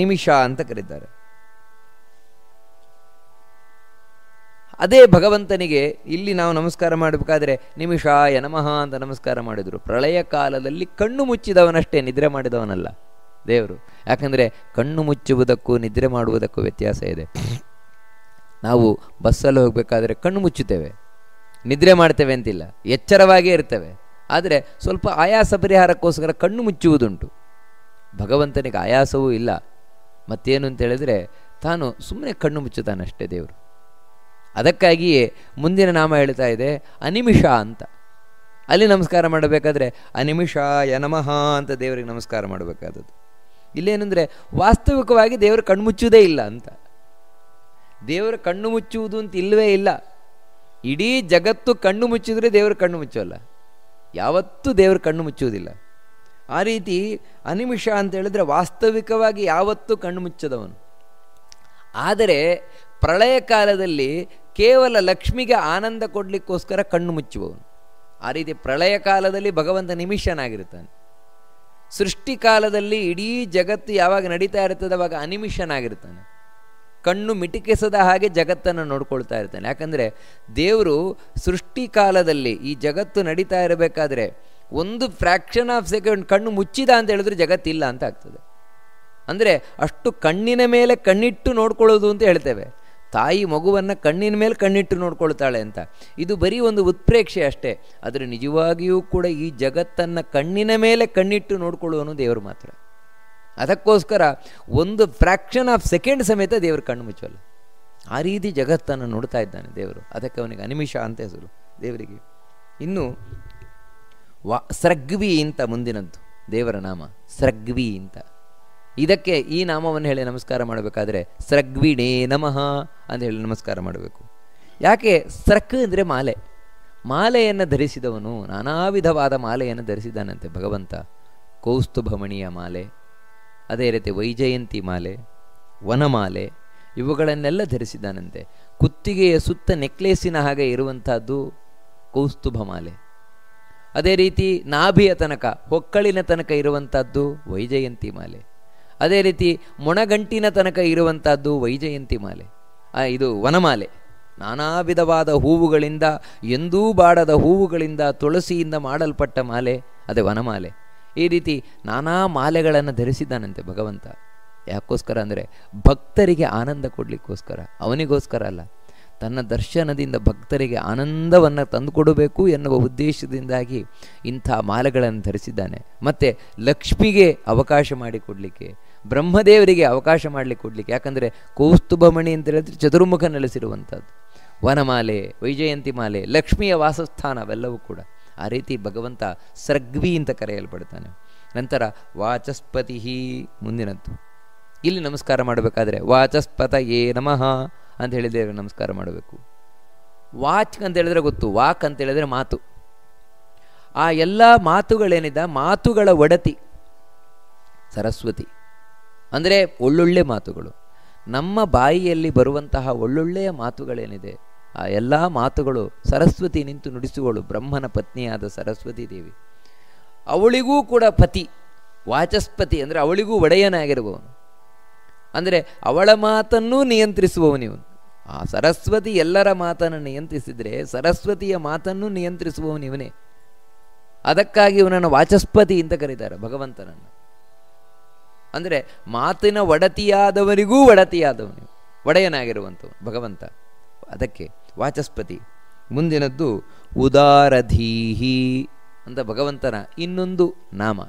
ನಿಮಿಷ ಅಂತ ಕರೀತಾರೆ. ಅದೇ ಭಗವಂತನಿಗೆ ಇಲ್ಲಿ ನಾವು ನಮಸ್ಕಾರ ಮಾಡಬೇಕಾದ್ರೆ ನಿಮಿಷಾಯ ನಮಃ ಅಂತ ನಮಸ್ಕಾರ ಮಾಡಿದರು. ಪ್ರಳಯ ಕಾಲದಲ್ಲಿ ಕಣ್ಣು ಮುಚ್ಚಿದವನಷ್ಟೇ, ನಿದ್ರೆ ಮಾಡಿದವನಲ್ಲ ದೇವರು. ಯಾಕಂದರೆ ಕಣ್ಣು ಮುಚ್ಚುವುದಕ್ಕೂ ನಿದ್ರೆ ಮಾಡುವುದಕ್ಕೂ ವ್ಯತ್ಯಾಸ ಇದೆ. ನಾವು ಬಸ್ಸಲ್ಲಿ ಹೋಗಬೇಕಾದ್ರೆ ಕಣ್ಣು ಮುಚ್ಚುತ್ತೇವೆ, ನಿದ್ರೆ ಮಾಡ್ತೇವೆ ಅಂತಿಲ್ಲ, ಎಚ್ಚರವಾಗೇ ಇರ್ತೇವೆ. ಆದರೆ ಸ್ವಲ್ಪ ಆಯಾಸ ಪರಿಹಾರಕ್ಕೋಸ್ಕರ ಕಣ್ಣು ಮುಚ್ಚುವುದುಂಟು. ಭಗವಂತನಿಗೆ ಆಯಾಸವೂ ಇಲ್ಲ. ಮತ್ತೇನು ಅಂತೇಳಿದರೆ ತಾನು ಸುಮ್ಮನೆ ಕಣ್ಣು ಮುಚ್ಚುತ್ತಾನಷ್ಟೇ ದೇವರು. ಅದಕ್ಕಾಗಿಯೇ ಮುಂದಿನ ನಾಮ ಹೇಳ್ತಾ ಇದೆ ಅನಿಮಿಷ ಅಂತ. ಅಲ್ಲಿ ನಮಸ್ಕಾರ ಮಾಡಬೇಕಾದ್ರೆ ಅನಿಮಿಷಾಯ ನಮಃ ಅಂತ ದೇವರಿಗೆ ನಮಸ್ಕಾರ ಮಾಡಬೇಕಾದದ್ದು. ಇಲ್ಲೇನೆಂದರೆ ವಾಸ್ತವಿಕವಾಗಿ ದೇವರು ಕಣ್ಣು ಮುಚ್ಚುವುದೇ ಇಲ್ಲ ಅಂತ. ದೇವರ ಕಣ್ಣು ಮುಚ್ಚುವುದು ಅಂತ ಇಲ್ಲವೇ ಇಲ್ಲ. ಇಡೀ ಜಗತ್ತು ಕಣ್ಣು ಮುಚ್ಚಿದ್ರೆ ದೇವರು ಕಣ್ಣು ಮುಚ್ಚೋಲ್ಲ. ಯಾವತ್ತೂ ದೇವರು ಕಣ್ಣು ಮುಚ್ಚುವುದಿಲ್ಲ. ಆ ರೀತಿ ಅನಿಮಿಷ ಅಂತ ಹೇಳಿದ್ರೆ ವಾಸ್ತವಿಕವಾಗಿ ಯಾವತ್ತೂ ಕಣ್ಣು ಮುಚ್ಚದವನು. ಆದರೆ ಪ್ರಳಯ ಕಾಲದಲ್ಲಿ ಕೇವಲ ಲಕ್ಷ್ಮಿಗೆ ಆನಂದ ಕೊಡಲಿಕ್ಕೋಸ್ಕರ ಕಣ್ಣು ಮುಚ್ಚುವವನು. ಆ ರೀತಿ ಪ್ರಳಯ ಕಾಲದಲ್ಲಿ ಭಗವಂತ ನಿಮಿಷನಾಗಿರ್ತಾನೆ. ಸೃಷ್ಟಿ ಕಾಲದಲ್ಲಿ ಇಡೀ ಜಗತ್ತು ಯಾವಾಗ ನಡೀತಾ ಇರ್ತದೆ ಅವಾಗ ಅನಿಮಿಷನಾಗಿರ್ತಾನೆ. ಕಣ್ಣು ಮಿಟಿಕಿಸದ ಹಾಗೆ ಜಗತ್ತನ್ನು ನೋಡ್ಕೊಳ್ತಾ ಇರ್ತಾನೆ. ಯಾಕಂದರೆ ದೇವರು ಸೃಷ್ಟಿ ಕಾಲದಲ್ಲಿ ಈ ಜಗತ್ತು ನಡೀತಾ ಇರಬೇಕಾದ್ರೆ ಒಂದು ಫ್ರ್ಯಾಕ್ಷನ್ ಆಫ್ ಸೆಕೆಂಡ್ ಕಣ್ಣು ಮುಚ್ಚಿದ ಅಂತ ಹೇಳಿದ್ರೆ ಜಗತ್ತಿಲ್ಲ ಅಂತ ಆಗ್ತದೆ. ಅಂದರೆ ಅಷ್ಟು ಕಣ್ಣಿನ ಮೇಲೆ ಕಣ್ಣಿಟ್ಟು ನೋಡ್ಕೊಳ್ಳೋದು ಅಂತ ಹೇಳ್ತೇವೆ. ತಾಯಿ ಮಗುವನ್ನು ಕಣ್ಣಿನ ಮೇಲೆ ಕಣ್ಣಿಟ್ಟು ನೋಡ್ಕೊಳ್ತಾಳೆ ಅಂತ. ಇದು ಬರೀ ಒಂದು ಉತ್ಪ್ರೇಕ್ಷೆ ಅಷ್ಟೇ. ಆದರೆ ನಿಜವಾಗಿಯೂ ಕೂಡ ಈ ಜಗತ್ತನ್ನು ಕಣ್ಣಿನ ಮೇಲೆ ಕಣ್ಣಿಟ್ಟು ನೋಡ್ಕೊಳ್ಳುವನು ದೇವರು ಮಾತ್ರ. ಅದಕ್ಕೋಸ್ಕರ ಒಂದು ಫ್ರ್ಯಾಕ್ಷನ್ ಆಫ್ ಸೆಕೆಂಡ್ ಸಮೇತ ದೇವರು ಕಣ್ಣು ಮುಚ್ಚಲ್ಲ. ಆ ರೀತಿ ಜಗತ್ತನ್ನು ನೋಡ್ತಾ ಇದ್ದಾನೆ ದೇವರು. ಅದಕ್ಕೆ ಅವನಿಗೆ ಅನಿಮಿಷ ಅಂತ ಹೆಸರು ದೇವರಿಗೆ. ಇನ್ನು ಸ್ರಗ್ವಿ ಅಂತ ಮುಂದಿನದ್ದು ದೇವರ ನಾಮ ಸ್ರಗ್ವಿ ಅಂತ. ಇದಕ್ಕೆ ಈ ನಾಮವನ್ನು ಹೇಳಿ ನಮಸ್ಕಾರ ಮಾಡಬೇಕಾದ್ರೆ ಸ್ರಗ್ವಿಣೇ ನಮಃ ಅಂತ ಹೇಳಿ ನಮಸ್ಕಾರ ಮಾಡಬೇಕು. ಯಾಕೆ? ಸ್ರಕ್ ಅಂದರೆ ಮಾಲೆ. ಮಾಲೆಯನ್ನು ಧರಿಸಿದವನು, ನಾನಾ ವಿಧವಾದ ಮಾಲೆಯನ್ನು ಧರಿಸಿದ್ದಾನಂತೆ ಭಗವಂತ. ಕೌಸ್ತುಭಮಣಿಯ ಮಾಲೆ, ಅದೇ ರೀತಿ ವೈಜಯಂತಿ ಮಾಲೆ, ವನಮಾಲೆ, ಇವುಗಳನ್ನೆಲ್ಲ ಧರಿಸಿದ್ದಾನಂತೆ. ಕುತ್ತಿಗೆಯ ಸುತ್ತ ನೆಕ್ಲೇಸಿನ ಹಾಗೆ ಇರುವಂತಹದ್ದು ಕೌಸ್ತುಭ ಮಾಲೆ. ಅದೇ ರೀತಿ ನಾಭಿಯ ತನಕ, ಹೊಕ್ಕಳಿನ ತನಕ ಇರುವಂತಹದ್ದು ವೈಜಯಂತಿ ಮಾಲೆ. ಅದೇ ರೀತಿ ಮೊಣಗಂಟಿನ ತನಕ ಇರುವಂತಹದ್ದು ವೈಜಯಂತಿ ಮಾಲೆ. ಇದು ವನಮಾಲೆ. ನಾನಾ ವಿಧವಾದ ಹೂವುಗಳಿಂದ, ಎಂದೂ ಬಾಡದ ಹೂವುಗಳಿಂದ, ತುಳಸಿಯಿಂದ ಮಾಡಲ್ಪಟ್ಟ ಮಾಲೆ ಅದೇ ವನಮಾಲೆ. ಈ ರೀತಿ ನಾನಾ ಮಾಲೆಗಳನ್ನು ಧರಿಸಿದ್ದಾನಂತೆ ಭಗವಂತ. ಯಾಕೋಸ್ಕರ ಅಂದರೆ ಭಕ್ತರಿಗೆ ಆನಂದ ಕೊಡಲಿಕ್ಕೋಸ್ಕರ, ಅವನಿಗೋಸ್ಕರ ಅಲ್ಲ. ತನ್ನ ದರ್ಶನದಿಂದ ಭಕ್ತರಿಗೆ ಆನಂದವನ್ನು ತಂದುಕೊಡಬೇಕು ಎನ್ನುವ ಉದ್ದೇಶದಿಂದಾಗಿ ಇಂಥ ಮಾಲೆಗಳನ್ನು ಧರಿಸಿದ್ದಾನೆ. ಮತ್ತು ಲಕ್ಷ್ಮಿಗೆ ಅವಕಾಶ ಮಾಡಿಕೊಡಲಿಕ್ಕೆ, ಬ್ರಹ್ಮದೇವರಿಗೆ ಅವಕಾಶ ಮಾಡಲಿಕ್ಕೆ ಕೊಡಲಿಕ್ಕೆ. ಯಾಕಂದರೆ ಕೌಸ್ತುಭಮಣಿ ಅಂತ ಹೇಳಿದ್ರೆ ಚತುರ್ಮುಖ ನೆಲೆಸಿರುವಂಥದ್ದು. ವನಮಾಲೆ, ವೈಜಯಂತಿ ಮಾಲೆ, ಲಕ್ಷ್ಮಿಯ ವಾಸಸ್ಥಾನ ಅವೆಲ್ಲವೂ ಕೂಡ. ಆ ರೀತಿ ಭಗವಂತ ಸ್ರಗ್ವಿ ಅಂತ ಕರೆಯಲ್ಪಡ್ತಾನೆ. ನಂತರ ವಾಚಸ್ಪತಿ ಮುಂದಿನದ್ದು. ಇಲ್ಲಿ ನಮಸ್ಕಾರ ಮಾಡಬೇಕಾದ್ರೆ ವಾಚಸ್ಪತಯೇ ನಮಃ ಅಂತ ಹೇಳಿದ್ರೆ ನಮಸ್ಕಾರ ಮಾಡಬೇಕು. ವಾಚ್ ಅಂತ ಹೇಳಿದ್ರೆ ಗೊತ್ತು, ವಾಕ್ ಅಂತ ಹೇಳಿದ್ರೆ ಮಾತು. ಆ ಎಲ್ಲ ಮಾತುಗಳೇನಿದೆ, ಮಾತುಗಳ ಒಡತಿ ಸರಸ್ವತಿ. ಅಂದರೆ ಒಳ್ಳೊಳ್ಳೆ ಮಾತುಗಳು. ನಮ್ಮ ಬಾಯಿಯಲ್ಲಿ ಬರುವಂತಹ ಒಳ್ಳೊಳ್ಳೆಯ ಮಾತುಗಳೇನಿದೆ, ಆ ಎಲ್ಲ ಮಾತುಗಳು ಸರಸ್ವತಿ ನಿಂತು ನುಡಿಸುವಳು. ಬ್ರಹ್ಮನ ಪತ್ನಿಯಾದ ಸರಸ್ವತಿ ದೇವಿ. ಅವಳಿಗೂ ಕೂಡ ಪತಿ ವಾಚಸ್ಪತಿ ಅಂದರೆ ಅವಳಿಗೂ ಒಡೆಯನಾಗಿರುವವನು. ಅಂದರೆ ಅವಳ ಮಾತನ್ನೂ ನಿಯಂತ್ರಿಸುವವನಿವನು. ಆ ಸರಸ್ವತಿ ಎಲ್ಲರ ಮಾತನ್ನು ನಿಯಂತ್ರಿಸಿದರೆ ಸರಸ್ವತಿಯ ಮಾತನ್ನು ನಿಯಂತ್ರಿಸುವವನಿವನೇ. ಅದಕ್ಕಾಗಿ ಇವನನ್ನು ವಾಚಸ್ಪತಿ ಅಂತ ಕರೀತಾರೆ ಭಗವಂತನನ್ನು. ಅಂದರೆ ಮಾತಿನ ಒಡತಿಯಾದವರಿಗೂ ಒಡತಿಯಾದವನು, ಒಡೆಯನಾಗಿರುವಂಥವನು ಭಗವಂತ. ಅದಕ್ಕೆ ವಾಚಸ್ಪತಿ. ಮುಂದಿನದ್ದು ಉದಾರಧೀಹಿ ಅಂತ ಭಗವಂತನ ಇನ್ನೊಂದು ನಾಮ.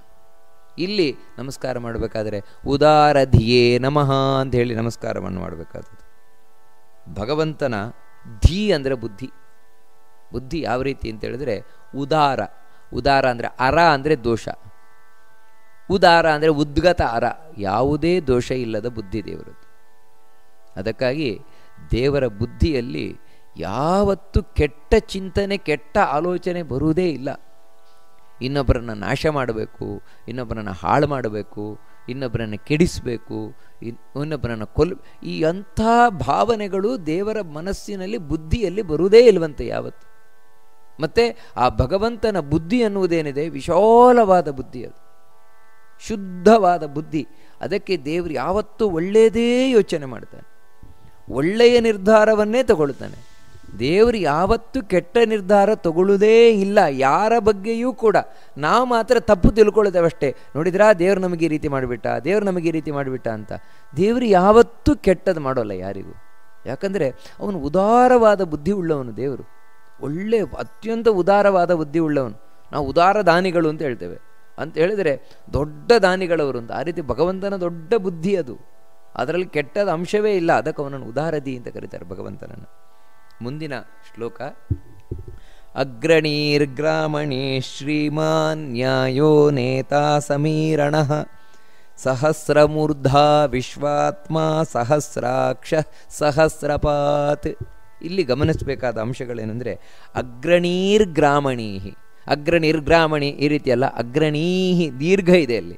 ಇಲ್ಲಿ ನಮಸ್ಕಾರ ಮಾಡಬೇಕಾದ್ರೆ ಉದಾರಧಿಯೇ ನಮಃ ಅಂತ ಹೇಳಿ ನಮಸ್ಕಾರವನ್ನು ಮಾಡಬೇಕಾದದ್ದು. ಭಗವಂತನ ಧೀ ಅಂದರೆ ಬುದ್ಧಿ. ಬುದ್ಧಿ ಯಾವ ರೀತಿ ಅಂತ ಹೇಳಿದ್ರೆ ಉದಾರ. ಉದಾರ ಅಂದರೆ ಅರ ಅಂದರೆ ದೋಷ. ಉದಾರ ಅಂದರೆ ಉದ್ಗತ ಅರ, ಯಾವುದೇ ದೋಷ ಇಲ್ಲದ ಬುದ್ಧಿ ದೇವರದ್ದು. ಅದಕ್ಕಾಗಿ ದೇವರ ಬುದ್ಧಿಯಲ್ಲಿ ಯಾವತ್ತೂ ಕೆಟ್ಟ ಚಿಂತನೆ, ಕೆಟ್ಟ ಆಲೋಚನೆ ಬರುವುದೇ ಇಲ್ಲ. ಇನ್ನೊಬ್ಬರನ್ನು ನಾಶ ಮಾಡಬೇಕು, ಇನ್ನೊಬ್ಬರನ್ನು ಹಾಳು ಮಾಡಬೇಕು, ಇನ್ನೊಬ್ಬರನ್ನು ಕೆಡಿಸಬೇಕು, ಇನ್ನೊಬ್ಬರನ್ನು ಈ ಅಂಥ ಭಾವನೆಗಳು ದೇವರ ಮನಸ್ಸಿನಲ್ಲಿ, ಬುದ್ಧಿಯಲ್ಲಿ ಬರುವುದೇ ಇಲ್ವಂತೆ ಯಾವತ್ತು. ಮತ್ತು ಆ ಭಗವಂತನ ಬುದ್ಧಿ ಅನ್ನುವುದೇನಿದೆ ವಿಶಾಲವಾದ ಬುದ್ಧಿ, ಅದು ಶುದ್ಧವಾದ ಬುದ್ಧಿ. ಅದಕ್ಕೆ ದೇವರು ಯಾವತ್ತೂ ಒಳ್ಳೆಯದೇ ಯೋಚನೆ ಮಾಡ್ತಾನೆ, ಒಳ್ಳೆಯ ನಿರ್ಧಾರವನ್ನೇ ತಗೊಳ್ತಾನೆ. ದೇವರು ಯಾವತ್ತೂ ಕೆಟ್ಟ ನಿರ್ಧಾರ ತಗೊಳ್ಳುವುದೇ ಇಲ್ಲ ಯಾರ ಬಗ್ಗೆಯೂ ಕೂಡ. ನಾವು ಮಾತ್ರ ತಪ್ಪು ತಿಳ್ಕೊಳ್ಳೋದೇವಷ್ಟೇ. ನೋಡಿದ್ರಾ ದೇವ್ರು ನಮಗೆ ಈ ರೀತಿ ಮಾಡಿಬಿಟ್ಟ, ದೇವ್ರು ನಮಗೆ ಈ ರೀತಿ ಮಾಡಿಬಿಟ್ಟ ಅಂತ. ದೇವರು ಯಾವತ್ತೂ ಕೆಟ್ಟದ್ದು ಮಾಡೋಲ್ಲ ಯಾರಿಗೂ. ಯಾಕಂದರೆ ಅವನು ಉದಾರವಾದ ಬುದ್ಧಿ ಉಳ್ಳವನು ದೇವರು. ಒಳ್ಳೆ ಅತ್ಯಂತ ಉದಾರವಾದ ಬುದ್ಧಿ ಉಳ್ಳವನು. ನಾವು ಉದಾರ ದಾನಿಗಳು ಅಂತ ಹೇಳ್ತೇವೆ. ಅಂತ ಹೇಳಿದರೆ ದೊಡ್ಡ ದಾನಿಗಳವರು ಅಂತ. ಆ ರೀತಿ ಭಗವಂತನ ದೊಡ್ಡ ಬುದ್ಧಿ ಅದು, ಅದರಲ್ಲಿ ಕೆಟ್ಟದ ಅಂಶವೇ ಇಲ್ಲ. ಅದಕ್ಕೆ ಅವನನ್ನು ಉದಾರದಿ ಅಂತ ಕರೀತಾರೆ ಭಗವಂತನನ್ನು. ಮುಂದಿನ ಶ್ಲೋಕ ಅಗ್ರಣೀರ್ಗ್ರಾಮಣೀ ಶ್ರೀಮಾನ್ ನ್ಯಾಯೋ ನೇತಾ ಸಮೀರಣಃ ಸಹಸ್ರಮೂರ್ಧಾ ವಿಶ್ವಾತ್ಮ ಸಹಸ್ರಾಕ್ಷ ಸಹಸ್ರಪಾತ್. ಇಲ್ಲಿ ಗಮನಿಸಬೇಕಾದ ಅಂಶಗಳೇನೆಂದರೆ ಅಗ್ರಣೀರ್ಗ್ರಾಮಣೀ, ಅಗ್ರನಿರ್ಗ್ರಾಮಣಿ ಈ ರೀತಿಯಲ್ಲ, ಅಗ್ರಣೀಹಿ ದೀರ್ಘ ಇದೆ ಅಲ್ಲಿ.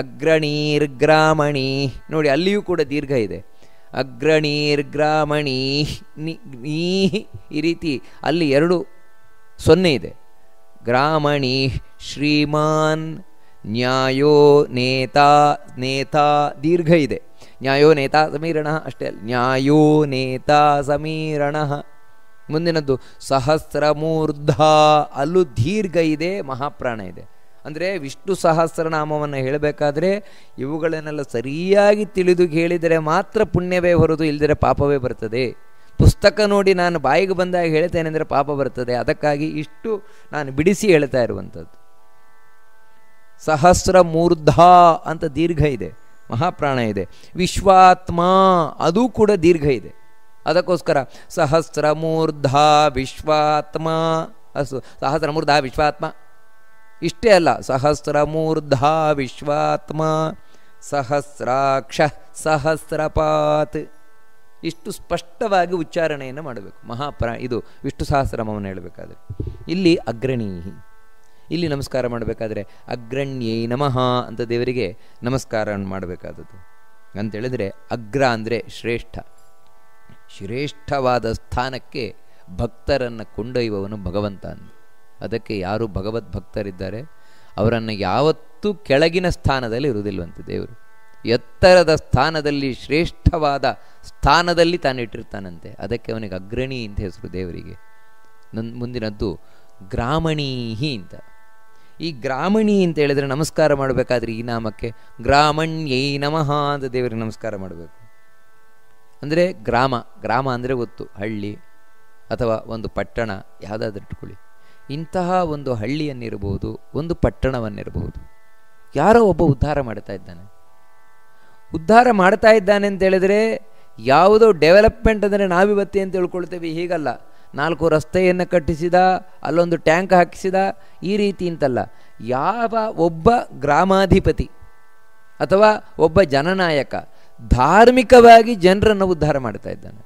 ಅಗ್ರಣೀರ್ಗ್ರಾಮಣಿ ನೋಡಿ, ಅಲ್ಲಿಯೂ ಕೂಡ ದೀರ್ಘ ಇದೆ. ಅಗ್ರಣೀರ್ಗ್ರಾಮಣೀ ನೀಹಿ ಈ ರೀತಿ ಅಲ್ಲಿ 2 0 ಇದೆ. ಗ್ರಾಮಣಿ ಶ್ರೀಮಾನ್ ನ್ಯಾಯೋ ನೇತಾ, ನೇತಾ ದೀರ್ಘ ಇದೆ. ನ್ಯಾಯೋ ನೇತಾ ಸಮೀರಣ ಅಷ್ಟೇ ಅಲ್ಲ, ನ್ಯಾಯೋ ನೇತಾ ಸಮೀರಣ. ಮುಂದಿನದ್ದು ಸಹಸ್ರಮೂರ್ಧ, ಅಲ್ಲೂ ದೀರ್ಘ ಇದೆ, ಮಹಾಪ್ರಾಣ ಇದೆ. ಅಂದರೆ ವಿಷ್ಣು ಸಹಸ್ರನಾಮವನ್ನು ಹೇಳಬೇಕಾದ್ರೆ ಇವುಗಳನ್ನೆಲ್ಲ ಸರಿಯಾಗಿ ತಿಳಿದು ಹೇಳಿದರೆ ಮಾತ್ರ ಪುಣ್ಯವೇ ಹೊರತು ಇಲ್ಲದರೆ ಪಾಪವೇ ಬರ್ತದೆ. ಪುಸ್ತಕ ನೋಡಿ ನಾನು ಬಾಯಿಗೆ ಬಂದಾಗ ಹೇಳ್ತೇನೆ ಅಂದರೆ ಪಾಪ ಬರ್ತದೆ. ಅದಕ್ಕಾಗಿ ಇಷ್ಟು ನಾನು ಬಿಡಿಸಿ ಹೇಳ್ತಾ ಇರುವಂಥದ್ದು. ಸಹಸ್ರಮೂರ್ಧ ಅಂತ ದೀರ್ಘ ಇದೆ, ಮಹಾಪ್ರಾಣ ಇದೆ. ವಿಶ್ವಾತ್ಮ ಅದೂ ಕೂಡ ದೀರ್ಘ ಇದೆ. ಅದಕ್ಕೋಸ್ಕರ ಸಹಸ್ರಮೂರ್ಧ ವಿಶ್ವಾತ್ಮ, ಸಹಸ್ರಮೂರ್ಧ ವಿಶ್ವಾತ್ಮ ಇಷ್ಟೇ ಅಲ್ಲ, ಸಹಸ್ರಮೂರ್ಧ ವಿಶ್ವಾತ್ಮ ಸಹಸ್ರಾಕ್ಷ ಸಹಸ್ರಪಾತ್. ಇಷ್ಟು ಸ್ಪಷ್ಟವಾಗಿ ಉಚ್ಚಾರಣೆಯನ್ನು ಮಾಡಬೇಕು ಇದು ವಿಷ್ಣು ಸಹಸ್ರನಾಮವನ್ನು ಹೇಳಬೇಕಾದ್ರೆ. ಇಲ್ಲಿ ಅಗ್ರಣೀಹಿ, ಇಲ್ಲಿ ನಮಸ್ಕಾರ ಮಾಡಬೇಕಾದ್ರೆ ಅಗ್ರಣ್ಯೈ ನಮಃ ಅಂತ ದೇವರಿಗೆ ನಮಸ್ಕಾರ ಮಾಡಬೇಕಾದದ್ದು. ಅಂತೇಳಿದರೆ ಅಗ್ರ ಅಂದರೆ ಶ್ರೇಷ್ಠ, ಶ್ರೇಷ್ಠವಾದ ಸ್ಥಾನಕ್ಕೆ ಭಕ್ತರನ್ನು ಕೊಂಡೊಯ್ಯುವವನು ಭಗವಂತ ಅಂತ. ಅದಕ್ಕೆ ಯಾರು ಭಗವದ್ ಭಕ್ತರಿದ್ದಾರೆ ಅವರನ್ನು ಯಾವತ್ತೂ ಕೆಳಗಿನ ಸ್ಥಾನದಲ್ಲಿ ಇರುವುದಿಲ್ಲವಂತೆ ದೇವರು. ಎತ್ತರದ ಸ್ಥಾನದಲ್ಲಿ, ಶ್ರೇಷ್ಠವಾದ ಸ್ಥಾನದಲ್ಲಿ ತಾನಿಟ್ಟಿರ್ತಾನಂತೆ. ಅದಕ್ಕೆ ಅವನಿಗೆ ಅಗ್ರಣಿ ಅಂತ ಹೆಸರು ದೇವರಿಗೆ. ಮುಂದಿನದ್ದು ಗ್ರಾಮಣೀಹಿ ಅಂತ. ಈ ಗ್ರಾಮಣಿ ಅಂತ ಹೇಳಿದರೆ ನಮಸ್ಕಾರ ಮಾಡಬೇಕಾದ್ರೆ ಈ ನಾಮಕ್ಕೆ ಗ್ರಾಮಣ್ಯೈ ನಮಃ ಅಂತ ದೇವರಿಗೆ ನಮಸ್ಕಾರ ಮಾಡಬೇಕು. ಅಂದರೆ ಗ್ರಾಮ, ಗ್ರಾಮ ಅಂದರೆ ಗೊತ್ತು, ಹಳ್ಳಿ ಅಥವಾ ಒಂದು ಪಟ್ಟಣ ಯಾವುದಾದ್ರೂ ಇಟ್ಕೊಳ್ಳಿ. ಇಂತಹ ಒಂದು ಹಳ್ಳಿಯನ್ನಿರಬಹುದು, ಒಂದು ಪಟ್ಟಣವನ್ನಿರಬಹುದು, ಯಾರೋ ಒಬ್ಬ ಉದ್ಧಾರ ಮಾಡ್ತಾ ಇದ್ದಾನೆ. ಉದ್ಧಾರ ಮಾಡ್ತಾ ಇದ್ದಾನೆ ಅಂತ ಹೇಳಿದರೆ ಯಾವುದೋ ಡೆವಲಪ್ಮೆಂಟ್ ಅಂದರೆ ನಾವಿವತ್ತಿ ಅಂತ ತಿಳ್ಕೊಳ್ತೇವೆ, ಹೀಗಲ್ಲ. 4 ರಸ್ತೆಯನ್ನು ಕಟ್ಟಿಸಿದ, ಅಲ್ಲೊಂದು ಟ್ಯಾಂಕ್ ಹಾಕಿಸಿದ, ಈ ರೀತಿ ಅಂತಲ್ಲ. ಯಾವ ಒಬ್ಬ ಗ್ರಾಮಾಧಿಪತಿ ಅಥವಾ ಒಬ್ಬ ಜನನಾಯಕ ಧಾರ್ಮಿಕವಾಗಿ ಜನರನ್ನು ಉದ್ಧಾರ ಮಾಡ್ತಾ ಇದ್ದಾನೆ,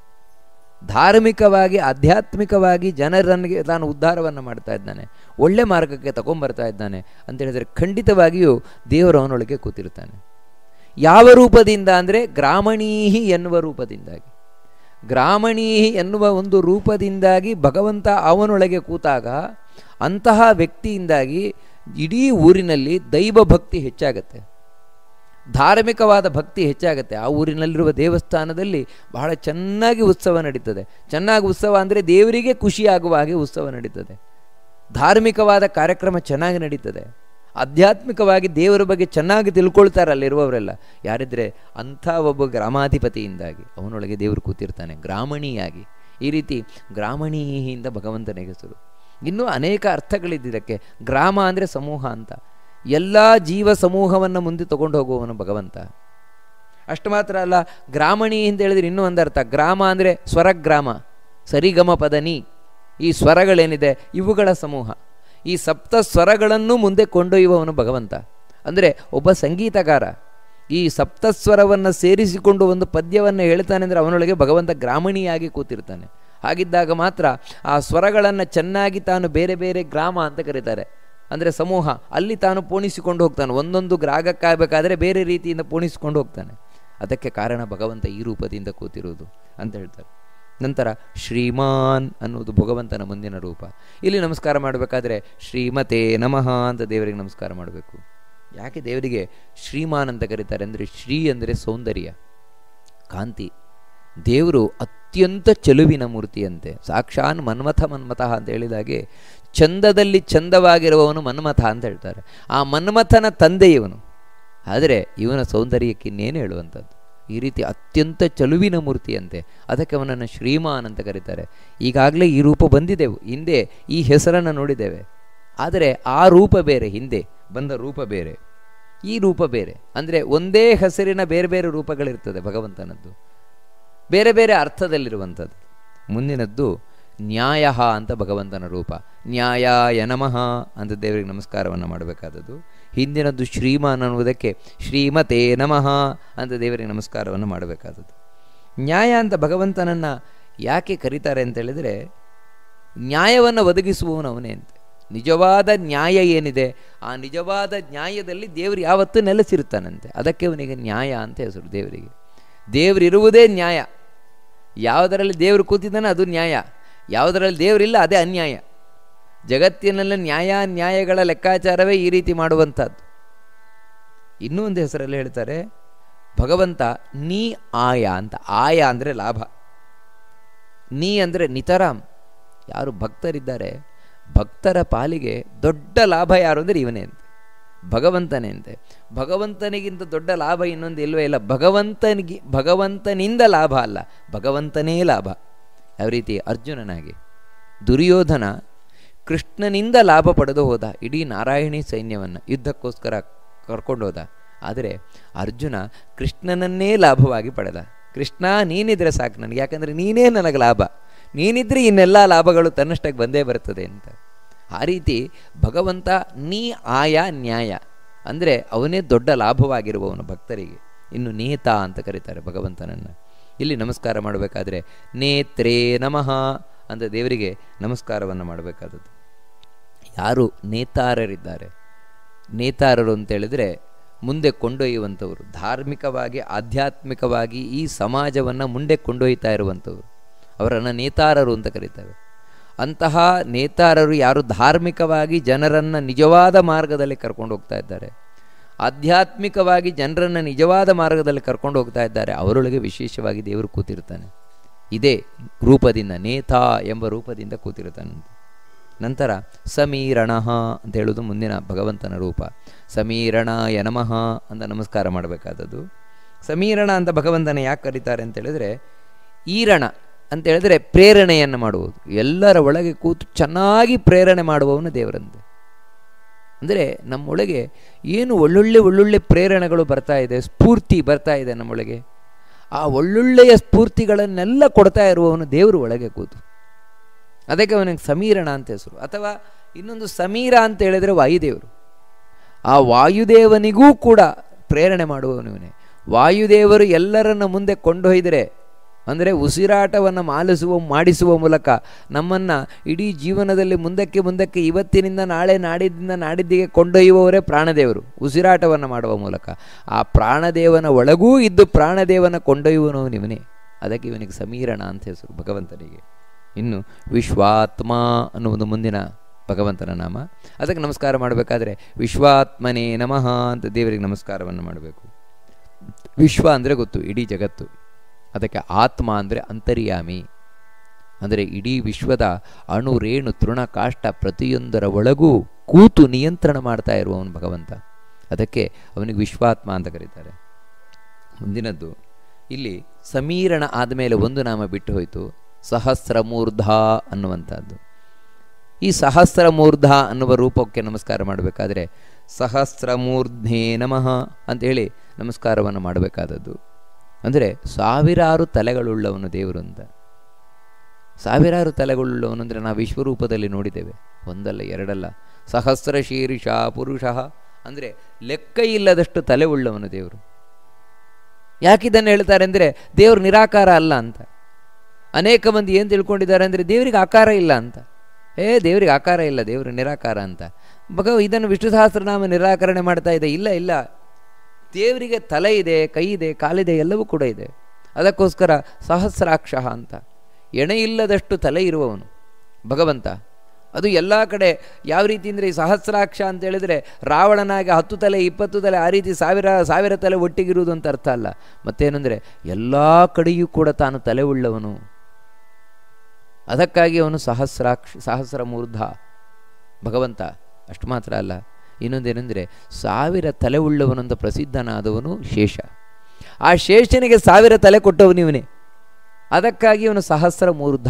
ಧಾರ್ಮಿಕವಾಗಿ ಆಧ್ಯಾತ್ಮಿಕವಾಗಿ ಜನರನ್ಗೆ ತಾನು ಉದ್ಧಾರವನ್ನು ಮಾಡ್ತಾ ಇದ್ದಾನೆ, ಒಳ್ಳೆ ಮಾರ್ಗಕ್ಕೆ ತಗೊಂಬರ್ತಾ ಇದ್ದಾನೆ ಅಂತ ಹೇಳಿದರೆ ಖಂಡಿತವಾಗಿಯೂ ದೇವರು ಅವನೊಳಗೆ ಕೂತಿರ್ತಾನೆ. ಯಾವ ರೂಪದಿಂದ ಅಂದರೆ ಗ್ರಾಮಣೀಹಿ ಎನ್ನುವ ರೂಪದಿಂದಾಗಿ. ಗ್ರಾಮಣೀಹಿ ಎನ್ನುವ ಒಂದು ರೂಪದಿಂದಾಗಿ ಭಗವಂತ ಅವನೊಳಗೆ ಕೂತಾಗ ಅಂತಹ ವ್ಯಕ್ತಿಯಿಂದಾಗಿ ಇಡೀ ಊರಿನಲ್ಲಿ ದೈವ ಭಕ್ತಿ ಹೆಚ್ಚಾಗತ್ತೆ, ಧಾರ್ಮಿಕವಾದ ಭಕ್ತಿ ಹೆಚ್ಚಾಗುತ್ತೆ. ಆ ಊರಿನಲ್ಲಿರುವ ದೇವಸ್ಥಾನದಲ್ಲಿ ಬಹಳ ಚೆನ್ನಾಗಿ ಉತ್ಸವ ನಡೀತದೆ. ಚೆನ್ನಾಗಿ ಉತ್ಸವ ಅಂದರೆ ದೇವರಿಗೆ ಖುಷಿಯಾಗುವ ಹಾಗೆ ಉತ್ಸವ ನಡೀತದೆ. ಧಾರ್ಮಿಕವಾದ ಕಾರ್ಯಕ್ರಮ ಚೆನ್ನಾಗಿ ನಡೀತದೆ. ಆಧ್ಯಾತ್ಮಿಕವಾಗಿ ದೇವರ ಬಗ್ಗೆ ಚೆನ್ನಾಗಿ ತಿಳ್ಕೊಳ್ತಾರೆ ಅಲ್ಲಿರುವವರೆಲ್ಲ. ಯಾರಿದ್ರೆ ಅಂಥ ಒಬ್ಬ ಗ್ರಾಮಾಧಿಪತಿಯಿಂದಾಗಿ ಅವನೊಳಗೆ ದೇವರು ಕೂತಿರ್ತಾನೆ ಗ್ರಾಮಣಿಯಾಗಿ. ಈ ರೀತಿ ಗ್ರಾಮಣೀಯಿಂದ ಭಗವಂತನಿಗೆ ಹೆಸರು. ಇನ್ನೂ ಅನೇಕ ಅರ್ಥಗಳಿದ್ದಕ್ಕೆ. ಗ್ರಾಮ ಅಂದರೆ ಸಮೂಹ ಅಂತ. ಎಲ್ಲ ಜೀವ ಸಮೂಹವನ್ನು ಮುಂದೆ ತಗೊಂಡು ಹೋಗುವವನು ಭಗವಂತ. ಅಷ್ಟು ಮಾತ್ರ ಅಲ್ಲ, ಗ್ರಾಮಣಿ ಅಂತ ಹೇಳಿದ್ರೆ ಇನ್ನೂ ಒಂದು ಅರ್ಥ. ಗ್ರಾಮ ಅಂದರೆ ಸ್ವರಗ್ರಾಮ, ಸರಿಗಮ ಪದನಿ, ಈ ಸ್ವರಗಳೇನಿದೆ ಇವುಗಳ ಸಮೂಹ. ಈ ಸಪ್ತ ಸ್ವರಗಳನ್ನು ಮುಂದೆ ಕೊಂಡೊಯ್ಯುವವನು ಭಗವಂತ. ಅಂದರೆ ಒಬ್ಬ ಸಂಗೀತಗಾರ ಈ ಸಪ್ತಸ್ವರವನ್ನು ಸೇರಿಸಿಕೊಂಡು ಒಂದು ಪದ್ಯವನ್ನು ಹೇಳ್ತಾನೆ ಅಂದರೆ ಅವನೊಳಗೆ ಭಗವಂತ ಗ್ರಾಮಣಿಯಾಗಿ ಕೂತಿರ್ತಾನೆ. ಹಾಗಿದ್ದಾಗ ಮಾತ್ರ ಆ ಸ್ವರಗಳನ್ನು ಚೆನ್ನಾಗಿ ತಾನು ಬೇರೆ ಬೇರೆ ಗ್ರಾಮ ಅಂತ ಕರೀತಾರೆ, ಅಂದರೆ ಸಮೂಹ, ಅಲ್ಲಿ ತಾನು ಪೋಣಿಸಿಕೊಂಡು ಹೋಗ್ತಾನೆ. ಒಂದೊಂದು ಗ್ರಾಗಕ್ಕಾಗಬೇಕಾದ್ರೆ ಬೇರೆ ರೀತಿಯಿಂದ ಪೋಣಿಸಿಕೊಂಡು ಹೋಗ್ತಾನೆ. ಅದಕ್ಕೆ ಕಾರಣ ಭಗವಂತ ಈ ರೂಪದಿಂದ ಕೂತಿರುವುದು ಅಂತ ಹೇಳ್ತಾರೆ. ನಂತರ ಶ್ರೀಮಾನ್ ಅನ್ನುವುದು ಭಗವಂತನ ಮುಂದಿನ ರೂಪ. ಇಲ್ಲಿ ನಮಸ್ಕಾರ ಮಾಡಬೇಕಾದ್ರೆ ಶ್ರೀಮತೆ ನಮಃ ಅಂತ ದೇವರಿಗೆ ನಮಸ್ಕಾರ ಮಾಡಬೇಕು. ಯಾಕೆ ದೇವರಿಗೆ ಶ್ರೀಮಾನ್ ಅಂತ ಕರೀತಾರೆ ಅಂದರೆ ಶ್ರೀ ಅಂದರೆ ಸೌಂದರ್ಯ, ಕಾಂತಿ. ದೇವರು ಅತ್ಯಂತ ಚೆಲುವಿನ ಮೂರ್ತಿಯಂತೆ. ಸಾಕ್ಷಾನ್ ಮನ್ಮಥ ಮನ್ಮಥಃ ಅಂತ ಹೇಳಿದಾಗೆ ಚಂದದಲ್ಲಿ ಚಂದವಾಗಿರುವವನು ಮನ್ಮಥ ಅಂತ ಹೇಳ್ತಾರೆ. ಆ ಮನ್ಮಥನ ತಂದೆ ಇವನು. ಆದರೆ ಇವನ ಸೌಂದರ್ಯಕ್ಕೆ ಇನ್ನೇನು ಹೇಳುವಂಥದ್ದು. ಈ ರೀತಿ ಅತ್ಯಂತ ಚಲುವಿನ ಮೂರ್ತಿಯಂತೆ. ಅದಕ್ಕೆ ಅವನನ್ನು ಶ್ರೀಮಾನ್ ಅಂತ ಕರೀತಾರೆ. ಈಗಾಗಲೇ ಈ ರೂಪ ಬಂದಿದ್ದೆವು, ಹಿಂದೆ ಈ ಹೆಸರನ್ನು ನೋಡಿದ್ದೇವೆ. ಆದರೆ ಆ ರೂಪ ಬೇರೆ, ಹಿಂದೆ ಬಂದ ರೂಪ ಬೇರೆ, ಈ ರೂಪ ಬೇರೆ. ಅಂದರೆ ಒಂದೇ ಹೆಸರಿನ ಬೇರೆ ಬೇರೆ ರೂಪಗಳಿರ್ತದೆ ಭಗವಂತನದ್ದು, ಬೇರೆ ಬೇರೆ ಅರ್ಥದಲ್ಲಿರುವಂಥದ್ದು. ಮುಂದಿನದ್ದು ನ್ಯಾಯ ಅಂತ ಭಗವಂತನ ರೂಪ. ನ್ಯಾಯಾಯ ನಮಃ ಅಂತ ದೇವರಿಗೆ ನಮಸ್ಕಾರವನ್ನು ಮಾಡಬೇಕಾದದ್ದು. ಹಿಂದಿನದ್ದು ಶ್ರೀಮಾನ್ ಅನ್ನುವುದಕ್ಕೆ ಶ್ರೀಮತೇ ನಮಃ ಅಂತ ದೇವರಿಗೆ ನಮಸ್ಕಾರವನ್ನು ಮಾಡಬೇಕಾದದ್ದು. ನ್ಯಾಯ ಅಂತ ಭಗವಂತನನ್ನು ಯಾಕೆ ಕರೀತಾರೆ ಅಂತೇಳಿದರೆ, ನ್ಯಾಯವನ್ನು ಒದಗಿಸುವವನು ಅವನೇ ಅಂತ. ನಿಜವಾದ ನ್ಯಾಯ ಏನಿದೆ ಆ ನಿಜವಾದ ನ್ಯಾಯದಲ್ಲಿ ದೇವರು ಯಾವತ್ತೂ ನೆಲೆಸಿರುತ್ತಾನಂತೆ. ಅದಕ್ಕೆ ಅವನಿಗೆ ನ್ಯಾಯ ಅಂತ ಹೆಸರು ದೇವರಿಗೆ. ದೇವರಿರುವುದೇ ನ್ಯಾಯ. ಯಾವುದರಲ್ಲಿ ದೇವರು ಕೂತಿದ್ದಾನೆ ಅದು ನ್ಯಾಯ, ಯಾವುದರಲ್ಲಿ ದೇವರಿಲ್ಲ ಅದೇ ಅನ್ಯಾಯ. ಜಗತ್ತಿನಲ್ಲಿ ನ್ಯಾಯಗಳ ಲೆಕ್ಕಾಚಾರವೇ ಈ ರೀತಿ ಮಾಡುವಂಥದ್ದು. ಇನ್ನೂ ಒಂದು ಹೆಸರಲ್ಲಿ ಹೇಳ್ತಾರೆ ಭಗವಂತ ನೀ ಆಯ ಅಂತ. ಆಯ ಅಂದರೆ ಲಾಭ, ನೀ ಅಂದರೆ ನಿತರಾಮ್. ಯಾರು ಭಕ್ತರಿದ್ದಾರೆ ಭಕ್ತರ ಪಾಲಿಗೆ ದೊಡ್ಡ ಲಾಭ ಯಾರು ಅಂದರೆ ಇವನೇ ಅಂತೆ, ಭಗವಂತನೇ ಅಂತೆ. ಭಗವಂತನಿಗಿಂತ ದೊಡ್ಡ ಲಾಭ ಇನ್ನೊಂದು ಇಲ್ಲವೇ ಇಲ್ಲ. ಭಗವಂತನಿಂದ ಲಾಭ ಅಲ್ಲ, ಭಗವಂತನೇ ಲಾಭ. ಯಾವ ರೀತಿ ಅರ್ಜುನನಾಗಿ ದುರ್ಯೋಧನ ಕೃಷ್ಣನಿಂದ ಲಾಭ ಪಡೆದು ಹೋದ, ಇಡೀ ನಾರಾಯಣಿ ಸೈನ್ಯವನ್ನು ಯುದ್ಧಕ್ಕೋಸ್ಕರ ಕರ್ಕೊಂಡು ಹೋದ. ಆದರೆ ಅರ್ಜುನ ಕೃಷ್ಣನನ್ನೇ ಲಾಭವಾಗಿ ಪಡೆದ. ಕೃಷ್ಣ ನೀನಿದ್ರೆ ಸಾಕು ನನಗೆ, ಯಾಕಂದರೆ ನೀನೇ ನನಗೆ ಲಾಭ, ನೀನಿದ್ರೆ ಇನ್ನೆಲ್ಲ ಲಾಭಗಳು ತನ್ನಷ್ಟಕ್ಕೆ ಬಂದೇ ಬರ್ತದೆ ಅಂತ. ಆ ರೀತಿ ಭಗವಂತ ನೀ ಆಯಾ ನ್ಯಾಯ ಅಂದರೆ ಅವನೇ ದೊಡ್ಡ ಲಾಭವಾಗಿರುವವನು ಭಕ್ತರಿಗೆ. ಇನ್ನು ನೇತ ಅಂತ ಕರೀತಾರೆ ಭಗವಂತನನ್ನು. ಇಲ್ಲಿ ನಮಸ್ಕಾರ ಮಾಡಬೇಕಾದ್ರೆ ನೇತ್ರೇ ನಮಃ ಅಂತ ದೇವರಿಗೆ ನಮಸ್ಕಾರವನ್ನು ಮಾಡಬೇಕಾದದ್ದು. ಯಾರು ನೇತಾರರಿದ್ದಾರೆ, ನೇತಾರರು ಅಂತೇಳಿದರೆ ಮುಂದೆ ಕೊಂಡೊಯ್ಯುವಂಥವರು, ಧಾರ್ಮಿಕವಾಗಿ ಆಧ್ಯಾತ್ಮಿಕವಾಗಿ ಈ ಸಮಾಜವನ್ನು ಮುಂದೆ ಕೊಂಡೊಯ್ತಾ ಇರುವಂಥವರು, ಅವರನ್ನು ನೇತಾರರು ಅಂತ ಕರೀತಾರೆ. ಅಂತಹ ನೇತಾರರು ಯಾರು ಧಾರ್ಮಿಕವಾಗಿ ಜನರನ್ನು ನಿಜವಾದ ಮಾರ್ಗದಲ್ಲಿ ಕರ್ಕೊಂಡು ಹೋಗ್ತಾ ಇದ್ದಾರೆ, ಆಧ್ಯಾತ್ಮಿಕವಾಗಿ ಜನರನ್ನು ನಿಜವಾದ ಮಾರ್ಗದಲ್ಲಿ ಕರ್ಕೊಂಡು ಹೋಗ್ತಾ ಇದ್ದಾರೆ, ಅವರೊಳಗೆ ವಿಶೇಷವಾಗಿ ದೇವರು ಕೂತಿರ್ತಾನೆ. ಇದೇ ರೂಪದಿಂದ, ನೇತಾ ಎಂಬ ರೂಪದಿಂದ ಕೂತಿರ್ತಾನಂತೆ. ನಂತರ ಸಮೀರಣ ಅಂತ ಹೇಳೋದು ಮುಂದಿನ ಭಗವಂತನ ರೂಪ. ಸಮೀರಣಾಯ ನಮಃ ಅಂತ ನಮಸ್ಕಾರ ಮಾಡಬೇಕಾದದ್ದು. ಸಮೀರಣ ಅಂತ ಭಗವಂತನ ಯಾಕೆ ಕರೀತಾರೆ ಅಂತೇಳಿದರೆ, ಈರಣ ಅಂತೇಳಿದರೆ ಪ್ರೇರಣೆಯನ್ನು ಮಾಡುವುದು, ಎಲ್ಲರ ಒಳಗೆ ಕೂತು ಚೆನ್ನಾಗಿ ಪ್ರೇರಣೆ ಮಾಡುವವನು ದೇವರಂತೆ. ಅಂದರೆ ನಮ್ಮೊಳಗೆ ಏನು ಒಳ್ಳೊಳ್ಳೆ ಪ್ರೇರಣೆಗಳು ಬರ್ತಾ ಇದೆ, ಸ್ಫೂರ್ತಿ ಬರ್ತಾ ಇದೆ ನಮ್ಮೊಳಗೆ, ಆ ಒಳ್ಳೊಳ್ಳೆಯ ಸ್ಫೂರ್ತಿಗಳನ್ನೆಲ್ಲ ಕೊಡ್ತಾ ಇರುವವನು ದೇವರು ಒಳಗೆ ಕೂತು. ಅದಕ್ಕೆ ಅವನಿಗೆ ಸಮೀರಣ ಅಂತ ಹೆಸರು. ಅಥವಾ ಇನ್ನೊಂದು ಸಮೀರ ಅಂತ ಹೇಳಿದರೆ ವಾಯುದೇವರು. ಆ ವಾಯುದೇವನಿಗೂ ಕೂಡ ಪ್ರೇರಣೆ ಮಾಡುವವನು ಇವನೇ. ವಾಯುದೇವರು ಎಲ್ಲರನ್ನು ಮುಂದೆ ಕೊಂಡೊಯ್ದರೆ, ಅಂದರೆ ಉಸಿರಾಟವನ್ನು ಮಾಡಿಸುವ ಮೂಲಕ ನಮ್ಮನ್ನು ಇಡೀ ಜೀವನದಲ್ಲಿ ಮುಂದಕ್ಕೆ ಇವತ್ತಿನಿಂದ ನಾಳೆ, ನಾಡಿದ್ದಿಂದ ನಾಡಿದ್ದಿಗೆ ಕೊಂಡೊಯ್ಯುವವರೇ ಪ್ರಾಣದೇವರು. ಉಸಿರಾಟವನ್ನು ಮಾಡುವ ಮೂಲಕ ಆ ಪ್ರಾಣದೇವನ ಒಳಗೂ ಇದ್ದು ಪ್ರಾಣದೇವನ ಕೊಂಡೊಯ್ಯುವವನು ಇವನೇ. ಅದಕ್ಕೆ ಇವನಿಗೆ ಸಮೀರಣ ಅಂತ ಹೆಸರು ಭಗವಂತನಿಗೆ. ಇನ್ನು ವಿಶ್ವಾತ್ಮ ಅನ್ನುವುದು ಮುಂದಿನ ಭಗವಂತನ ನಾಮ. ಅದಕ್ಕೆ ನಮಸ್ಕಾರ ಮಾಡಬೇಕಾದ್ರೆ ವಿಶ್ವಾತ್ಮನೇ ನಮಃ ಅಂತ ದೇವರಿಗೆ ನಮಸ್ಕಾರವನ್ನು ಮಾಡಬೇಕು. ವಿಶ್ವ ಅಂದರೆ ಗೊತ್ತು, ಇಡೀ ಜಗತ್ತು. ಅದಕ್ಕೆ ಆತ್ಮ ಅಂದರೆ ಅಂತರ್ಯಾಮಿ, ಅಂದರೆ ಇಡೀ ವಿಶ್ವದ ಅಣು ರೇಣು ತೃಣ ಕಾಷ್ಟ ಪ್ರತಿಯೊಂದರ ಒಳಗೂ ಕೂತು ನಿಯಂತ್ರಣ ಮಾಡ್ತಾ ಇರುವವನು ಭಗವಂತ. ಅದಕ್ಕೆ ಅವನಿಗೆ ವಿಶ್ವಾತ್ಮ ಅಂತ ಕರೀತಾರೆ. ಮುಂದಿನದ್ದು ಇಲ್ಲಿ ಸಮೀರಣ ಆದಮೇಲೆ ಒಂದು ನಾಮ ಬಿಟ್ಟು ಹೋಯಿತು, ಸಹಸ್ರಮೂರ್ಧ ಅನ್ನುವಂಥದ್ದು. ಈ ಸಹಸ್ರಮೂರ್ಧ ಅನ್ನುವ ರೂಪಕ್ಕೆ ನಮಸ್ಕಾರ ಮಾಡಬೇಕಾದ್ರೆ ಸಹಸ್ರಮೂರ್ಧ್ನೇ ನಮಃ ಅಂತೇಳಿ ನಮಸ್ಕಾರವನ್ನು ಮಾಡಬೇಕಾದದ್ದು. ಅಂದರೆ ಸಾವಿರಾರು ತಲೆಗಳುಳ್ಳವನು ದೇವರು ಅಂತ. ಸಾವಿರಾರು ತಲೆಗಳುಳ್ಳವನು ಅಂದರೆ ನಾವು ವಿಶ್ವರೂಪದಲ್ಲಿ ನೋಡಿದ್ದೇವೆ, ಒಂದಲ್ಲ ಎರಡಲ್ಲ. ಸಹಸ್ರ ಶೀರ್ಷ ಪುರುಷ ಅಂದರೆ ಲೆಕ್ಕ ಇಲ್ಲದಷ್ಟು ತಲೆ ಉಳ್ಳವನು ದೇವರು. ಯಾಕಿದನ್ನು ಹೇಳ್ತಾರೆ ಅಂದರೆ ದೇವರು ನಿರಾಕಾರ ಅಲ್ಲ ಅಂತ. ಅನೇಕ ಮಂದಿ ಏನು ತಿಳ್ಕೊಂಡಿದ್ದಾರೆ ಅಂದರೆ ದೇವರಿಗೆ ಆಕಾರ ಇಲ್ಲ ಅಂತ. ದೇವರಿಗೆ ಆಕಾರ ಇಲ್ಲ, ದೇವರು ನಿರಾಕಾರ ಅಂತ. ಇದನ್ನು ವಿಷ್ಣು ಸಹಸ್ರನಾಮ ನಿರಾಕರಣೆ ಮಾಡ್ತಾ ಇದೆ. ಇಲ್ಲ, ದೇವರಿಗೆ ತಲೆ ಇದೆ, ಕೈ ಇದೆ, ಕಾಲಿದೆ, ಎಲ್ಲವೂ ಕೂಡ ಇದೆ. ಅದಕ್ಕೋಸ್ಕರ ಸಹಸ್ರಾಕ್ಷ ಅಂತ, ಎಣೆ ಇಲ್ಲದಷ್ಟು ತಲೆ ಇರುವವನು ಭಗವಂತ. ಅದು ಎಲ್ಲ ಕಡೆ ಯಾವ ರೀತಿ ಅಂದರೆ ಈ ಸಹಸ್ರಾಕ್ಷ ಅಂತ ಹೇಳಿದರೆ ರಾವಣನಾಗಿ 10 ತಲೆ 20 ತಲೆ ಆ ರೀತಿ ಸಾವಿರ ತಲೆ ಒಟ್ಟಿಗಿರುವುದು ಅಂತ ಅರ್ಥ ಅಲ್ಲ. ಮತ್ತೇನೆಂದರೆ ಎಲ್ಲ ಕಡೆಯೂ ಕೂಡ ತಾನು ತಲೆ ಉಳ್ಳವನು. ಅದಕ್ಕಾಗಿ ಅವನು ಸಹಸ್ರಮೂರ್ಧ ಭಗವಂತ. ಅಷ್ಟು ಮಾತ್ರ ಅಲ್ಲ, ಇನ್ನೊಂದೇನೆಂದರೆ 1000 ತಲೆ ಉಳ್ಳವನಂತ ಪ್ರಸಿದ್ಧನಾದವನು ಶೇಷ. ಆ ಶೇಷನಿಗೆ 1000 ತಲೆ ಕೊಟ್ಟವನು ಇವನೇ. ಅದಕ್ಕಾಗಿ ಇವನು ಸಹಸ್ರ ಮೂರ್ಧ,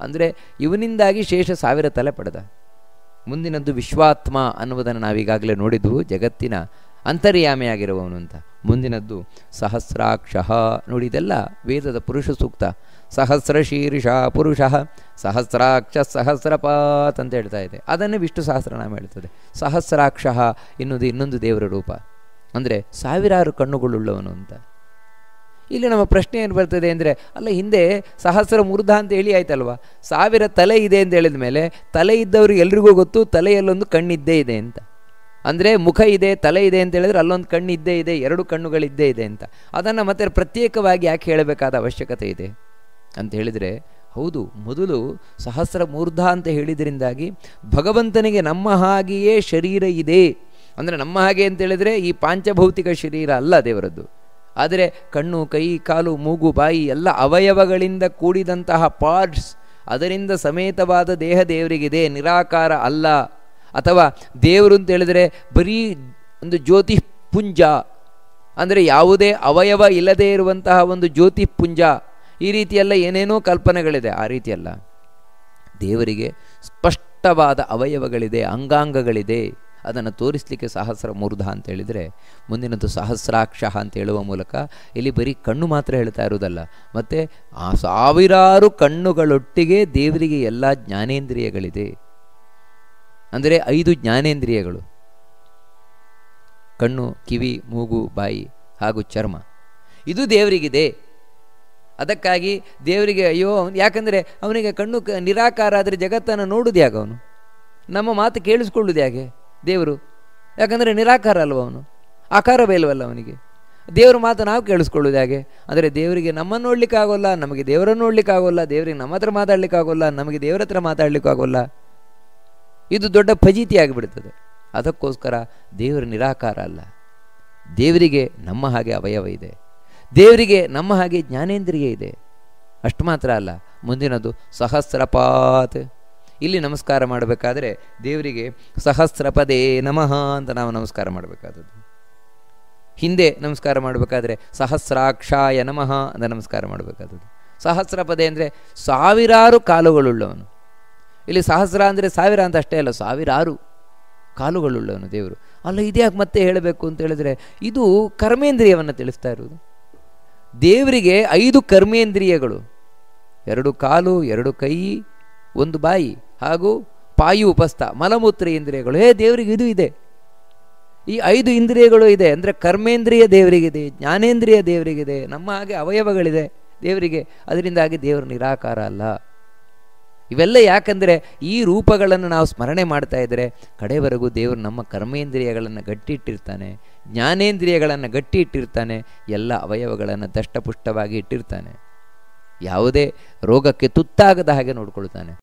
ಅಂದರೆ ಇವನಿಂದಾಗಿ ಶೇಷ 1000 ತಲೆ ಪಡೆದ. ಮುಂದಿನದ್ದು ವಿಶ್ವಾತ್ಮ ಅನ್ನುವುದನ್ನು ನಾವೀಗಾಗಲೇ ನೋಡಿದ್ವು, ಜಗತ್ತಿನ ಅಂತರ್ಯಾಮಿಯಾಗಿರುವವನು ಅಂತ. ಮುಂದಿನದ್ದು ಸಹಸ್ರಾಕ್ಷ. ನೋಡಿ, ಇದೆಲ್ಲ ವೇದದ ಪುರುಷ ಸೂಕ್ತ. ಸಹಸ್ರ ಶೀರ್ಷ ಪುರುಷ ಸಹಸ್ರಾಕ್ಷ ಸಹಸ್ರಪಾತ್ ಅಂತ ಹೇಳ್ತಾ ಇದೆ. ಅದನ್ನೇ ವಿಷ್ಣು ಸಹಸ್ರನಾಮ ಹೇಳ್ತದೆ. ಸಹಸ್ರಾಕ್ಷ ಎನ್ನುವುದು ಇನ್ನೊಂದು ದೇವರ ರೂಪ, ಅಂದರೆ 1000 ಕಣ್ಣುಗಳುಳ್ಳವನು ಅಂತ. ಇಲ್ಲಿ ನಮ್ಮ ಪ್ರಶ್ನೆ ಏನು ಬರ್ತದೆ ಅಂದರೆ, ಅಲ್ಲ ಹಿಂದೆ ಸಹಸ್ರ ಮೂರ್ಧ ಅಂತ ಹೇಳಿ ಆಯ್ತಲ್ವ, 1000 ತಲೆ ಇದೆ ಅಂತ ಹೇಳಿದ ಮೇಲೆ ತಲೆ ಇದ್ದವ್ರಿಗೆ ಎಲ್ರಿಗೂ ಗೊತ್ತು ತಲೆಯಲ್ಲೊಂದು ಕಣ್ಣಿದ್ದೇ ಇದೆ ಅಂತ. ಅಂದರೆ ಮುಖ ಇದೆ, ತಲೆ ಇದೆ ಅಂತ ಹೇಳಿದ್ರೆ ಅಲ್ಲೊಂದು ಕಣ್ಣು ಇದ್ದೇ ಇದೆ, 2 ಕಣ್ಣುಗಳಿದ್ದೇ ಇದೆ ಅಂತ. ಅದನ್ನು ಮತ್ತೆ ಪ್ರತ್ಯೇಕವಾಗಿ ಯಾಕೆ ಹೇಳಬೇಕಾದ ಅವಶ್ಯಕತೆ ಇದೆ ಅಂತ ಹೇಳಿದರೆ, ಹೌದು, ಮೊದಲು ಸಹಸ್ರ ಮೂರ್ಧ ಅಂತ ಹೇಳಿದ್ರಿಂದಾಗಿ ಭಗವಂತನಿಗೆ ನಮ್ಮ ಹಾಗೆಯೇ ಶರೀರ ಇದೆ. ಅಂದರೆ ನಮ್ಮ ಹಾಗೆ ಅಂತ ಹೇಳಿದರೆ ಈ ಪಾಂಚಭೌತಿಕ ಶರೀರ ಅಲ್ಲ ದೇವರದ್ದು, ಆದರೆ ಕಣ್ಣು, ಕೈ, ಕಾಲು, ಮೂಗು, ಬಾಯಿ ಎಲ್ಲ ಅವಯವಗಳಿಂದ ಕೂಡಿದಂತಹ ಪಾರ್ಟ್ಸ್, ಅದರಿಂದ ಸಮೇತವಾದ ದೇಹ ದೇವರಿಗಿದೆ, ನಿರಾಕಾರ ಅಲ್ಲ. ಅಥವಾ ದೇವರು ಅಂತ ಹೇಳಿದರೆ ಬರೀ ಒಂದು ಜ್ಯೋತಿಪುಂಜ, ಅಂದರೆ ಯಾವುದೇ ಅವಯವ ಇಲ್ಲದೇ ಇರುವಂತಹ ಒಂದು ಜ್ಯೋತಿಪುಂಜ, ಈ ರೀತಿಯೆಲ್ಲ ಏನೇನೋ ಕಲ್ಪನೆಗಳಿದೆ. ಆ ರೀತಿಯಲ್ಲ, ದೇವರಿಗೆ ಸ್ಪಷ್ಟವಾದ ಅವಯವಗಳಿದೆ, ಅಂಗಾಂಗಗಳಿದೆ. ಅದನ್ನು ತೋರಿಸಲಿಕ್ಕೆ ಸಹಸ್ರ ಮೂರ್ಧ ಅಂತ ಹೇಳಿದರೆ, ಮುಂದಿನದು ಸಹಸ್ರಾಕ್ಷ ಅಂತ ಹೇಳುವ ಮೂಲಕ ಇಲ್ಲಿ ಬರೀ ಕಣ್ಣು ಮಾತ್ರ ಹೇಳ್ತಾ ಇರುವುದಲ್ಲ, ಮತ್ತು ಆ 1000 ಕಣ್ಣುಗಳೊಟ್ಟಿಗೆ ದೇವರಿಗೆ ಎಲ್ಲ ಜ್ಞಾನೇಂದ್ರಿಯಗಳಿದೆ. ಅಂದರೆ 5 ಜ್ಞಾನೇಂದ್ರಿಯಗಳು: ಕಣ್ಣು, ಕಿವಿ, ಮೂಗು, ಬಾಯಿ ಹಾಗೂ ಚರ್ಮ. ಇದು ದೇವರಿಗಿದೆ. ಅದಕ್ಕಾಗಿ ದೇವರಿಗೆ ಅಯ್ಯೋ, ಯಾಕಂದರೆ ಅವನಿಗೆ ಕಣ್ಣು ನಿರಾಕಾರ ಆದರೆ ಜಗತ್ತನ್ನು ನೋಡುವುದು ಯಾಕೆ ಅವನು? ನಮ್ಮ ಮಾತು ಕೇಳಿಸ್ಕೊಳ್ಳುವುದು ಯಾಕೆ ದೇವರು? ಯಾಕಂದರೆ ನಿರಾಕಾರ ಅಲ್ವ ಅವನು, ಆಕಾರ ಬೇಲ್ವಲ್ಲ ಅವನಿಗೆ. ದೇವರ ಮಾತು ನಾವು ಕೇಳಿಸ್ಕೊಳ್ಳೋದು ಹೇಗೆ? ಅಂದರೆ ದೇವರಿಗೆ ನಮ್ಮನ್ನು ನೋಡಲಿಕ್ಕಾಗೋಲ್ಲ, ನಮಗೆ ದೇವರನ್ನು ನೋಡಲಿಕ್ಕಾಗೋಲ್ಲ, ದೇವರಿಗೆ ನಮ್ಮ ಹತ್ರ ಮಾತಾಡಲಿಕ್ಕಾಗೋಲ್ಲ, ನಮಗೆ ದೇವರ ಹತ್ರ ಮಾತಾಡಲಿಕ್ಕಾಗೋಲ್ಲ. ಇದು ದೊಡ್ಡ ಫಜೀತಿ ಆಗಿಬಿಡ್ತದೆ. ಅದಕ್ಕೋಸ್ಕರ ದೇವರು ನಿರಾಕಾರ ಅಲ್ಲ. ದೇವರಿಗೆ ನಮ್ಮ ಹಾಗೆ ಅವಯವ ಇದೆ, ದೇವರಿಗೆ ನಮ್ಮ ಹಾಗೆ ಜ್ಞಾನೇಂದ್ರಿಯ ಇದೆ. ಅಷ್ಟು ಮಾತ್ರ ಅಲ್ಲ, ಮುಂದಿನದು ಸಹಸ್ರಪಾತ್. ಇಲ್ಲಿ ನಮಸ್ಕಾರ ಮಾಡಬೇಕಾದ್ರೆ ದೇವರಿಗೆ ಸಹಸ್ರಪದೇ ನಮಃ ಅಂತ ನಾವು ನಮಸ್ಕಾರ ಮಾಡಬೇಕಾದದ್ದು. ಹಿಂದೆ ನಮಸ್ಕಾರ ಮಾಡಬೇಕಾದ್ರೆ ಸಹಸ್ರಾಕ್ಷಾಯ ನಮಃ ಅಂತ ನಮಸ್ಕಾರ ಮಾಡಬೇಕಾದದ್ದು. ಸಹಸ್ರಪದೇ ಅಂದರೆ 1000 ಕಾಲುಗಳುಳ್ಳವನು. ಇಲ್ಲಿ ಸಹಸ್ರ ಅಂದರೆ 1000 ಅಂತ ಅಷ್ಟೇ ಅಲ್ಲ, 1000 ಕಾಲುಗಳುಳ್ಳವನು ದೇವರು. ಅಲ್ಲ, ಇದ್ಯಾಕೆ ಮತ್ತೆ ಹೇಳಬೇಕು ಅಂತ ಹೇಳಿದ್ರೆ, ಇದು ಕರ್ಮೇಂದ್ರಿಯವನ್ನು ತಿಳಿಸ್ತಾ ಇರುವುದು. ದೇವರಿಗೆ 5 ಕರ್ಮೇಂದ್ರಿಯಗಳು: 2 ಕಾಲು, 2 ಕೈ, 1 ಬಾಯಿ ಹಾಗೂ ಪಾಯು ಉಪಸ್ಥ ಮಲಮೂತ್ರ ಇಂದ್ರಿಯಗಳು. ದೇವರಿಗೆ ಇದು ಇದೆ. ಈ 5 ಇಂದ್ರಿಯಗಳು ಇದೆ ಅಂದರೆ ಕರ್ಮೇಂದ್ರಿಯ ದೇವರಿಗಿದೆ, ಜ್ಞಾನೇಂದ್ರಿಯ ದೇವರಿಗಿದೆ, ನಮ್ಮ ಹಾಗೆ ಅವಯವಗಳಿದೆ ದೇವರಿಗೆ. ಅದರಿಂದಾಗಿ ದೇವರು ನಿರಾಕಾರ ಅಲ್ಲ. ಇವೆಲ್ಲ ಯಾಕಂದರೆ ಈ ರೂಪಗಳನ್ನು ನಾವು ಸ್ಮರಣೆ ಮಾಡ್ತಾ ಇದ್ದರೆ ಕಡೆವರೆಗೂ ದೇವರು ನಮ್ಮ ಕರ್ಮೇಂದ್ರಿಯಗಳನ್ನು ಗಟ್ಟಿ ಇಟ್ಟಿರ್ತಾನೆ, ಜ್ಞಾನೇಂದ್ರಿಯಗಳನ್ನು ಗಟ್ಟಿ ಇಟ್ಟಿರ್ತಾನೆ, ಎಲ್ಲ ಅವಯವಗಳನ್ನು ದಷ್ಟಪುಷ್ಟವಾಗಿ ಇಟ್ಟಿರ್ತಾನೆ, ಯಾವುದೇ ರೋಗಕ್ಕೆ ತುತ್ತಾಗದ ಹಾಗೆ ನೋಡ್ಕೊಳ್ತಾನೆ.